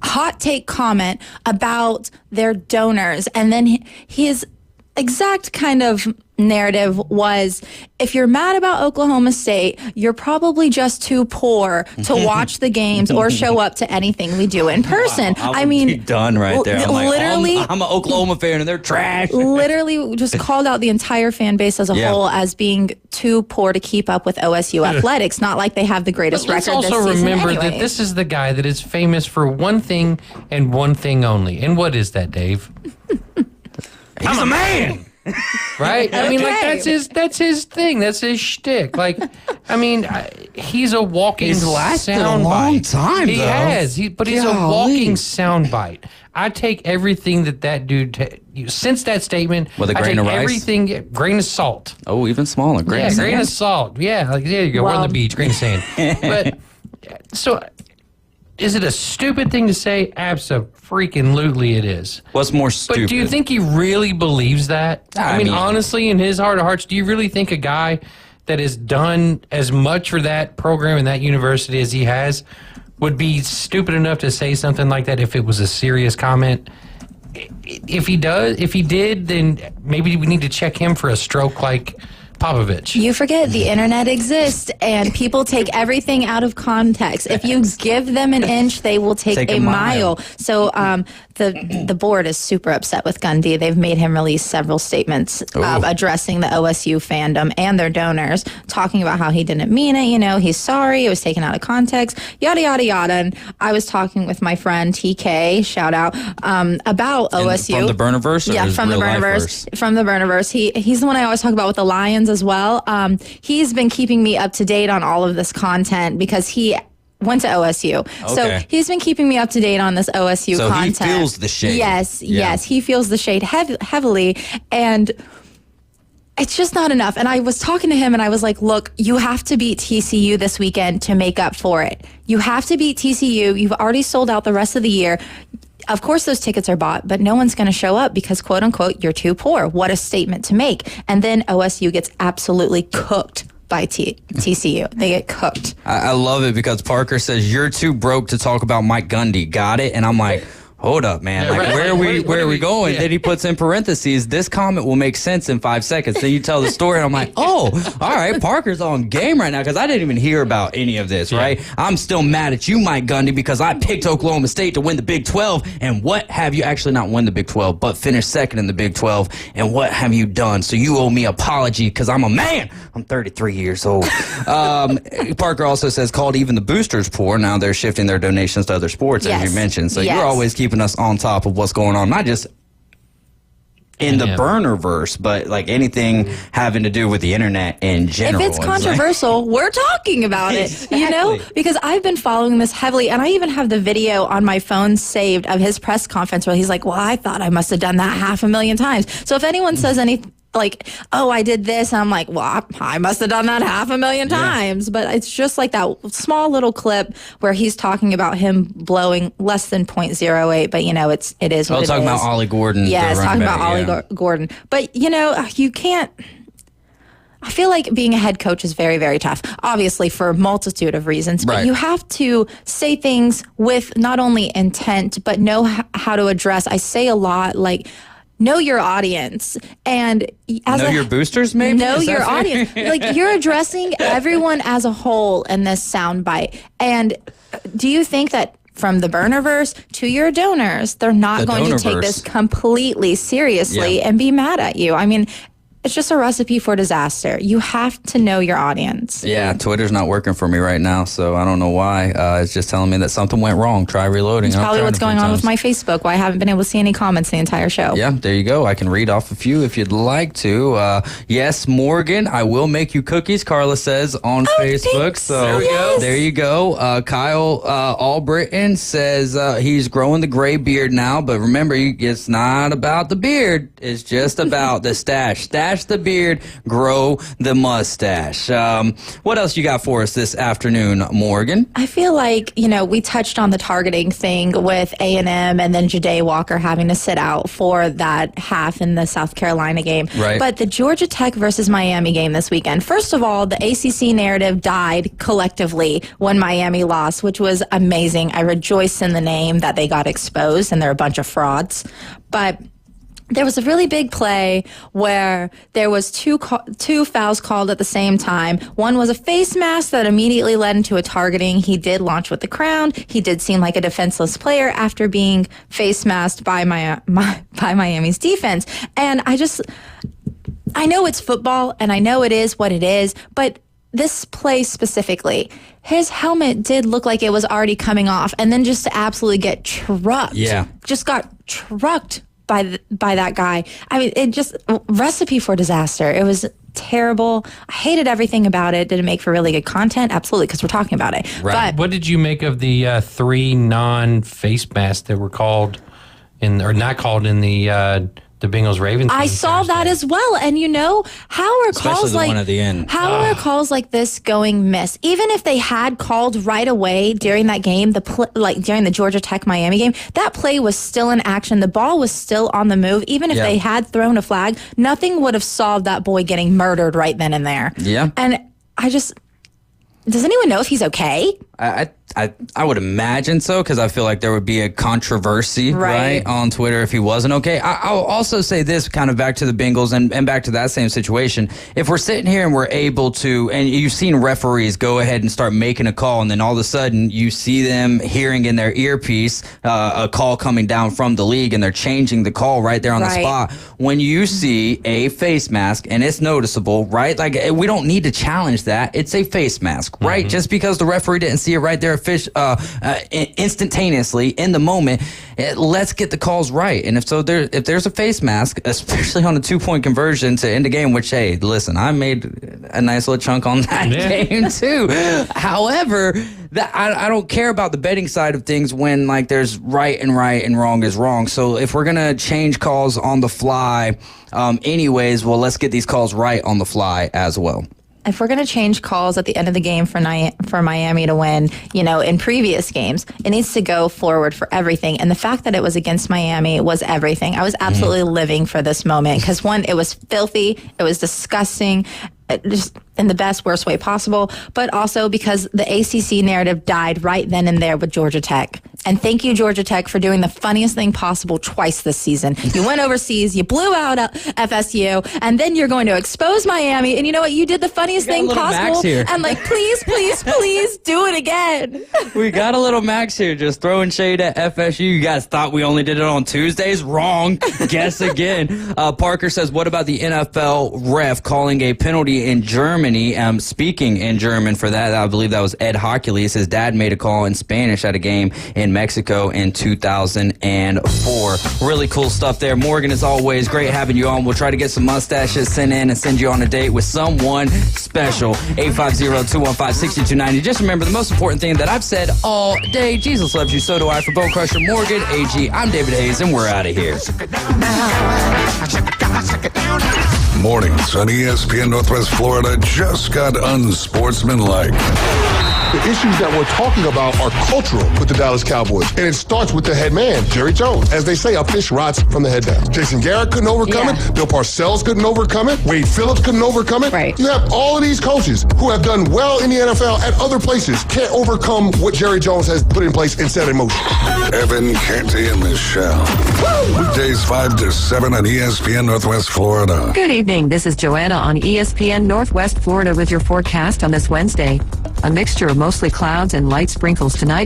hot take comment about their donors. And then his exact kind of narrative was, if you're mad about Oklahoma State, you're probably just too poor to watch the games or show up to anything we do in person. Wow, I mean, be done right there. I'm literally, like, I'm an Oklahoma fan and they're trash. Literally just called out the entire fan base as a whole as being too poor to keep up with OSU athletics. Not like they have the greatest record this season. Let's also remember anyway. that this is the guy that is famous for one thing and one thing only. And what is that, Dave? I'm a man. Right? I mean, like that's his thing. That's his shtick. Like, I mean, he's a walking He's lasted sound a long bite. time, He though. has. But he's a walking sound bite. I take everything that dude since that statement with a grain of rice. Everything, grain of salt. Oh, even smaller. Grain of sand. Grain of salt. Yeah, like there you go. We're on the beach. Grain of sand. But so. Is it a stupid thing to say? Abso-freaking-lutely it is. What's more stupid? But do you think he really believes that? I mean, honestly, in his heart of hearts, do you really think a guy that has done as much for that program and that university as he has would be stupid enough to say something like that if it was a serious comment? If he did, then maybe we need to check him for a stroke like Popovich. You forget the internet exists and people take everything out of context. If you give them an inch, they will take a mile. So the board is super upset with Gundy. They've made him release several statements addressing the OSU fandom and their donors, talking about how he didn't mean it. He's sorry. It was taken out of context, yada, yada, yada. And I was talking with my friend TK, shout out, about OSU. From the Burniverse? Yeah, from the Burniverse. From the Burniverse. He's the one I always talk about with the Lions as well. He's been keeping me up to date on all of this content because he went to OSU. Okay. So he's been keeping me up to date on this OSU content. So he feels the shade. Yes, he feels the shade heavily. And it's just not enough. And I was talking to him and I was like, look, you have to beat TCU this weekend to make up for it. You have to beat TCU. You've already sold out the rest of the year. Of course, those tickets are bought, but no one's going to show up because, quote unquote, you're too poor. What a statement to make. And then OSU gets absolutely cooked by TCU. They get cooked. I love it because Parker says, you're too broke to talk about Mike Gundy. Got it? And I'm like, hold up, man. Yeah, like, right. where are we going? Yeah. Then he puts in parentheses, this comment will make sense in 5 seconds. Then you tell the story, and I'm like, oh, all right, Parker's on game right now because I didn't even hear about any of this, right? I'm still mad at you, Mike Gundy, because I picked Oklahoma State to win the Big 12. And what have you actually not won the Big 12, but finished second in the Big 12? And what have you done? So you owe me an apology because I'm a man. I'm 33 years old. Parker also says, called even the boosters poor. Now they're shifting their donations to other sports, as you mentioned. So you're always keeping us on top of what's going on, not just in the burnerverse, but like anything having to do with the internet in general. If it's controversial, we're talking about it, you know? Because I've been following this heavily, and I even have the video on my phone saved of his press conference where he's like, well, I thought I must have done that 500,000 times. So if anyone says anything, like, oh, I did this, and I'm like, well, I must have done that 500,000 times. But it's just like that small little clip where he's talking about him blowing less than 0.08, but, you know, it is what it is. Talking about Ollie Gordon. Yes, talking about Ollie Gordon. But, you know, you can't... I feel like being a head coach is very, very tough, obviously for a multitude of reasons, but you have to say things with not only intent, but know how to address. I say a lot, like, know your audience and know your boosters, maybe? Know your audience. Like, you're addressing everyone as a whole in this soundbite. And do you think that from the burnerverse to your donors, they're not going to take this completely seriously and be mad at you? I mean, it's just a recipe for disaster. You have to know your audience. Yeah, Twitter's not working for me right now, so I don't know why. It's just telling me that something went wrong. Try reloading. It's probably what's going on with my Facebook, why I haven't been able to see any comments the entire show. Yeah, there you go. I can read off a few if you'd like to. Yes, Morgan, I will make you cookies, Carla says on Facebook. So there you go. Kyle Albritton says he's growing the gray beard now, but remember, it's not about the beard. It's just about the stash. Stash the beard, grow the mustache. What else you got for us this afternoon, Morgan? I feel like, you know, we touched on the targeting thing with A&M and then Ja'Day Walker having to sit out for that half in the South Carolina game. Right. But the Georgia Tech versus Miami game this weekend, first of all, the ACC narrative died collectively when Miami lost, which was amazing. I rejoice in the name that they got exposed and they're a bunch of frauds. But there was a really big play where there was two fouls called at the same time. One was a face mask that immediately led into a targeting. He did launch with the crown. He did seem like a defenseless player after being face masked by Miami's defense. And I know it's football and I know it is what it is, but this play specifically, his helmet did look like it was already coming off, and then just to absolutely get trucked. Yeah. Just got trucked by that guy. I mean, it just recipe for disaster. It was terrible. I hated everything about it. Did it make for really good content? Absolutely, because we're talking about it. Right. But what did you make of the 3 non-face masks that were called not called in the Bengals Ravens? I saw that as well. And you know, how are calls like one at the end. How are calls like this going miss? Even if they had called right away during that game, during the Georgia Tech Miami game, that play was still in action. The ball was still on the move. Even if they had thrown a flag, nothing would have solved that boy getting murdered right then and there. Yeah. And does anyone know if he's okay? I would imagine so, because I feel like there would be a controversy right on Twitter if he wasn't okay. I'll also say this, kind of back to the Bengals and back to that same situation. If we're sitting here and we're able to, and you've seen referees go ahead and start making a call, and then all of a sudden you see them hearing in their earpiece a call coming down from the league, and they're changing the call right there on the spot. When you see a face mask and it's noticeable, right? Like, we don't need to challenge that. It's a face mask, right? Just because the referee didn't see it right there instantaneously in the moment. Let's get the calls right. And if there's a face mask, especially on a 2-point conversion to end the game, which, hey, listen, I made a nice little chunk on that game too. However, I don't care about the betting side of things when like there's right and wrong is wrong. So if we're gonna change calls on the fly, anyways, well, let's get these calls right on the fly as well. If we're going to change calls at the end of the game for Miami to win, in previous games, it needs to go forward for everything. And the fact that it was against Miami was everything. I was absolutely living for this moment because, one, it was filthy, it was disgusting, just in the best, worst way possible, but also because the ACC narrative died right then and there with Georgia Tech. And thank you, Georgia Tech, for doing the funniest thing possible twice this season. You went overseas, you blew out FSU, and then you're going to expose Miami. And you know what? You did the funniest thing possible. And please, please, please do it again. We got a little Max here just throwing shade at FSU. You guys thought we only did it on Tuesdays? Wrong. Guess again. Parker says, what about the NFL ref calling a penalty in Germany? Speaking in German for that, I believe that was Ed Hocules. His dad made a call in Spanish at a game in Mexico in 2004. Really cool stuff there. Morgan, as always, great having you on. We'll try to get some mustaches sent in and send you on a date with someone special. 850-215-6290. Just remember the most important thing that I've said all day. Jesus loves you, so do I. For Bone Crusher, Morgan, AG, I'm David Hayes, and we're out of here. Mornings on ESPN Northwest Florida just got unsportsmanlike. The issues that we're talking about are cultural with the Dallas Cowboys. And it starts with the head man, Jerry Jones. As they say, a fish rots from the head down. Jason Garrett couldn't overcome it. Bill Parcells couldn't overcome it. Wade Phillips couldn't overcome it. Right. You have all of these coaches who have done well in the NFL at other places can't overcome what Jerry Jones has put in place and set in motion. Evan, Canty, and Michelle. Weekdays 5 to 7 on ESPN Northwest Florida. Good evening. This is Joanna on ESPN Northwest Florida with your forecast on this Wednesday. A mixture of mostly clouds and light sprinkles tonight.